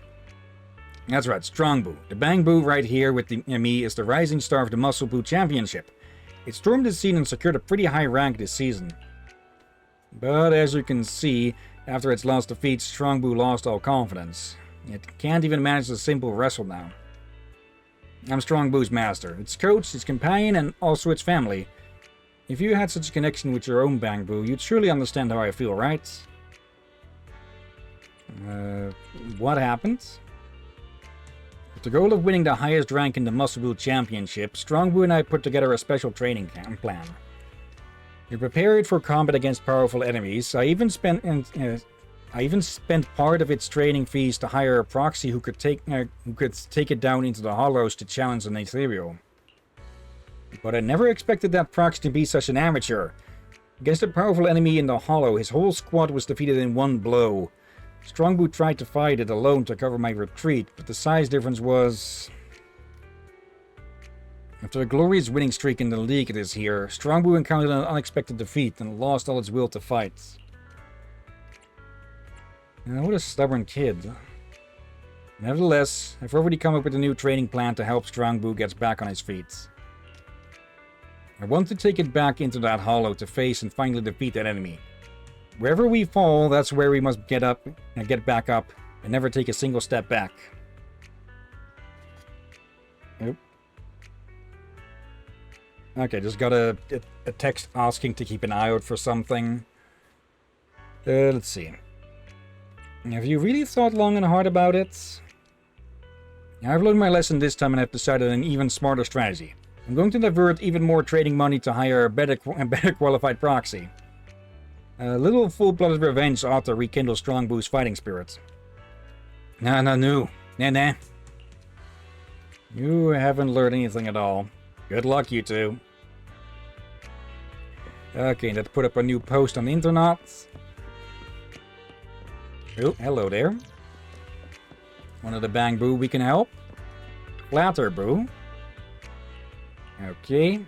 That's right, Strong Boo. The Bang Boo right here with me is the rising star of the Muscle Boo Championship. It stormed the scene and secured a pretty high rank this season. But as you can see, after its last defeat, Strong Boo lost all confidence. It can't even manage a simple wrestle now. I'm Strong Boo's master, its coach, its companion, and also its family. If you had such a connection with your own Bang Boo, you'd surely understand how I feel, right? What happened? With the goal of winning the highest rank in the Muscle Boo Championship, Strong Boo and I put together a special training plan. We prepared for combat against powerful enemies. I even spent part of its training fees to hire a proxy who could take it down into the hollows to challenge an ethereal. But I never expected that proxy to be such an amateur. Against a powerful enemy in the hollow, his whole squad was defeated in one blow. Strong Boo tried to fight it alone to cover my retreat, but the size difference was... After a glorious winning streak in the league this year, Strong Boo encountered an unexpected defeat and lost all its will to fight. What a stubborn kid. Nevertheless, I've already come up with a new training plan to help Strong Boo get back on his feet. I want to take it back into that hollow to face and finally defeat that enemy. Wherever we fall, that's where we must get back up, and never take a single step back. Nope. Okay, just got a text asking to keep an eye out for something. Let's see. Have you really thought long and hard about it? I've learned my lesson this time and I've decided an even smarter strategy. I'm going to divert even more trading money to hire a better qualified proxy. A little full-blooded revenge ought to rekindle Strong Boo's fighting spirit. No. Nah. You haven't learned anything at all. Good luck, you two. Okay, let's put up a new post on the internet. Oh, hello there. One of the Bang Boo we can help. Flatter Boo. Okay.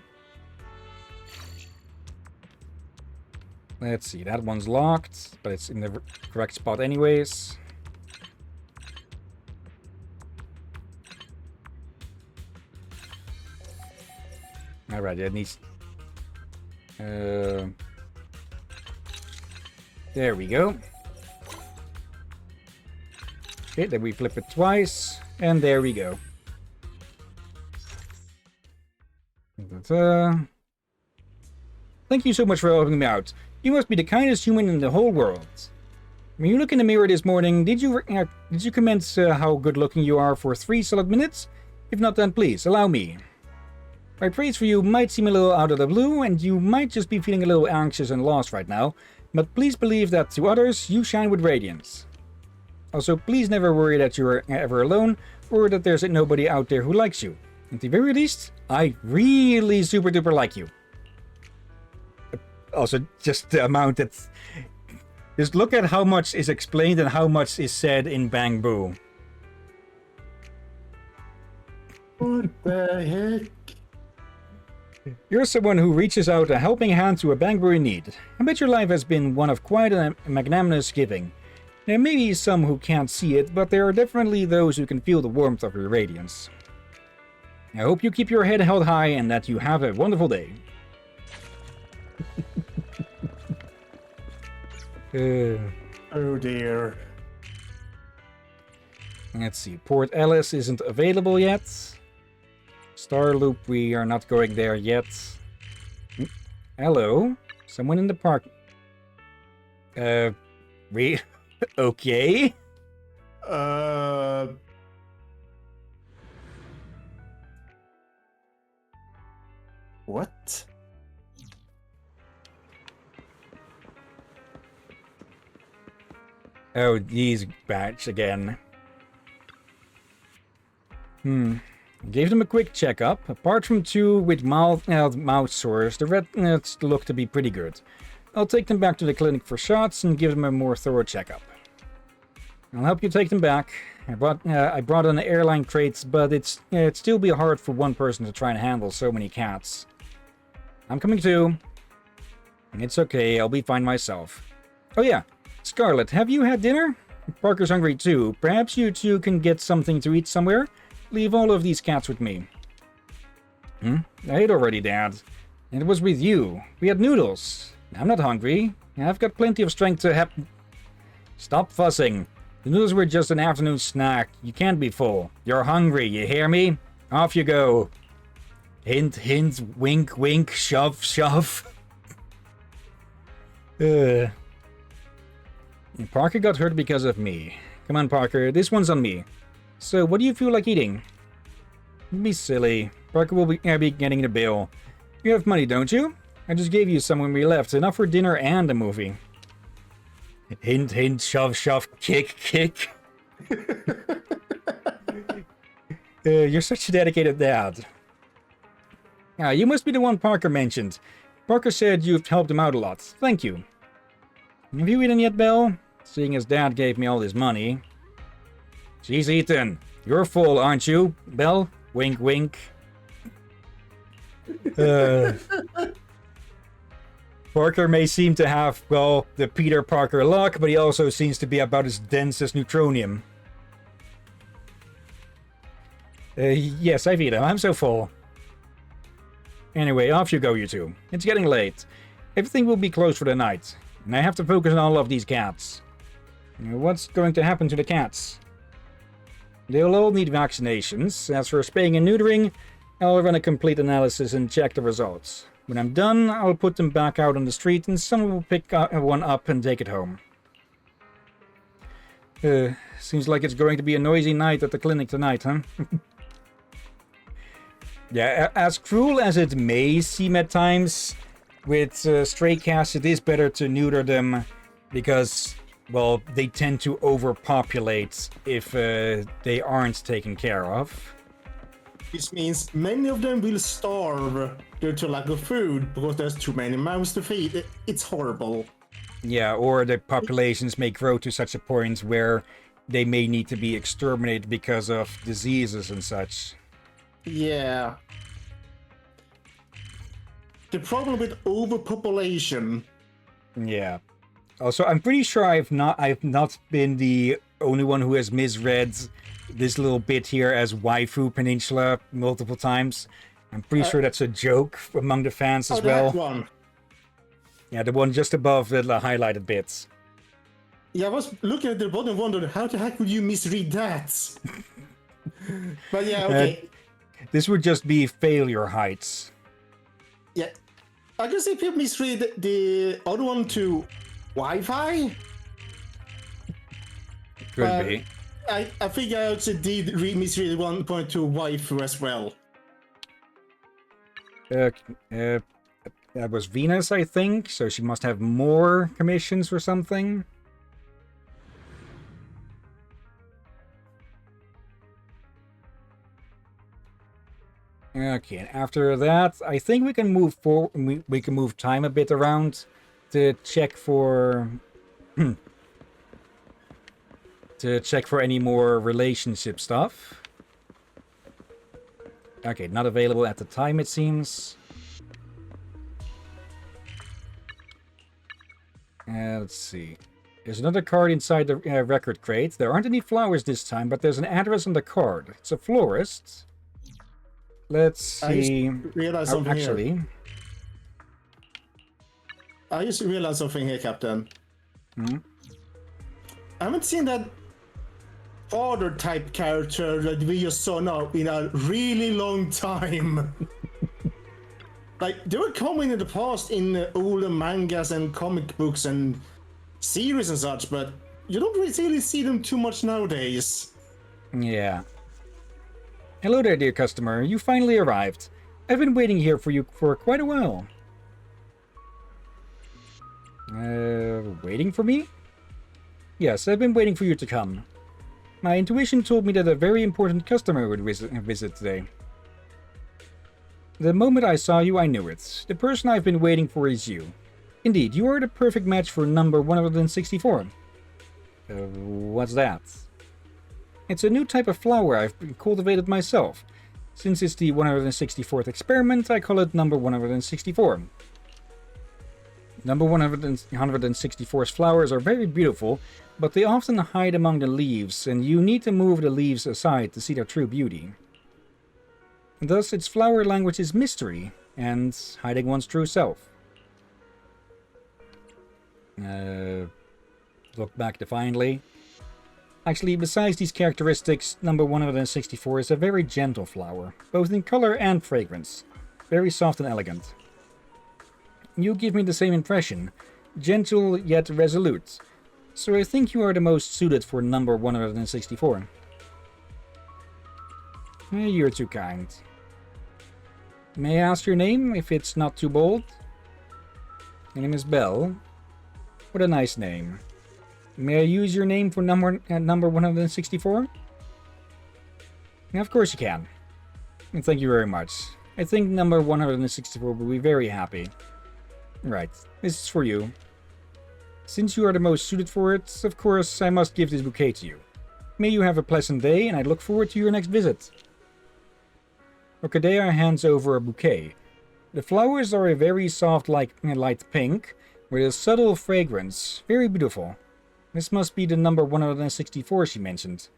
Let's see, that one's locked, but it's in the correct spot anyways. Alright, that needs... there we go. Okay, then we flip it twice, and there we go. Thank you so much for helping me out. You must be the kindest human in the whole world. When you look in the mirror this morning, did you comment how good looking you are for 3 solid minutes? If not, then please, allow me. My praise for you might seem a little out of the blue, and you might just be feeling a little anxious and lost right now, but please believe that to others, you shine with radiance. Also, please never worry that you are ever alone, or that there's nobody out there who likes you. At the very least, I really super duper like you. Also, just the amount that... Just look at how much is explained and how much is said in Bang Boo. What the heck? You're someone who reaches out a helping hand to a Bang Boo in need. I bet your life has been one of quite a magnanimous giving. There may be some who can't see it, but there are definitely those who can feel the warmth of your radiance. I hope you keep your head held high and that you have a wonderful day. Oh dear. Let's see, Port Ellis isn't available yet. Starloop, we are not going there yet. Hello? Someone in the park. Okay. What? Oh, these batch again. Gave them a quick checkup. Apart from 2 with mild mouth sores, the rest look to be pretty good. I'll take them back to the clinic for shots and give them a more thorough checkup. I'll help you take them back. I brought in the airline crates, but it'd still be hard for one person to try and handle so many cats. I'm coming too. It's okay, I'll be fine myself. Oh yeah, Scarlet, have you had dinner? Parker's hungry too. Perhaps you two can get something to eat somewhere? Leave all of these cats with me. I ate already, Dad. And it was with you. We had noodles. I'm not hungry. I've got plenty of strength to have... Stop fussing. The noodles were just an afternoon snack. You can't be full. You're hungry, you hear me? Off you go. Hint, hint, wink, wink, shove, shove. Parker got hurt because of me. Come on, Parker, this one's on me. So, what do you feel like eating? Don't be silly. Parker will be getting the bill. You have money, don't you? I just gave you some when we left. Enough for dinner and a movie. Hint, hint, shove, shove, kick, kick. You're such a dedicated dad. You must be the one Parker mentioned. Parker said you've helped him out a lot. Thank you. Have you eaten yet, Belle? Seeing as Dad gave me all his money. She's eaten. You're full, aren't you, Belle? Wink, wink. Parker may seem to have, well, the Peter Parker luck, but he also seems to be about as dense as neutronium. Yes, I've eaten. I'm so full. Anyway, off you go, you two. It's getting late. Everything will be closed for the night, and I have to focus on all of these cats. What's going to happen to the cats? They'll all need vaccinations. As for spaying and neutering, I'll run a complete analysis and check the results. When I'm done, I'll put them back out on the street and someone will pick one up and take it home. Seems like it's going to be a noisy night at the clinic tonight, huh? Yeah, as cruel as it may seem at times, with stray cats it is better to neuter them because, well, they tend to overpopulate if they aren't taken care of. This means many of them will starve due to lack of food because there's too many mouths to feed. It's horrible. Yeah, or the populations may grow to such a point where they may need to be exterminated because of diseases and such. Yeah. The problem with overpopulation. Yeah. Also, I'm pretty sure I've not been the only one who has misread this little bit here as Waifu Peninsula multiple times. I'm pretty sure that's a joke among the fans as well. That one. Yeah, the one just above the highlighted bits. Yeah, I was looking at the bottom and wondered, how the heck would you misread that? But yeah, okay. This would just be failure heights. Yeah. I guess if you misread the other one to Wi-Fi? Could be. I think I also did misread 1.2 waifu as well. That was Venus, I think, so she must have more commissions or something. Okay, and after that, I think we can move forward. We can move time a bit around to check for any more relationship stuff. Okay, not available at the time, it seems. Let's see. There's another card inside the record crate. There aren't any flowers this time, but there's an address on the card. It's a florist. Let's see. I just realized something here, Captain. Hmm? I haven't seen that father type character that we just saw now in a really long time. Like, they were common in the past in older mangas and comic books and series and such, but you don't really see them too much nowadays. Yeah. Hello there, dear customer. You finally arrived. I've been waiting here for you for quite a while. Waiting for me? Yes, I've been waiting for you to come. My intuition told me that a very important customer would visit today. The moment I saw you, I knew it. The person I've been waiting for is you. Indeed, you are the perfect match for number 164. What's that? It's a new type of flower I've cultivated myself. Since it's the 164th experiment, I call it number 164. Number 164's flowers are very beautiful, but they often hide among the leaves, and you need to move the leaves aside to see their true beauty. Thus, its flower language is mystery, and hiding one's true self. Look back defiantly. Actually, besides these characteristics, number 164 is a very gentle flower, both in color and fragrance. Very soft and elegant. You give me the same impression, gentle yet resolute. So I think you are the most suited for number 164. You're too kind. May I ask your name, if it's not too bold? My name is Belle. What a nice name. May I use your name for number 164? Of course you can. And thank you very much. I think number 164 will be very happy. Right, this is for you. Since you are the most suited for it, of course I must give this bouquet to you. May you have a pleasant day, and I look forward to your next visit. Orchidea hands over a bouquet. The flowers are a very soft light pink, with a subtle fragrance. Very beautiful. This must be the number 164 she mentioned.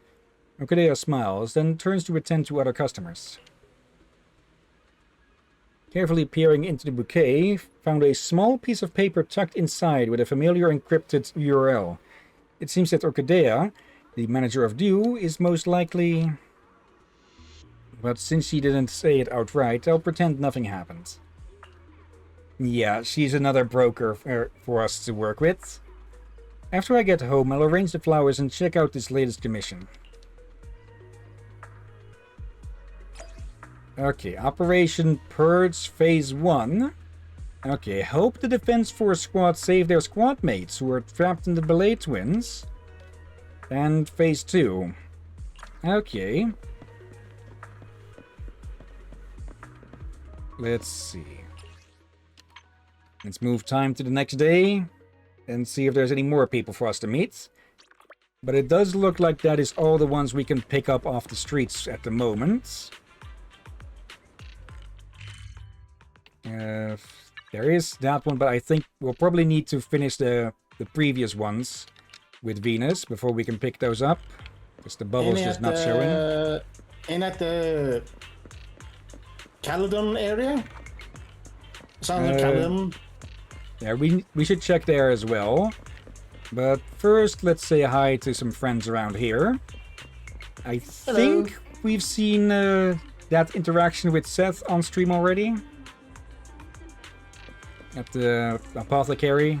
Orchidea smiles, then turns to attend to other customers. Carefully peering into the bouquet, found a small piece of paper tucked inside with a familiar encrypted URL. It seems that Orchidea, the manager of Dew, is most likely... But since she didn't say it outright, I'll pretend nothing happened. Yeah, she's another broker for us to work with. After I get home, I'll arrange the flowers and check out this latest commission. Okay, Operation Purge Phase 1. Okay, hope the Defense Force squad save their squad mates who are trapped in the Belay Twins. And Phase 2. Okay. Let's see. Let's move time to the next day and see if there's any more people for us to meet. But it does look like that is all the ones we can pick up off the streets at the moment. There is that one, but I think we'll probably need to finish the previous ones with Venus before we can pick those up. Because the bubble's just not showing. In at the Caledon area? Southern Caledon? Yeah, we should check there as well. But first, let's say hi to some friends around here. I think we've seen that interaction with Seth on stream already. At the apothecary.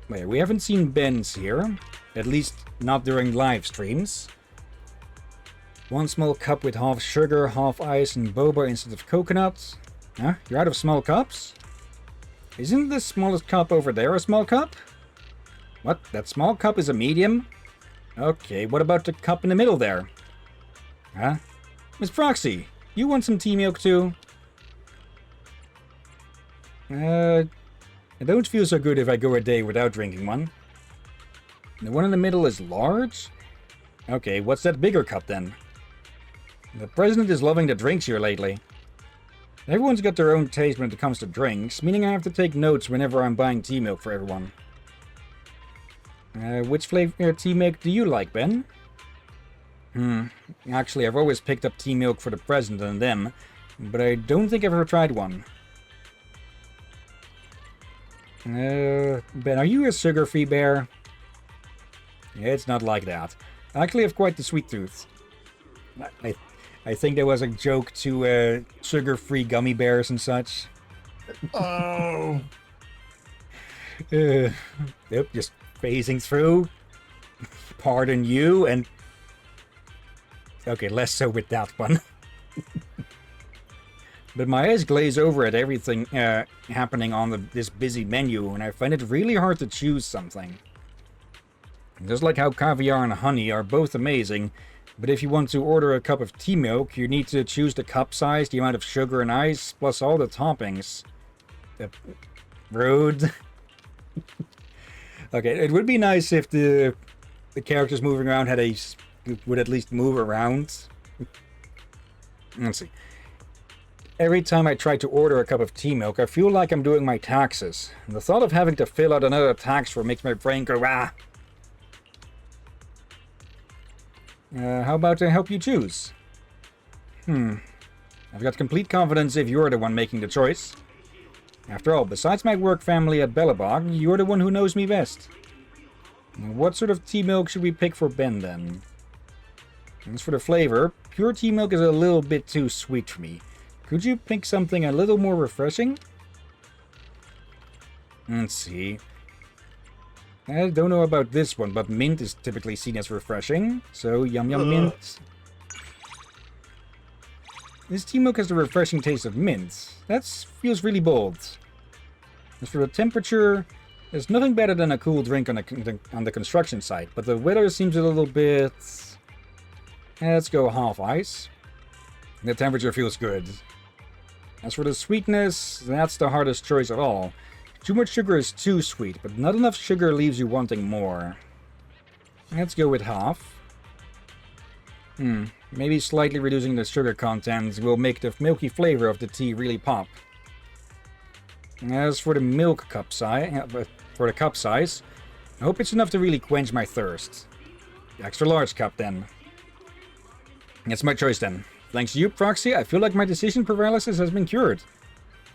Wait, we haven't seen Ben's here. At least not during live streams. One small cup with half sugar, half ice, and boba instead of coconut. Huh? You're out of small cups? Isn't the smallest cup over there a small cup? What? That small cup is a medium? Okay, what about the cup in the middle there? Huh? Miss Proxy, you want some tea milk too? I don't feel so good if I go a day without drinking one. The one in the middle is large? Okay, what's that bigger cup then? The president is loving the drinks here lately. Everyone's got their own taste when it comes to drinks, meaning I have to take notes whenever I'm buying tea milk for everyone. Which flavor tea milk do you like, Ben? Actually, I've always picked up tea milk for the president and them, but I don't think I've ever tried one. Ben, are you a sugar-free bear? Yeah, it's not like that. I actually have quite the sweet tooth. I think there was a joke to sugar-free gummy bears and such. Oh. Yep, just phasing through. Pardon you, and... Okay, less so with that one. But my eyes glaze over at everything happening on this busy menu, and I find it really hard to choose something. Just like how caviar and honey are both amazing, but if you want to order a cup of tea milk, you need to choose the cup size, the amount of sugar and ice, plus all the toppings. Rude. Okay, it would be nice if the characters moving around would at least move around. Let's see. Every time I try to order a cup of tea milk, I feel like I'm doing my taxes. And the thought of having to fill out another tax form makes my brain go, ah. How about I help you choose? I've got complete confidence if you're the one making the choice. After all, besides my work family at Bellabog, you're the one who knows me best. What sort of tea milk should we pick for Ben, then? As for the flavor, pure tea milk is a little bit too sweet for me. Could you pick something a little more refreshing? Let's see. I don't know about this one, but mint is typically seen as refreshing. So, yum yum mint. This tea milk has the refreshing taste of mint. That feels really bold. As for the temperature, there's nothing better than a cool drink on the construction site, but the weather seems a little bit... Let's go half ice. The temperature feels good. As for the sweetness, that's the hardest choice of all. Too much sugar is too sweet, but not enough sugar leaves you wanting more. Let's go with half. Maybe slightly reducing the sugar content will make the milky flavor of the tea really pop. As for the cup size, I hope it's enough to really quench my thirst. Extra large cup, then. It's my choice, then. Thanks to you, Proxy, I feel like my decision paralysis has been cured.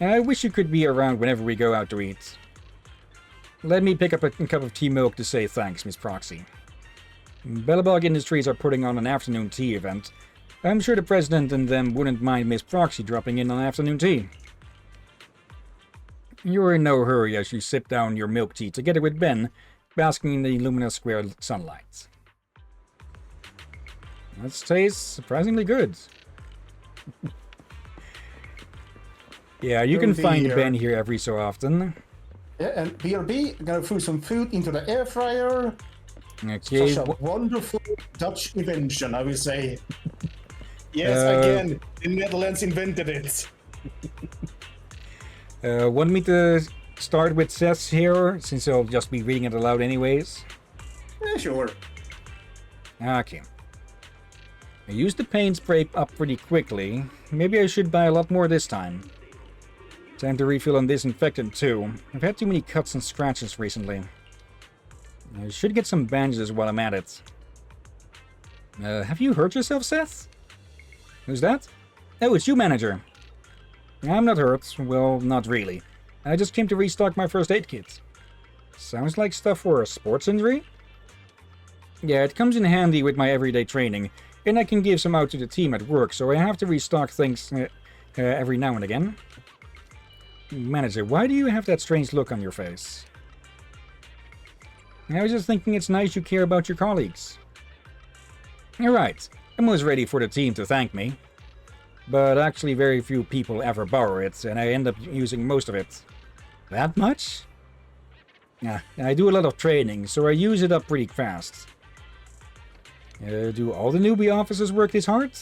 I wish you could be around whenever we go out to eat. Let me pick up a cup of tea milk to say thanks, Miss Proxy. Bellabog Industries are putting on an afternoon tea event. I'm sure the president and them wouldn't mind Miss Proxy dropping in on afternoon tea. You're in no hurry as you sip down your milk tea together with Ben, basking in the luminous square sunlight. That tastes surprisingly good. Yeah, you can find Ben here every so often. Yeah, and BRB, gonna throw some food into the air fryer. Okay. Such a wonderful Dutch invention, I will say. Yes, again, the Netherlands invented it. Want me to start with Seth's here, since I'll just be reading it aloud anyways? Yeah, sure. Okay. I used the paint spray up pretty quickly. Maybe I should buy a lot more this time. Time to refill on disinfectant too. I've had too many cuts and scratches recently. I should get some bandages while I'm at it. Have you hurt yourself, Seth? Who's that? Oh, it's you, manager. I'm not hurt. Well, not really. I just came to restock my first aid kit. Sounds like stuff for a sports injury? Yeah, it comes in handy with my everyday training, and I can give some out to the team at work, so I have to restock things every now and again. Manager, why do you have that strange look on your face? I was just thinking it's nice you care about your colleagues. You're right. I'm always ready for the team to thank me. But actually very few people ever borrow it, and I end up using most of it. That much? Yeah, I do a lot of training, so I use it up pretty fast. Do all the newbie officers work this hard?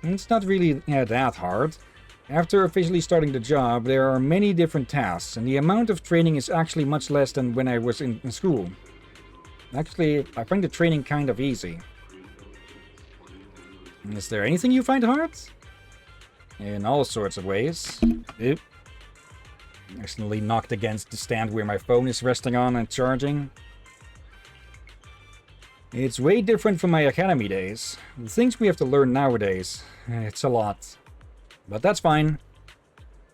It's not really that hard. After officially starting the job, there are many different tasks, and the amount of training is actually much less than when I was in school. Actually, I find the training kind of easy. Is there anything you find hard? In all sorts of ways. Oop. Accidentally knocked against the stand where my phone is resting on and charging. It's way different from my academy days. The things we have to learn nowadays, it's a lot. But that's fine.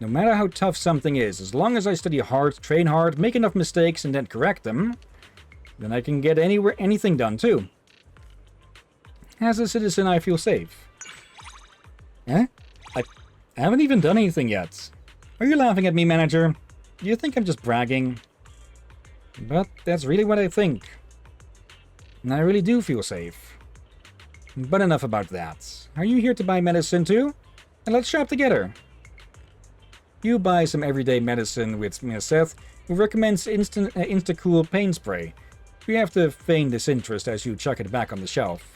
No matter how tough something is, as long as I study hard, train hard, make enough mistakes and then correct them, then I can get anything done too. As a citizen, I feel safe. Eh? I haven't even done anything yet. Are you laughing at me, manager? Do you think I'm just bragging? But that's really what I think. And I really do feel safe. But enough about that. Are you here to buy medicine too? And let's shop together. You buy some everyday medicine with Seth, who recommends Insta-Cool pain spray. We have to feign disinterest as you chuck it back on the shelf.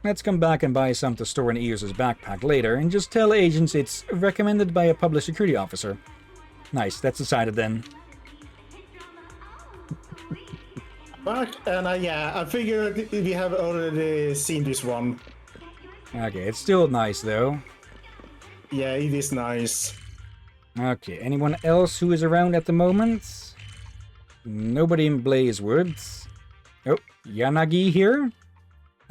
Let's come back and buy some to store in Ears' backpack later, and just tell agents it's recommended by a public security officer. nice. That's decided then. But, and yeah, I figured we have already seen this one. Okay, it's still nice though. Yeah, it is nice. Okay, anyone else who is around at the moment? Nobody in Blazewood. Oh, Yanagi here?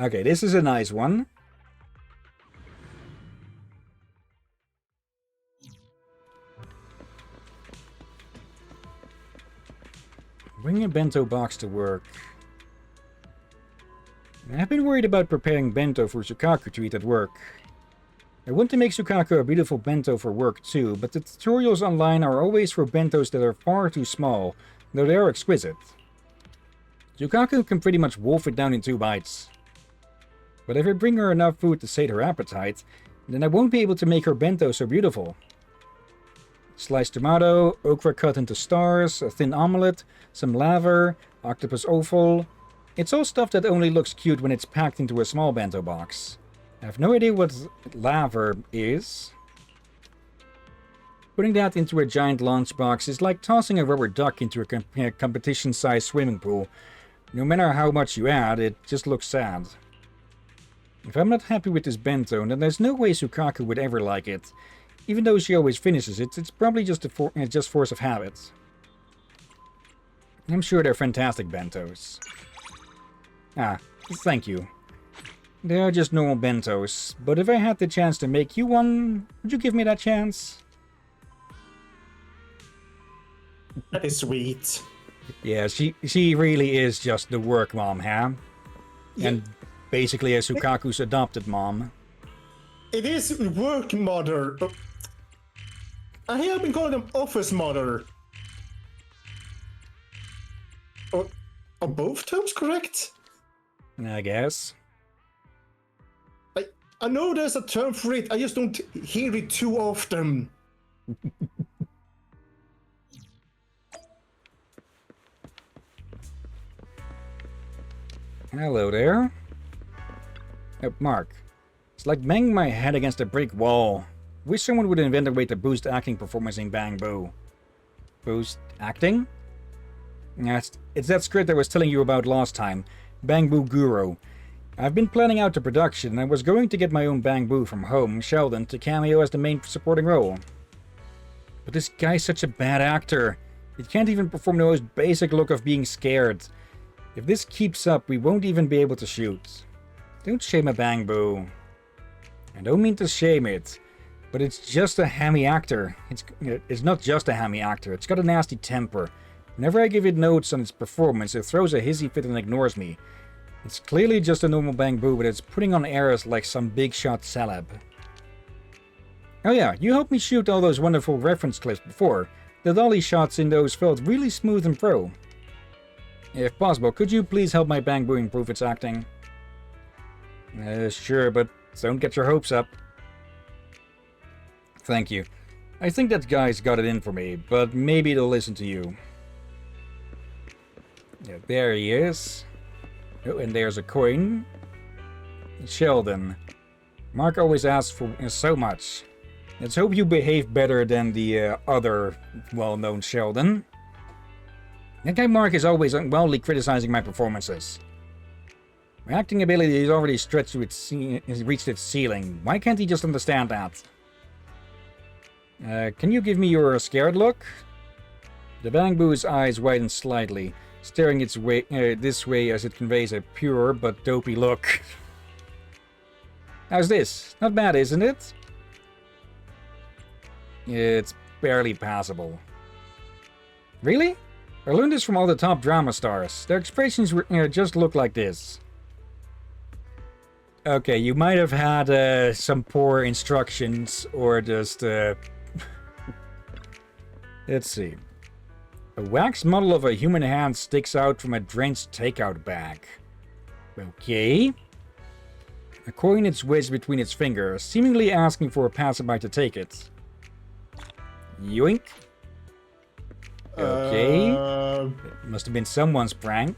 Okay, this is a nice one. Bring a bento box to work. I've been worried about preparing bento for Sukaku to eat at work. I want to make Sukaku a beautiful bento for work too, but the tutorials online are always for bentos that are far too small, though they are exquisite. Sukaku can pretty much wolf it down in 2 bites. But if I bring her enough food to sate her appetite, then I won't be able to make her bento so beautiful. Sliced tomato, okra cut into stars, a thin omelette, some laver, octopus offal. It's all stuff that only looks cute when it's packed into a small bento box. I have no idea what laver is. Putting that into a giant lunchbox is like tossing a rubber duck into a competition-sized swimming pool. No matter how much you add, it just looks sad. If I'm not happy with this bento, then there's no way Sukaku would ever like it. Even though she always finishes it, it's probably just just force of habit. I'm sure they're fantastic bentos. Ah, thank you. They are just normal bentos, but if I had the chance to make you one, would you give me that chance? That is sweet. Yeah, she really is just the work mom, huh? And basically a Sukaku's adopted mom. It is work mother. I have been calling them office mother. Are both terms correct? I guess. I know there's a term for it, I just don't hear it too often. Hello there. Oh, Mark. It's like banging my head against a brick wall. Wish someone would invent a way to boost acting performance in Bang Boo. Boost acting? Yeah, it's that script I was telling you about last time. Bang Boo Guru. I've been planning out the production and I was going to get my own Bang Boo from home, Sheldon, to cameo as the main supporting role. But this guy's such a bad actor. He can't even perform the most basic look of being scared. If this keeps up, we won't even be able to shoot. Don't shame a Bang Boo. I don't mean to shame it, but it's just a hammy actor. It's not just a hammy actor, it's got a nasty temper. Whenever I give it notes on its performance, it throws a hissy fit and ignores me. It's clearly just a normal Bang Boo, but it's putting on airs like some big shot celeb. Oh yeah, you helped me shoot all those wonderful reference clips before. The dolly shots in those felt really smooth and pro. If possible, could you please help my Bang Boo improve its acting? Sure, but don't get your hopes up. Thank you. I think that guy's got it in for me, but maybe they'll listen to you. Yeah, there he is. Oh, and there's a coin. Sheldon. Mark always asks for so much. Let's hope you behave better than the other well-known Sheldon. That guy Mark is always unwellly criticizing my performances. My acting ability is already stretched to has reached its ceiling. Why can't he just understand that? Can you give me your scared look? The Bang Boo's eyes widen slightly, staring its way this way as it conveys a pure but dopey look. How's this? Not bad, isn't it? It's barely passable. Really? I learned this from all the top drama stars. Their expressions just look like this. Okay, you might have had some poor instructions, or just... Let's see. A wax model of a human hand sticks out from a drenched takeout bag. Okay. A coin is wedged between its fingers, seemingly asking for a passerby to take it. Yoink. Okay. It must have been someone's prank.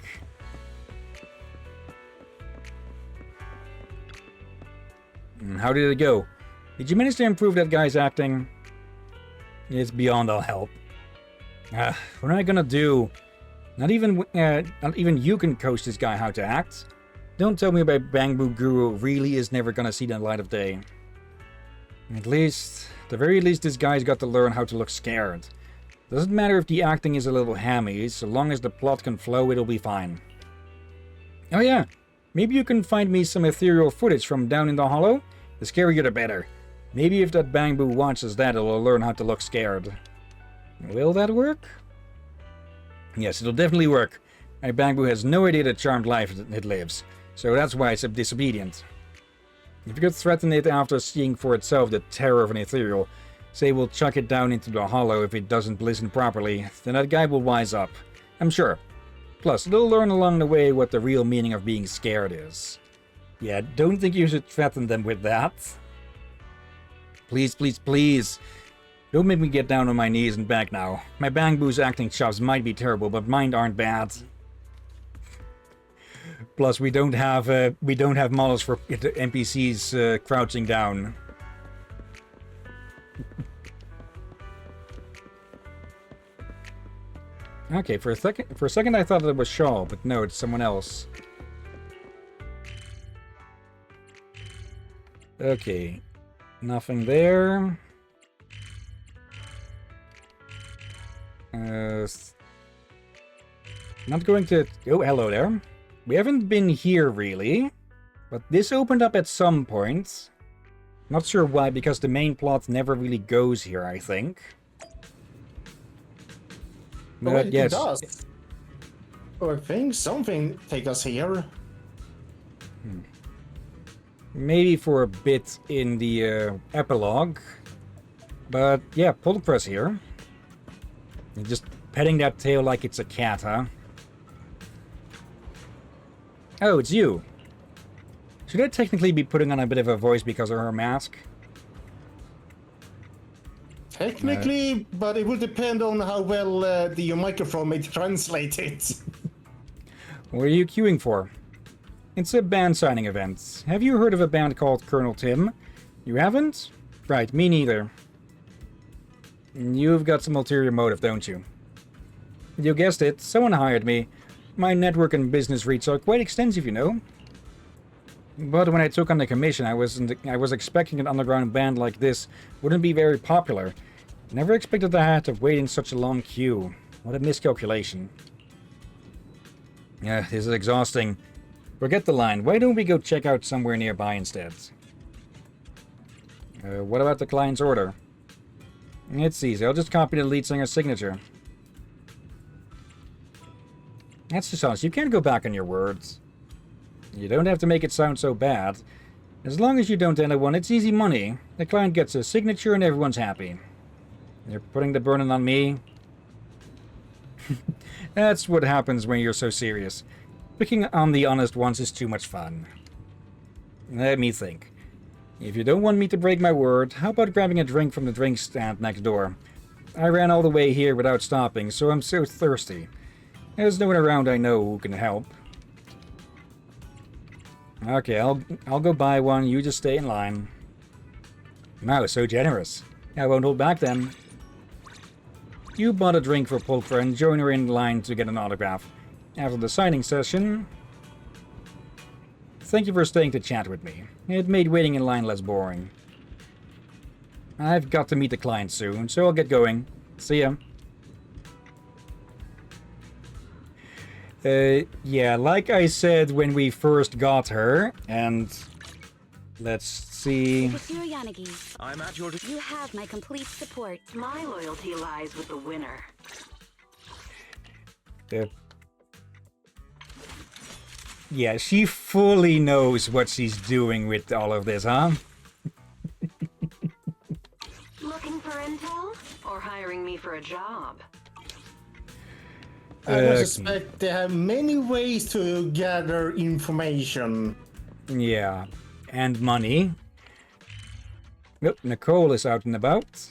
How did it go? Did you manage to improve that guy's acting? It's beyond all help. What am I gonna do? Not even you can coach this guy how to act. Don't tell me my Bamboo Guru really is never gonna see the light of day. At the very least, this guy's got to learn how to look scared. Doesn't matter if the acting is a little hammy, so long as the plot can flow, it'll be fine. Oh yeah, maybe you can find me some ethereal footage from down in the hollow? The scarier the better. Maybe if that Bamboo watches that, it'll learn how to look scared. Will that work? Yes, it'll definitely work. My Bamboo has no idea the charmed life it lives, so that's why it's disobedient. If you could threaten it after seeing for itself the terror of an ethereal, say we'll chuck it down into the hollow if it doesn't listen properly, then that guy will wise up. I'm sure. Plus, it'll learn along the way what the real meaning of being scared is. Yeah, don't think you should threaten them with that. Please, please, please. Don't make me get down on my knees and beg now. My Bamboo's acting chops might be terrible, but mine aren't bad. Plus, we don't have models for NPCs crouching down. Okay, for a second I thought it was Shaw, but no, it's someone else. Okay, nothing there. Not going to... Oh, hello there. We haven't been here, really. But this opened up at some point. Not sure why, because the main plot never really goes here, I think. But yes. It does. I think something take us here. Maybe for a bit in the epilogue. But yeah, Polpress here. You're just petting that tail like it's a cat, huh? Oh, it's you. Should I technically be putting on a bit of a voice because of her mask? Technically, but it will depend on how well the microphone may translate it. What are you queuing for? It's a band signing event. Have you heard of a band called Colonel Tim? You haven't? Right, me neither. You've got some ulterior motive, don't you? You guessed it, someone hired me. My network and business reach are quite extensive, you know. But when I took on the commission, I was expecting an underground band like this wouldn't be very popular. Never expected I had to wait in such a long queue. What a miscalculation. Yeah, this is exhausting. Forget the line. Why don't we go check out somewhere nearby instead? What about the client's order? It's easy. I'll just copy the lead singer's signature. That's just honest. You can't go back on your words. You don't have to make it sound so bad. As long as you don't enter one, it's easy money. The client gets a signature and everyone's happy. You're putting the burden on me? That's what happens when you're so serious. Picking on the honest ones is too much fun. Let me think. If you don't want me to break my word, how about grabbing a drink from the drink stand next door? I ran all the way here without stopping, so I'm so thirsty. There's no one around I know who can help. Okay, I'll go buy one, you just stay in line. Wow, so generous. I won't hold back then. You bought a drink for Pulver and join her in line to get an autograph. After the signing session... Thank you for staying to chat with me. It made waiting in line less boring. I've got to meet the client soon, so I'll get going. See ya. Yeah, like I said when we first got her, and let's see... Yanagi, I'm at your... you have my complete support. My loyalty lies with the winner. Yeah, she fully knows what she's doing with all of this, huh? Looking for intel? Or hiring me for a job? I suspect they have many ways to gather information. Yeah, and money. Nope, Nicole is out and about.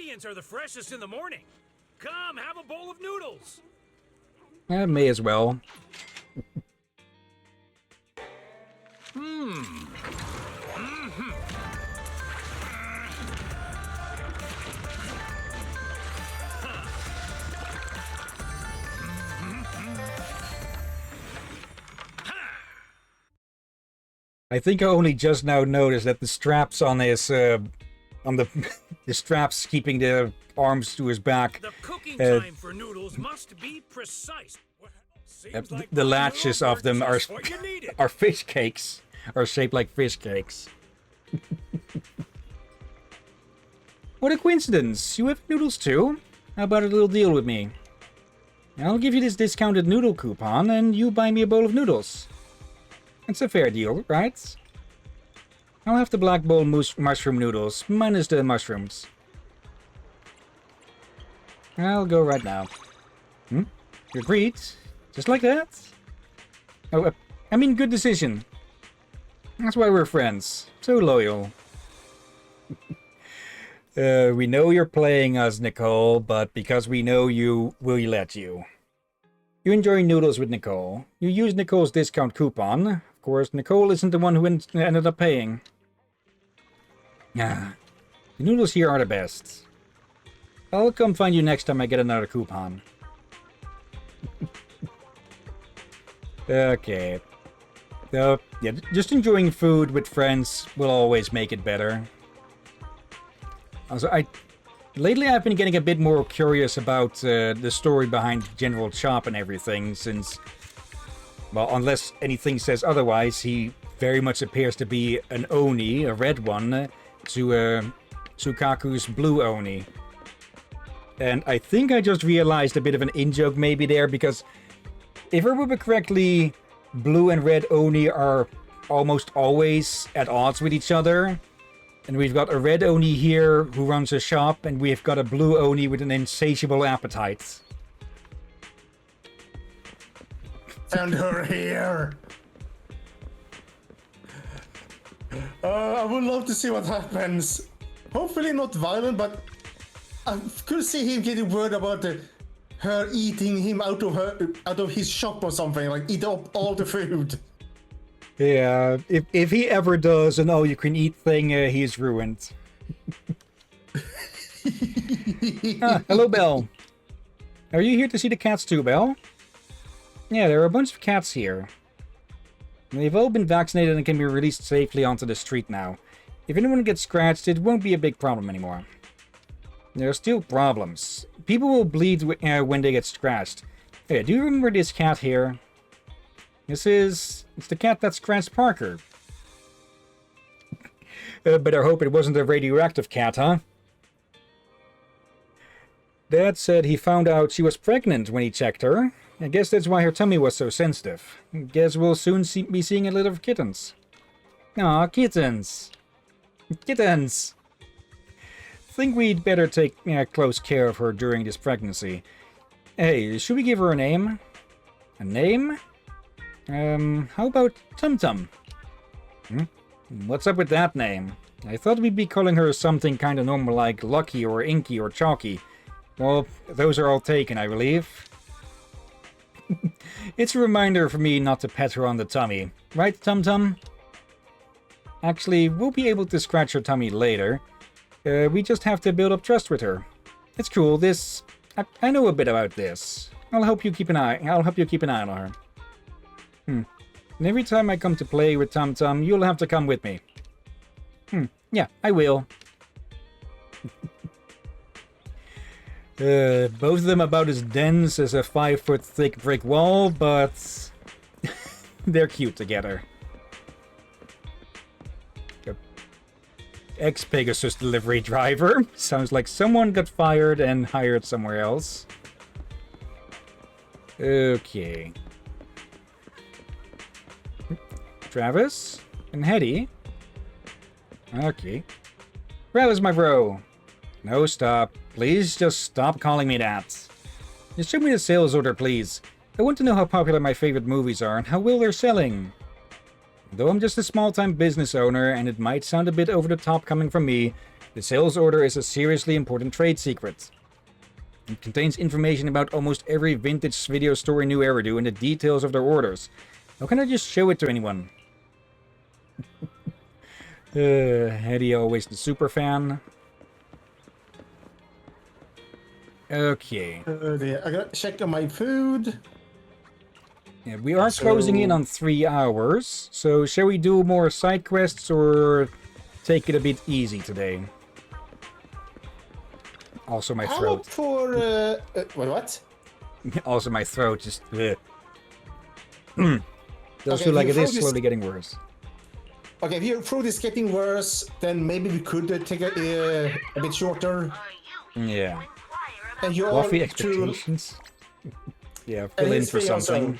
ingredients are the freshest in the morning. Come, have a bowl of noodles. May as well. I think I only just now noticed that the straps on his, the straps keeping the arms to his back. The cooking time for noodles must be precise. Well, seems like The my latches noodle of them works are just what you needed. are fish cakes, are shaped like fish cakes. What a coincidence! You have noodles too? How about a little deal with me? I'll give you this discounted noodle coupon, and you buy me a bowl of noodles. It's a fair deal, right? I'll have the black bowl mushroom noodles, minus the mushrooms. I'll go right now. You agreed? Just like that? Oh, I mean, good decision. That's why we're friends. So loyal. We know you're playing us, Nicole, but because we know you, we'll let you. You enjoy noodles with Nicole. You use Nicole's discount coupon. Of course, Nicole isn't the one who ended up paying. The noodles here are the best. I'll come find you next time I get another coupon. Okay. So, yeah, just enjoying food with friends will always make it better. Also, lately I've been getting a bit more curious about the story behind General Chop and everything, since, well, unless anything says otherwise, he very much appears to be an Oni, a red one, to Sukaku's blue Oni. And I think I just realized a bit of an in-joke maybe there, because if I remember correctly, blue and red Oni are almost always at odds with each other. And we've got a red Oni here who runs a shop, and we've got a blue Oni with an insatiable appetite. Found her here. I would love to see what happens. Hopefully not violent, but I could see him getting word about her eating him out of his shop or something, like eat up all the food. Yeah, if he ever does an all-you-can-eat thing, he's ruined. Hello, Belle. Are you here to see the cats too, Belle? Yeah, there are a bunch of cats here. They've all been vaccinated and can be released safely onto the street now. If anyone gets scratched, it won't be a big problem anymore. There are still problems. People will bleed when they get scratched. Hey, do you remember this cat here? It's the cat that scratched Parker. Better hope it wasn't a radioactive cat, huh? Dad said he found out she was pregnant when he checked her. I guess that's why her tummy was so sensitive. Guess we'll soon be seeing a litter of kittens. Aw, kittens. Kittens. Think we'd better take close care of her during this pregnancy. Hey, should we give her a name? A name? How about Tum Tum? What's up with that name? I thought we'd be calling her something kind of normal like Lucky or Inky or Chalky. Well, those are all taken, I believe. It's a reminder for me not to pet her on the tummy. Right, Tum Tum? Actually, we'll be able to scratch her tummy later. We just have to build up trust with her. It's cool, I know a bit about this. I'll help you keep an eye on her. And every time I come to play with Tum Tum, you'll have to come with me. Yeah, I will. Both of them about as dense as a 5-foot thick brick wall, but they're cute together. Ex-Pegasus delivery driver. Sounds like someone got fired and hired somewhere else. Okay. Travis? And Hetty? Okay. Travis, my bro. No, stop. Please just stop calling me that. Just show me the sales order, please. I want to know how popular my favorite movies are and how well they're selling. Though I'm just a small-time business owner, and it might sound a bit over the top coming from me, The sales order is a seriously important trade secret. It contains information about almost every vintage video store in New Eridu and the details of their orders. How can I just show it to anyone? Eddie, always the super fan. Okay. I gotta check on my food. Yeah, we are closing in on 3 hours, so shall we do more side quests or take it a bit easy today? Also my How throat. about for what? Also my throat just does Okay, feel like your it is throat is- slowly getting worse. Okay, if your food is getting worse, then maybe we could take a bit shorter. Yeah. And you Coffee all expectations. Yeah, fill in here's for me also. something.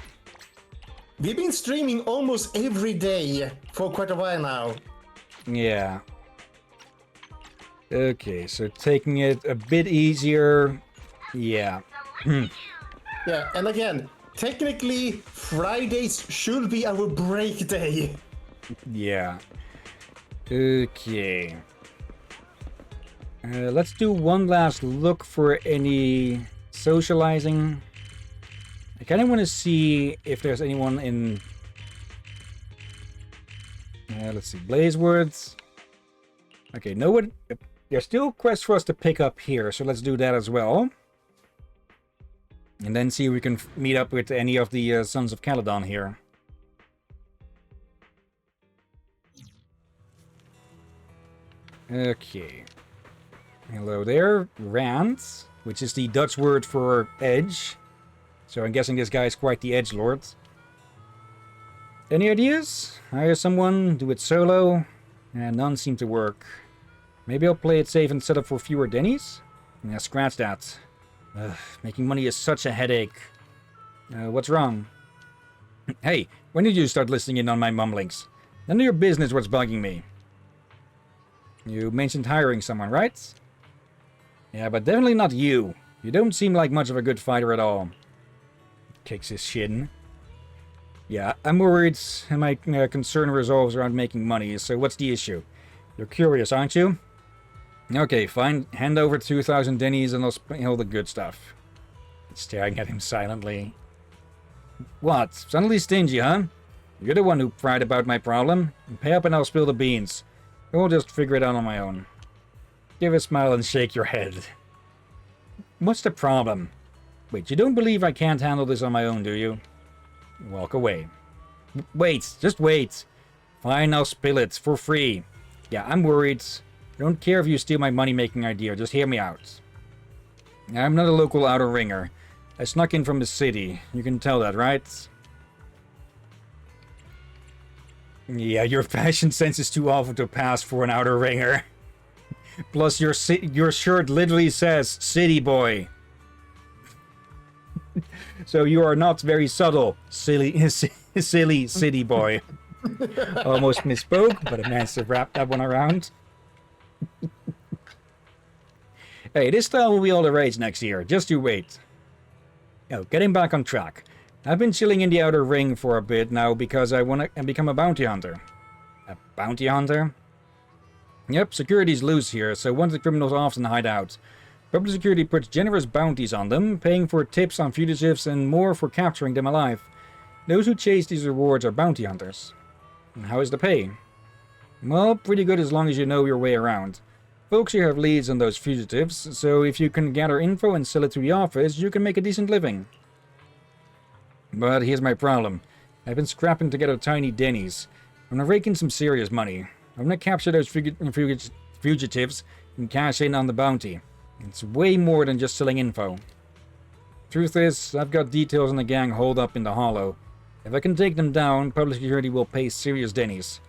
We've been streaming almost every day for quite a while now. Yeah. Okay, so taking it a bit easier. Yeah. Yeah, and again, technically, Fridays should be our break day. Yeah. Okay. Let's do one last look for any socializing. I kind of want to see if there's anyone in... let's see. Blazewoods. Okay, no one... There's still quests for us to pick up here, so let's do that as well. And then see if we can meet up with any of the Sons of Caledon here. Okay. Hello there. Rand, which is the Dutch word for edge. So I'm guessing this guy is quite the edgelord. Any ideas? Hire someone, do it solo? None seem to work. Maybe I'll play it safe and set up for fewer Denny's? Yeah, scratch that. Ugh, making money is such a headache. What's wrong? Hey, when did you start listening in on my mumblings? None of your business what's bugging me. You mentioned hiring someone, right? Yeah, but definitely not you. You don't seem like much of a good fighter at all. Kicks his shin. Yeah, I'm worried, and my concern revolves around making money, so what's the issue? You're curious, aren't you? Okay, fine. Hand over 2,000 Denny's and I'll spend all the good stuff. Staring at him silently. What? Suddenly stingy, huh? You're the one who pried about my problem. Pay up and I'll spill the beans. Or I'll just figure it out on my own. Give a smile and shake your head. What's the problem? Wait, you don't believe I can't handle this on my own, do you? Walk away. Wait, just wait. Fine, I'll spill it for free. Yeah, I'm worried. I don't care if you steal my money-making idea, just hear me out. I'm not a local outer ringer. I snuck in from the city. You can tell that, right? Yeah, your fashion sense is too awful to pass for an outer ringer. Plus, your shirt literally says City Boy. So you are not very subtle, silly City Boy. Almost misspoke, but I managed to wrap that one around. Hey, this style will be all the rage next year. Just you wait. Oh, getting back on track. I've been chilling in the outer ring for a bit now because I want to become a bounty hunter. A bounty hunter? Yep, security's loose here, so wanted criminals often hide out. Public security puts generous bounties on them, paying for tips on fugitives and more for capturing them alive. Those who chase these rewards are bounty hunters. And how is the pay? Well, pretty good as long as you know your way around. Folks here have leads on those fugitives, so if you can gather info and sell it to the office, you can make a decent living. But here's my problem. I've been scrapping together tiny Denny's. I'm gonna rake in some serious money. I'm gonna capture those fugitives and cash in on the bounty. It's way more than just selling info. Truth is, I've got details on the gang holed up in the hollow. If I can take them down, public security will pay serious Denny's.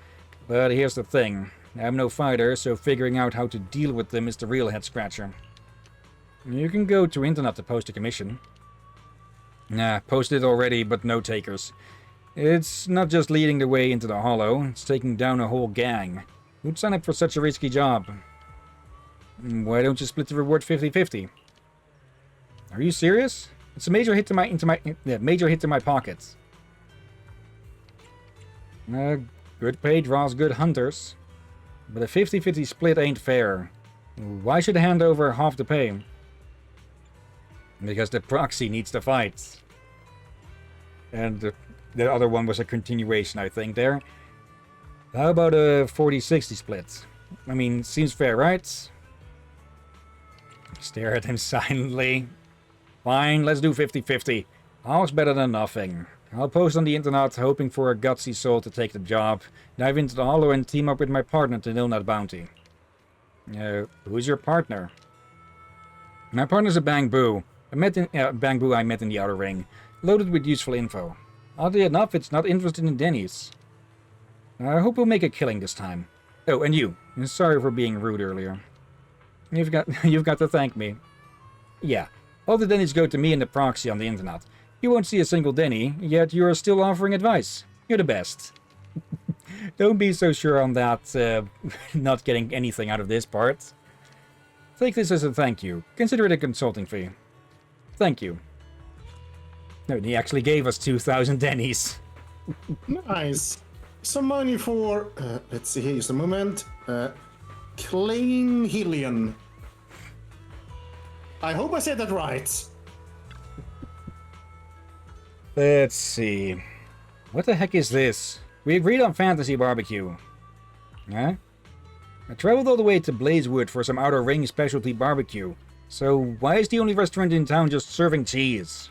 But here's the thing. I'm no fighter, so figuring out how to deal with them is the real head-scratcher. You can go to internet to post a commission. Nah, posted already, but no takers. It's not just leading the way into the hollow, it's taking down a whole gang. Who'd sign up for such a risky job? Why don't you split the reward 50-50? Are you serious? It's a major hit to my pockets. Good pay draws good hunters. But a 50-50 split ain't fair. Why should I hand over half the pay? Because the proxy needs to fight. And the other one was a continuation, I think, there. How about a 40-60 split? I mean, seems fair, right? Stare at him silently. Fine, let's do 50-50. All's better than nothing. I'll post on the internet, hoping for a gutsy soul to take the job, dive into the hollow and team up with my partner to nil that bounty. Who's your partner? My partner's a Bangbu. Bangbu I met in the outer ring, loaded with useful info. Oddly enough, it's not interested in Denny's. I hope we'll make a killing this time. Oh, and you. Sorry for being rude earlier. You've got to thank me. Yeah, all the Denny's go to me and the proxy on the internet. You won't see a single Denny, yet you're still offering advice. You're the best. Don't be so sure on that, not getting anything out of this part. Take this as a thank you. Consider it a consulting fee. Thank you. No, he actually gave us 2,000 Denny's. Nice. Some money for, let's see, here's a moment. Clean Hillyan. I hope I said that right. Let's see. What the heck is this? We agreed on fantasy barbecue. Huh? I traveled all the way to Blazewood for some outer ring specialty barbecue. So why is the only restaurant in town just serving cheese?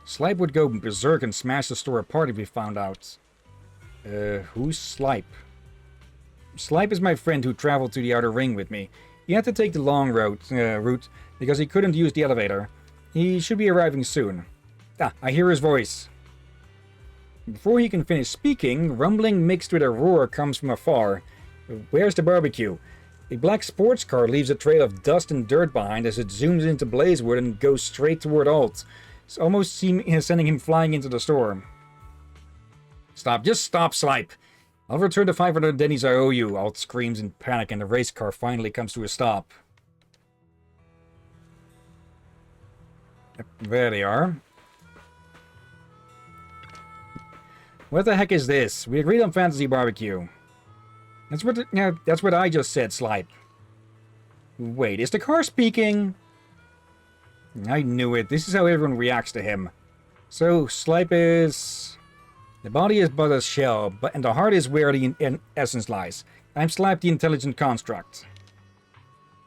Slipe would go berserk and smash the store apart if he found out. Who's Slipe? Slipe is my friend who traveled to the outer ring with me. He had to take the long route because he couldn't use the elevator. He should be arriving soon. Ah, I hear his voice. Before he can finish speaking, rumbling mixed with a roar comes from afar. Where's the barbecue? A black sports car leaves a trail of dust and dirt behind as it zooms into Blazewood and goes straight toward Alt. It's almost sending him flying into the storm. Stop, just stop, Slipe. I'll return the 500 Denny's I owe you, Alt screams in panic and the race car finally comes to a stop. There they are. What the heck is this? We agreed on fantasy barbecue. That's what I just said, Slipe. Wait, is the car speaking? I knew it. This is how everyone reacts to him. So, Slipe is... The body is but a shell, and the heart is where the essence lies. I'm Slipe, the intelligent construct.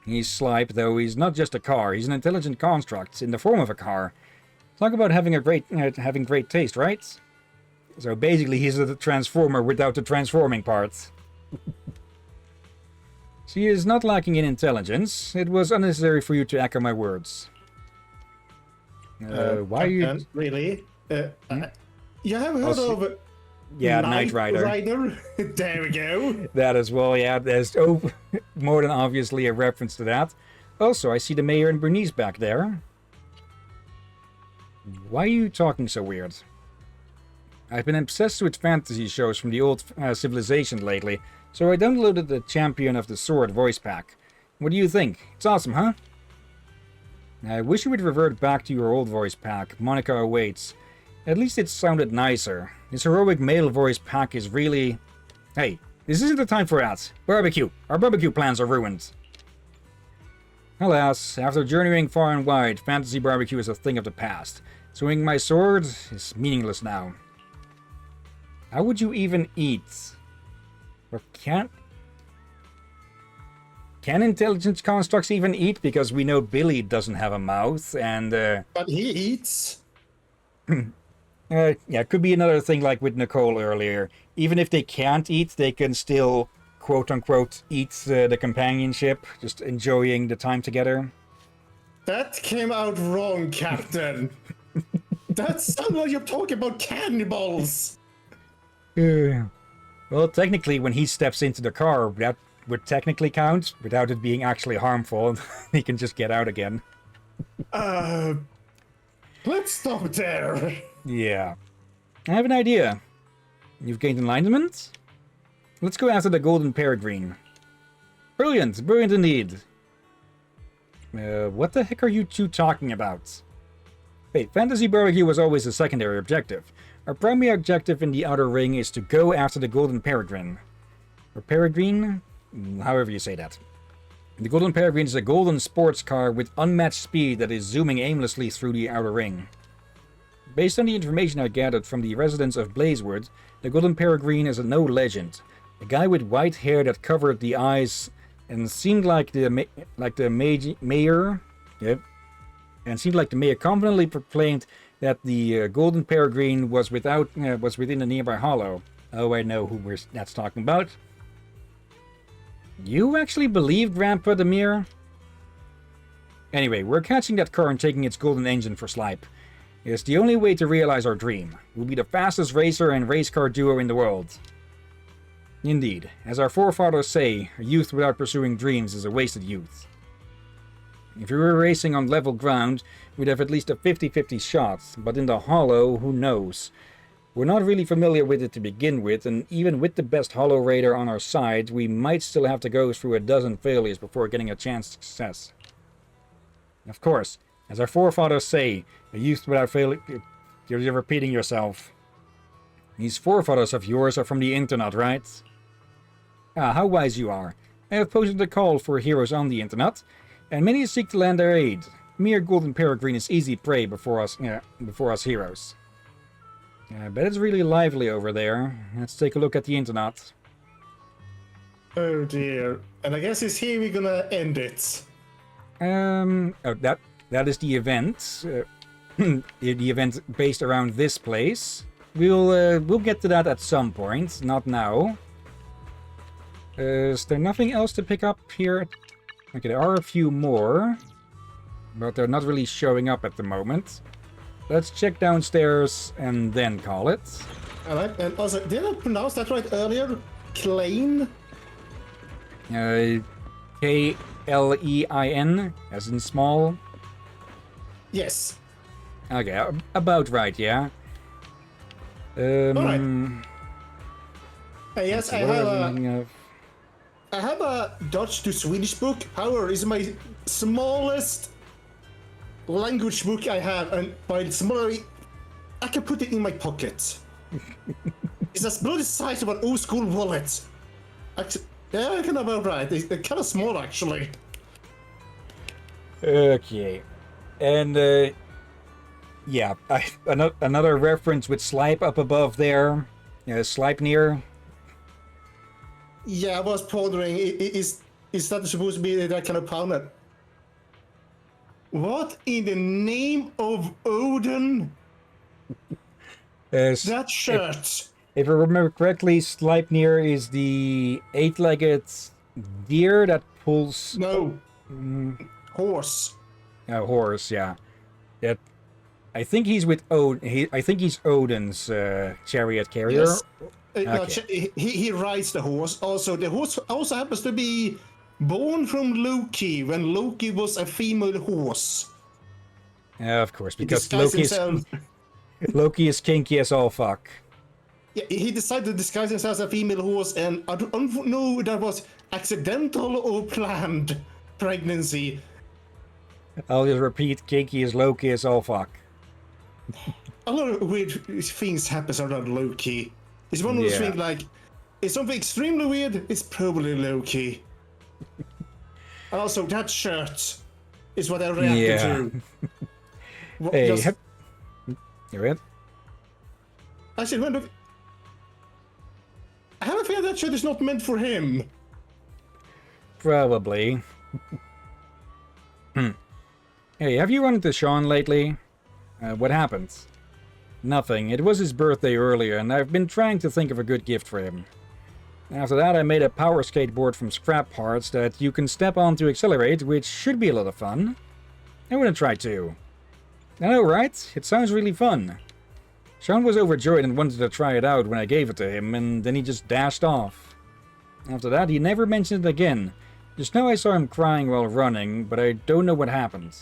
He's Slipe, though he's not just a car. He's an intelligent construct in the form of a car. Talk about having great taste, right? So basically, he's a transformer without the transforming part. She is not lacking in intelligence. It was unnecessary for you to echo my words. Why are you... Really? You have heard of... Yeah, Knight Rider. There we go. That as well, yeah. There's more than obviously a reference to that. Also, I see the mayor and Bernice back there. Why are you talking so weird? I've been obsessed with fantasy shows from the old civilization lately, so I downloaded the Champion of the Sword voice pack. What do you think? It's awesome, huh? I wish you would revert back to your old voice pack, Monica Awaits. At least it sounded nicer. This heroic male voice pack is really... Hey, this isn't the time for that. Barbecue. Our barbecue plans are ruined. Alas, after journeying far and wide, fantasy barbecue is a thing of the past. Swinging my sword is meaningless now. How would you even eat? Or can intelligence constructs even eat? Because we know Billy doesn't have a mouth, and... But he eats. Yeah, could be another thing like with Nicole earlier. Even if they can't eat, they can still, quote-unquote, eat the companionship, just enjoying the time together. That came out wrong, Captain. That sounds like you're talking about cannibals. Well, technically, when he steps into the car, that would technically count, without it being actually harmful. He can just get out again. Let's stop there. Yeah. I have an idea. You've gained enlightenment? Let's go after the Golden Peregrine. Brilliant, brilliant indeed. What the heck are you two talking about? Wait, Fantasy Barbecue was always a secondary objective. Our primary objective in the Outer Ring is to go after the Golden Peregrine. Or Peregrine? However you say that. The Golden Peregrine is a golden sports car with unmatched speed that is zooming aimlessly through the outer ring. Based on the information I gathered from the residents of Blazewood, the Golden Peregrine is no legend. A guy with white hair that covered the eyes and seemed like the mayor. Yep. And seemed like the mayor confidently proclaimed that the Golden Peregrine was within a nearby hollow. Oh, I know who that's talking about. You actually believe Grandpa the Mayor? Anyway, we're catching that car and taking its golden engine for Slipe. It's the only way to realize our dream. We'll be the fastest racer and race car duo in the world. Indeed, as our forefathers say, a youth without pursuing dreams is a wasted youth. If we were racing on level ground, we'd have at least a 50-50 shot, but in the hollow, who knows? We're not really familiar with it to begin with, and even with the best hollow raider on our side, we might still have to go through a dozen failures before getting a chance at success. Of course, as our forefathers say, a youth without failure... You're repeating yourself. These forefathers of yours are from the internet, right? Ah, how wise you are. I have posted a call for heroes on the internet, and many seek to lend their aid. Mere Golden Peregrine is easy prey before us heroes. I bet it's really lively over there. Let's take a look at the internet. Oh dear. And I guess it's here we're gonna end it. Oh, that is the event. The event based around this place. We'll get to that at some point, not now. Is there nothing else to pick up here? Okay, there are a few more, but they're not really showing up at the moment. Let's check downstairs and then call it. Alright, and also, did I pronounce that right earlier? Klein? K-L-E-I-N, as in small. Yes. Okay, about right, yeah. Alright. Yes, I have a Dutch to Swedish book. However, it's my smallest language book I have, and by smaller, I can put it in my pocket. It's as bloody size of an old school wallet. Actually, yeah, I can about right. They're kind of small, actually. Okay, and yeah, another reference with Slipe up above there. Sleipnir. Yeah, I was pondering, is that supposed to be that kind of powder? What in the name of Odin? That shirt. If I remember correctly, Sleipnir is the 8-legged deer that pulls... No. Horse. Horse, yeah. That I think he's with I think he's Odin's chariot carrier. Yes. Okay. No, he rides the horse. Also, the horse also happens to be born from Loki when Loki was a female horse. Of course, because Loki is kinky as all fuck. Yeah, he decided to disguise himself as a female horse, and I don't know if that was accidental or planned pregnancy. I'll just repeat, kinky as Loki is all fuck. A lot of weird things happen around Loki. It's one of those things like, it's something extremely weird, it's probably Loki. Also, that shirt is what I reacted to. Hey, you're in? Actually, I have a feeling that shirt is not meant for him. Probably. Hey, have you run into Sean lately? What happened? Nothing. It was his birthday earlier, and I've been trying to think of a good gift for him. After that, I made a power skateboard from scrap parts that you can step on to accelerate, which should be a lot of fun. I want to try too. I know, right? It sounds really fun. Sean was overjoyed and wanted to try it out when I gave it to him, and then he just dashed off. After that, he never mentioned it again. Just now I saw him crying while running, but I don't know what happened.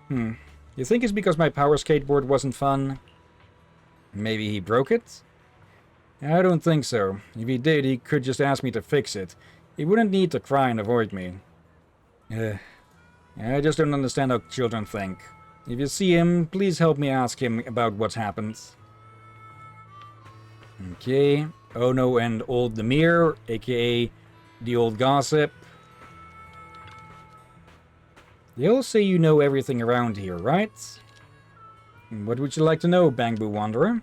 You think it's because my power skateboard wasn't fun? Maybe he broke it? I don't think so. If he did, he could just ask me to fix it. He wouldn't need to cry and avoid me. I just don't understand how children think. If you see him, please help me ask him about what's happened. Okay. Ono and Old Demir, aka the Old Gossip. They'll say you know everything around here, right? What would you like to know, Bamboo Wanderer?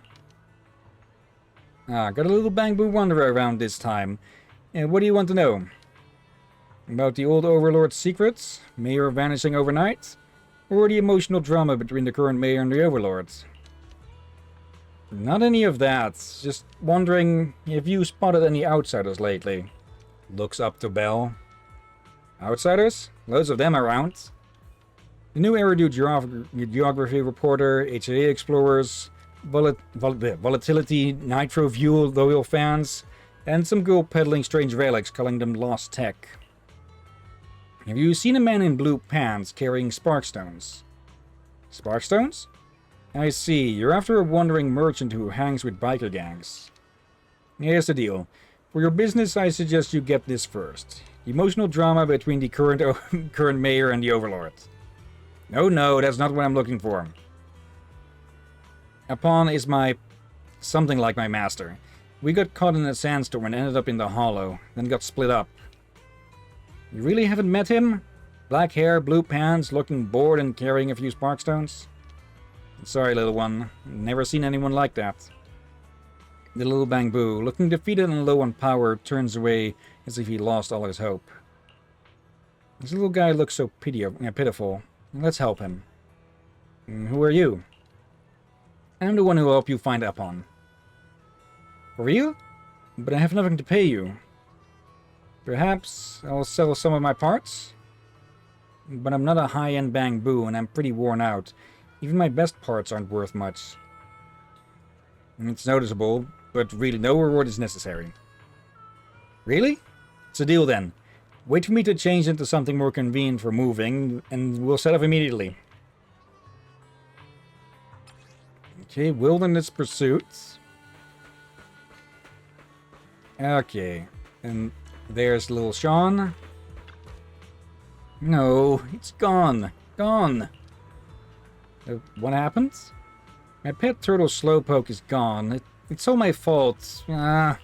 Got a little Bamboo Wanderer around this time. And what do you want to know? About the old Overlord's secrets? Mayor vanishing overnight? Or the emotional drama between the current mayor and the Overlords? Not any of that. Just wondering if you spotted any outsiders lately. Looks up to Bell. Outsiders? Loads of them around. The new Eridu geography reporter, HAA explorers, volatility, nitro fuel loyal fans, and some girl peddling strange relics, calling them lost tech. Have you seen a man in blue pants carrying sparkstones? Sparkstones? I see, you're after a wandering merchant who hangs with biker gangs. Here's the deal. For your business, I suggest you get this first. Emotional drama between the current mayor and the Overlord. No, that's not what I'm looking for. Apon is something like my master. We got caught in a sandstorm and ended up in the Hollow, then got split up. You really haven't met him? Black hair, blue pants, looking bored and carrying a few sparkstones? Sorry, little one. Never seen anyone like that. The little Bamboo, looking defeated and low on power, turns away as if he lost all his hope. This little guy looks so pitiful. Let's help him. Who are you? I'm the one who will help you find Apon. For real? But I have nothing to pay you. Perhaps I'll sell some of my parts? But I'm not a high-end Bamboo, and I'm pretty worn out. Even my best parts aren't worth much. It's noticeable, but really no reward is necessary. Really? It's a deal then. Wait for me to change into something more convenient for moving, and we'll set off immediately. Okay, wilderness pursuits. Okay, and there's little Sean. No, it's gone. Gone. What happened? My pet turtle Slowpoke is gone. It's all my fault. No,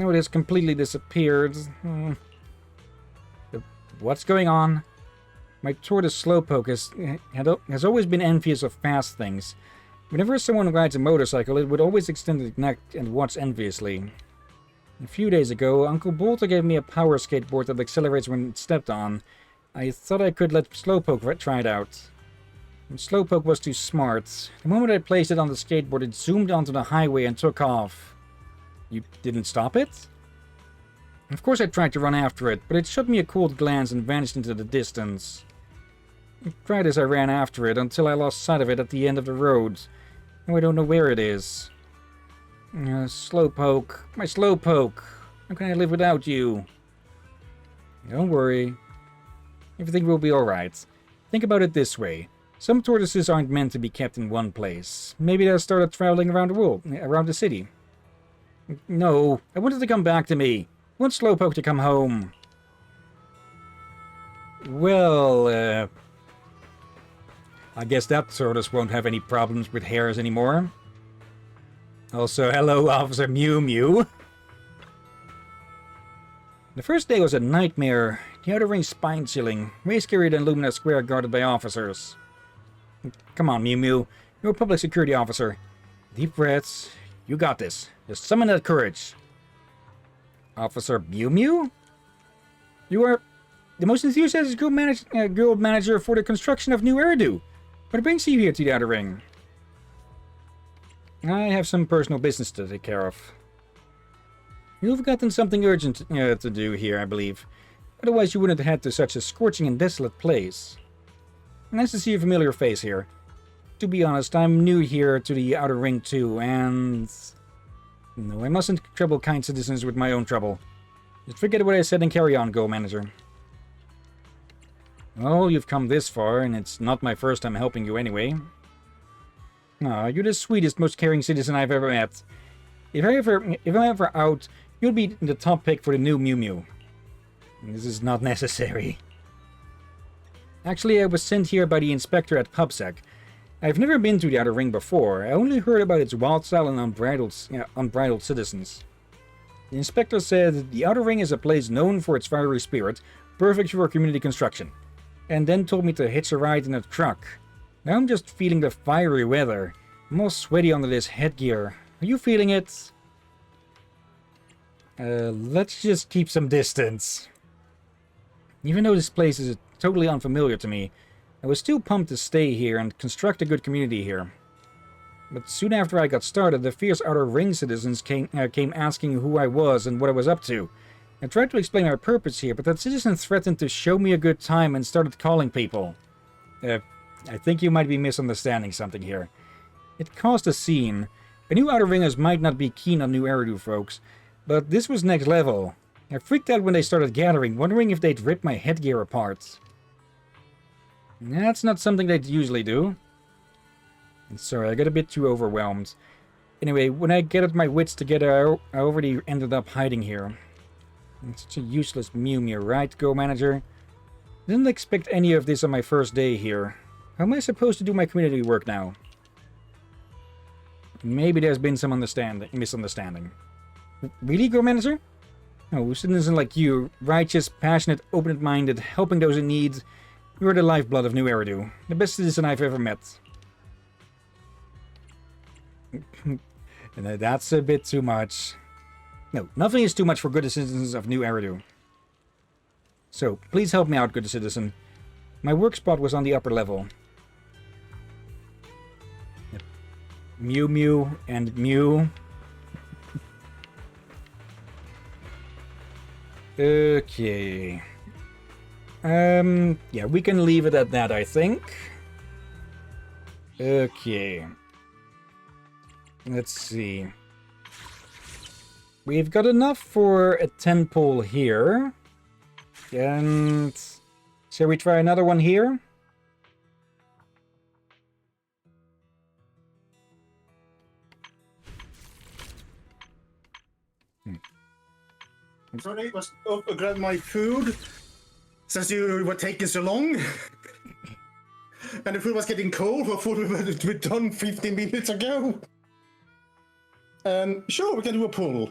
it has completely disappeared. What's going on? My tortoise Slowpoke has always been envious of fast things. Whenever someone rides a motorcycle, it would always extend its neck and watch enviously. A few days ago, Uncle Bolter gave me a power skateboard that accelerates when it's stepped on. I thought I could let Slowpoke try it out. Slowpoke was too smart. The moment I placed it on the skateboard, it zoomed onto the highway and took off. You didn't stop it? Of course I tried to run after it, but it shot me a cold glance and vanished into the distance. I cried as I ran after it until I lost sight of it at the end of the road. Now I don't know where it is. Slowpoke. My Slowpoke. How can I live without you? Don't worry. Everything will be alright. Think about it this way. Some tortoises aren't meant to be kept in one place. Maybe they'll start traveling around the world, around the city. No, I wanted to come back to me. I want Slowpoke to come home. Well, I guess that tortoise won't have any problems with hairs anymore. Also, hello, Officer Mew Mew. The first day was a nightmare. The outer ring spine-chilling. Way scarier than Lumina Square guarded by officers. Come on, Mew Mew. You're a public security officer. Deep breaths. You got this. Just summon that courage. Officer Mew Mew? You are the most enthusiastic guild manager for the construction of New Eridu. What brings you here to the Outer Ring? I have some personal business to take care of. You've gotten something urgent to do here, I believe. Otherwise you wouldn't have head to such a scorching and desolate place. Nice to see a familiar face here. To be honest, I'm new here to the Outer Ring too, and... No, I mustn't trouble kind citizens with my own trouble. Just forget what I said and carry on, Go Manager. Well, you've come this far, and it's not my first time helping you anyway. Aw, you're the sweetest, most caring citizen I've ever met. If I'm ever out, you'll be the top pick for the new Mew Mew. This is not necessary. Actually, I was sent here by the inspector at PubSec. I've never been to the Outer Ring before. I only heard about its wild style and unbridled citizens. The inspector said the Outer Ring is a place known for its fiery spirit, perfect for community construction. and then told me to hitch a ride in a truck. Now I'm just feeling the fiery weather. I'm all sweaty under this headgear. Are you feeling it? Let's just keep some distance. Even though this place is totally unfamiliar to me, I was still pumped to stay here and construct a good community here. But soon after I got started, the fierce Outer Ring citizens came asking who I was and what I was up to. I tried to explain my purpose here, but that citizen threatened to show me a good time and started calling people. I think you might be misunderstanding something here. It caused a scene. I knew Outer Ringers might not be keen on new Eridu folks, but this was next level. I freaked out when they started gathering, wondering if they'd rip my headgear apart. That's not something they'd usually do. Sorry, I got a bit too overwhelmed. Anyway, when I gathered my wits together, I already ended up hiding here. I'm such a useless Mew, right, Go Manager? Didn't expect any of this on my first day here. How am I supposed to do my community work now? Maybe there's been some misunderstanding. Really, Go Manager? No, a citizen like you, righteous, passionate, open-minded, helping those in need. You're the lifeblood of New Eridu. The best citizen I've ever met. And that's a bit too much. No, nothing is too much for good citizens of New Eridu. So, please help me out, good citizen. My work spot was on the upper level. Mew and Mew. Okay. Yeah, we can leave it at that, I think. Okay. Let's see. We've got enough for a 10 pole here. And shall we try another one here? I'm sorry, I was up to grab my food since you were taking so long. And the food was getting cold. I thought we were done 15 minutes ago. Sure, we can do a pull.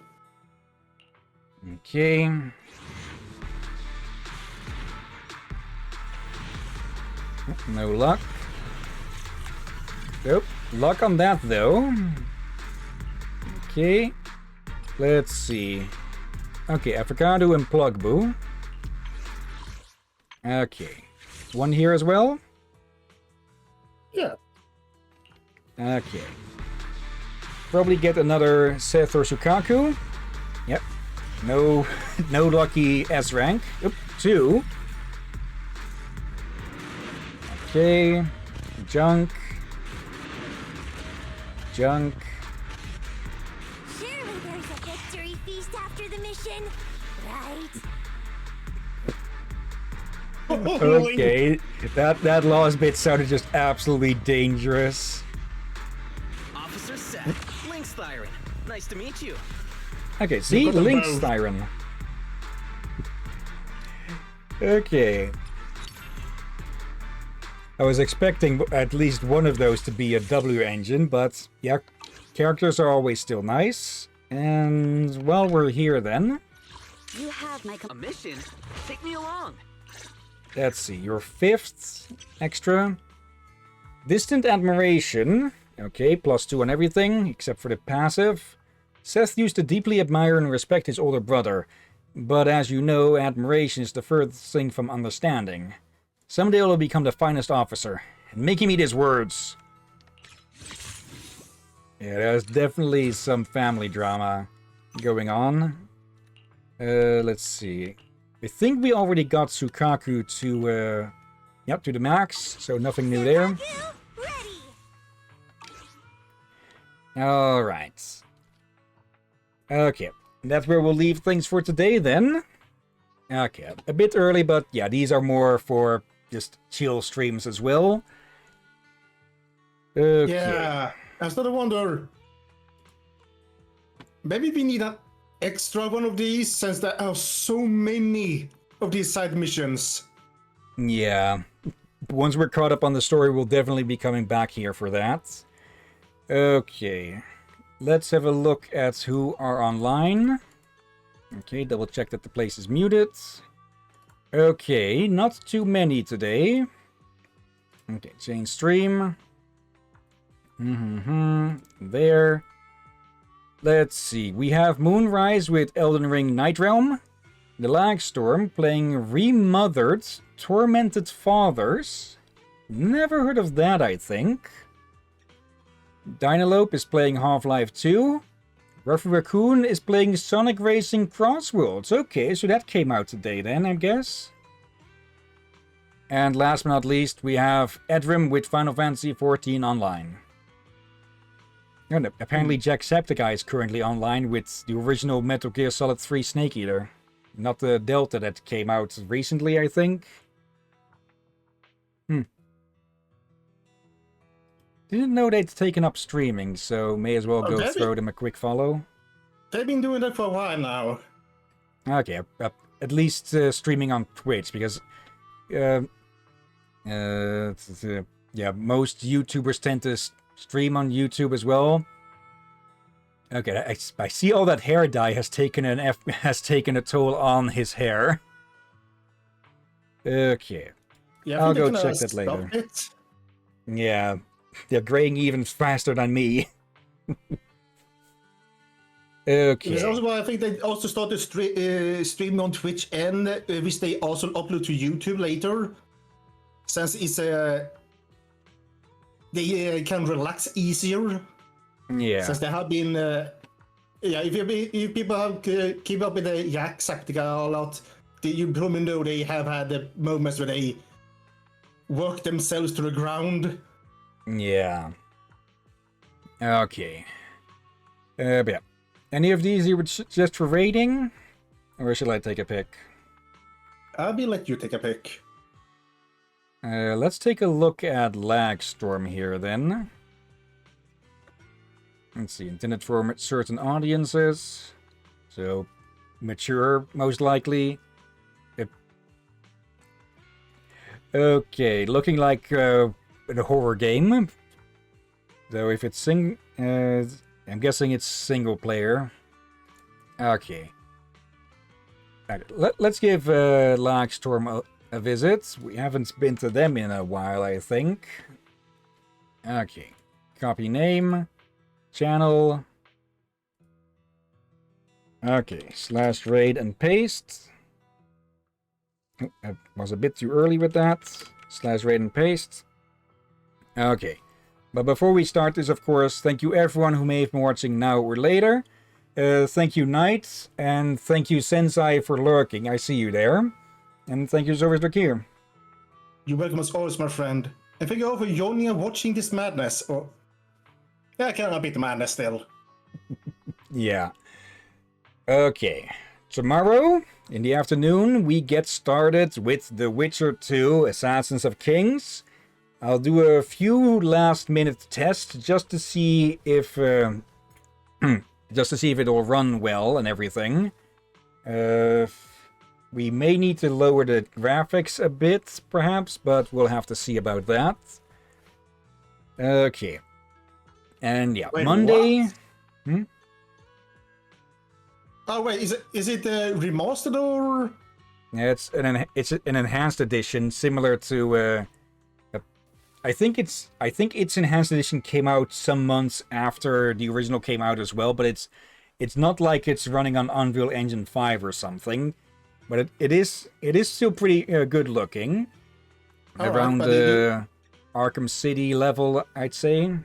Okay. No luck. Nope. Luck on that, though. Okay. Let's see. Okay, Avocado and Plugboo. Okay. One here as well? Yeah. Okay. Probably get another Seth or Sukaku. Yep. No lucky S rank. Oop, 2. Okay. Junk. Surely there's a victory feast after the mission, right? Okay. That last bit sounded just absolutely dangerous. Officer Seth, Lynx Thyron. Nice to meet you. Okay, see? Lynx Thyron. Okay. I was expecting at least one of those to be a W engine, but yeah, characters are always still nice. And while we're here then... You have my A mission? Take me along. Let's see, your 5th extra. Distant Admiration. Okay, +2 on everything, except for the passive. Seth used to deeply admire and respect his older brother. But as you know, admiration is the furthest thing from understanding. Someday he'll become the finest officer, and make him eat his words. Yeah, there's definitely some family drama going on. Let's see. I think we already got Sukaku to, yep, to the max, so nothing new there. Alright. Okay, that's where we'll leave things for today then. Okay, a bit early, but yeah, these are more for just chill streams as well. Okay. Yeah, I started to wonder. Maybe we need an extra one of these since there are so many of these side missions. Yeah. Once we're caught up on the story, we'll definitely be coming back here for that. Okay. Let's have a look at who are online. Okay, double check that the place is muted. Okay, not too many today. Okay, change stream. There. Let's see. We have Moonrise with Elden Ring Night Realm. The Lagstorm playing Remothered Tormented Fathers. Never heard of that, I think. Dynalope is playing Half-Life 2. Ruffy Raccoon is playing Sonic Racing Crossworlds. Okay, so that came out today then, I guess. And last but not least, we have Edrim with Final Fantasy XIV Online. And apparently Jacksepticeye is currently online with the original Metal Gear Solid 3 Snake Eater. Not the Delta that came out recently, I think. Didn't know they'd taken up streaming, so may as well go throw them a quick follow. They've been doing that for a while now. Okay, at least streaming on Twitch, because yeah, most YouTubers tend to stream on YouTube as well. Okay, I see all that hair dye has taken a toll on his hair. Okay, Yeah, I'll go check that later. Yeah, they're graying even faster than me. Okay. That's also why I think they also started streaming on Twitch, and which they also upload to YouTube later, since it's they can relax easier. Yeah. Since they have been, if people have keep up with the Jacksepticeye a lot, you probably know they have had the moments where they work themselves to the ground. Yeah. Okay. But yeah. Any of these you would suggest for rating? Or should I take a pick? I'll let you take a pick. Let's take a look at Lagstorm here then. Let's see, intended for certain audiences. So, mature, most likely. Okay, looking like a horror game. So if it's I'm guessing it's single player. Okay. Let's give Lagstorm a visit. We haven't been to them in a while, I think. Okay. Copy name. Channel. Okay. /raid and paste. Oh, I was a bit too early with that. /raid and paste. Okay. But before we start this, of course, thank you everyone who may have been watching now or later. Thank you, Knight, and thank you, Sensei, for lurking. I see you there. And thank you, Zovers Drakir. You're welcome as always, my friend. And thank you all for joining and watching this madness. Or, yeah, I cannot beat the madness still. Yeah. Okay. Tomorrow, in the afternoon, we get started with The Witcher 2, Assassins of Kings. I'll do a few last-minute tests just to see if it will run well and everything. We may need to lower the graphics a bit, perhaps, but we'll have to see about that. Okay. And yeah, Wait, Monday. what? Oh wait, is it remastered or? Yeah, it's an enhanced edition similar to. I think its enhanced edition came out some months after the original came out as well, but it's not like it's running on Unreal Engine 5 or something. But it is still pretty good looking. Around the Arkham City level, I'd say.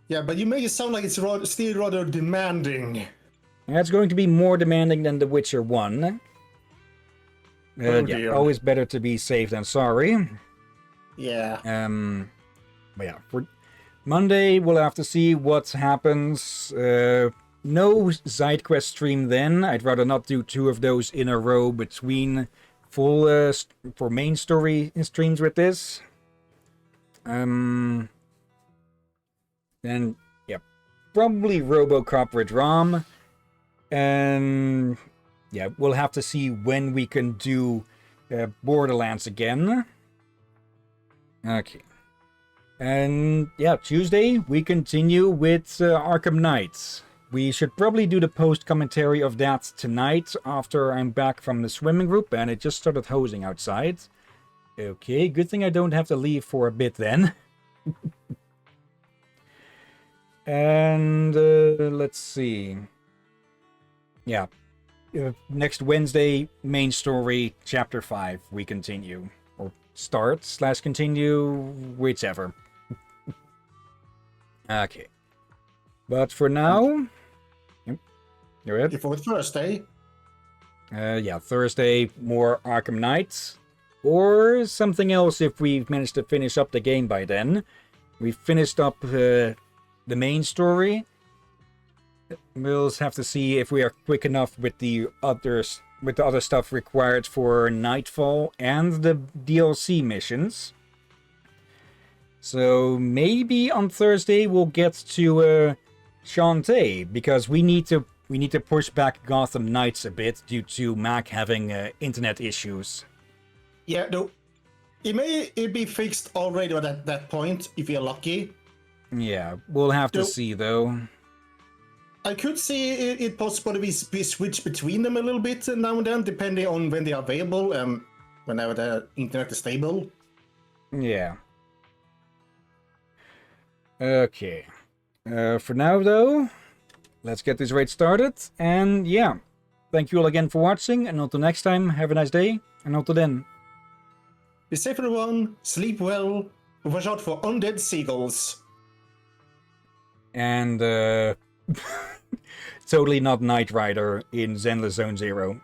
Yeah, but you make it sound like it's still rather demanding. Yeah, it's going to be more demanding than The Witcher 1. Yeah, always better to be safe than sorry. Yeah. But yeah, for Monday we'll have to see what happens. No Zidequest stream then. I'd rather not do two of those in a row between full for main story streams with this. Then yeah, probably RoboCop Red ROM. And yeah, we'll have to see when we can do Borderlands again. Okay. And yeah, Tuesday we continue with Arkham Knights. we should probably do the post commentary of that tonight after I'm back from the swimming group, and it just started hosing outside. Okay, good thing I don't have to leave for a bit then. And let's see. Yeah. Next Wednesday, main story, chapter 5, we continue. Or start / continue, whichever. Okay. But for now... You're it? For Thursday. Yeah, Thursday, more Arkham Knights. Or something else if we manage to finish up the game by then. We finished up the main story. We'll have to see if we are quick enough with the other stuff required for Nightfall and the DLC missions. So maybe on Thursday we'll get to Shantae, because we need to push back Gotham Knights a bit due to Mac having internet issues. Yeah, no. It be fixed already at that point, if you're lucky. Yeah, we'll have to see though. I could see it possible to be switched between them a little bit now and then, depending on when they are available and whenever the internet is stable. Yeah. Okay. For now though, let's get this raid started. And yeah, thank you all again for watching, and until next time, have a nice day, and until then. Be safe everyone, sleep well, watch out for undead seagulls. And totally not Knight Rider in Zenless Zone Zero.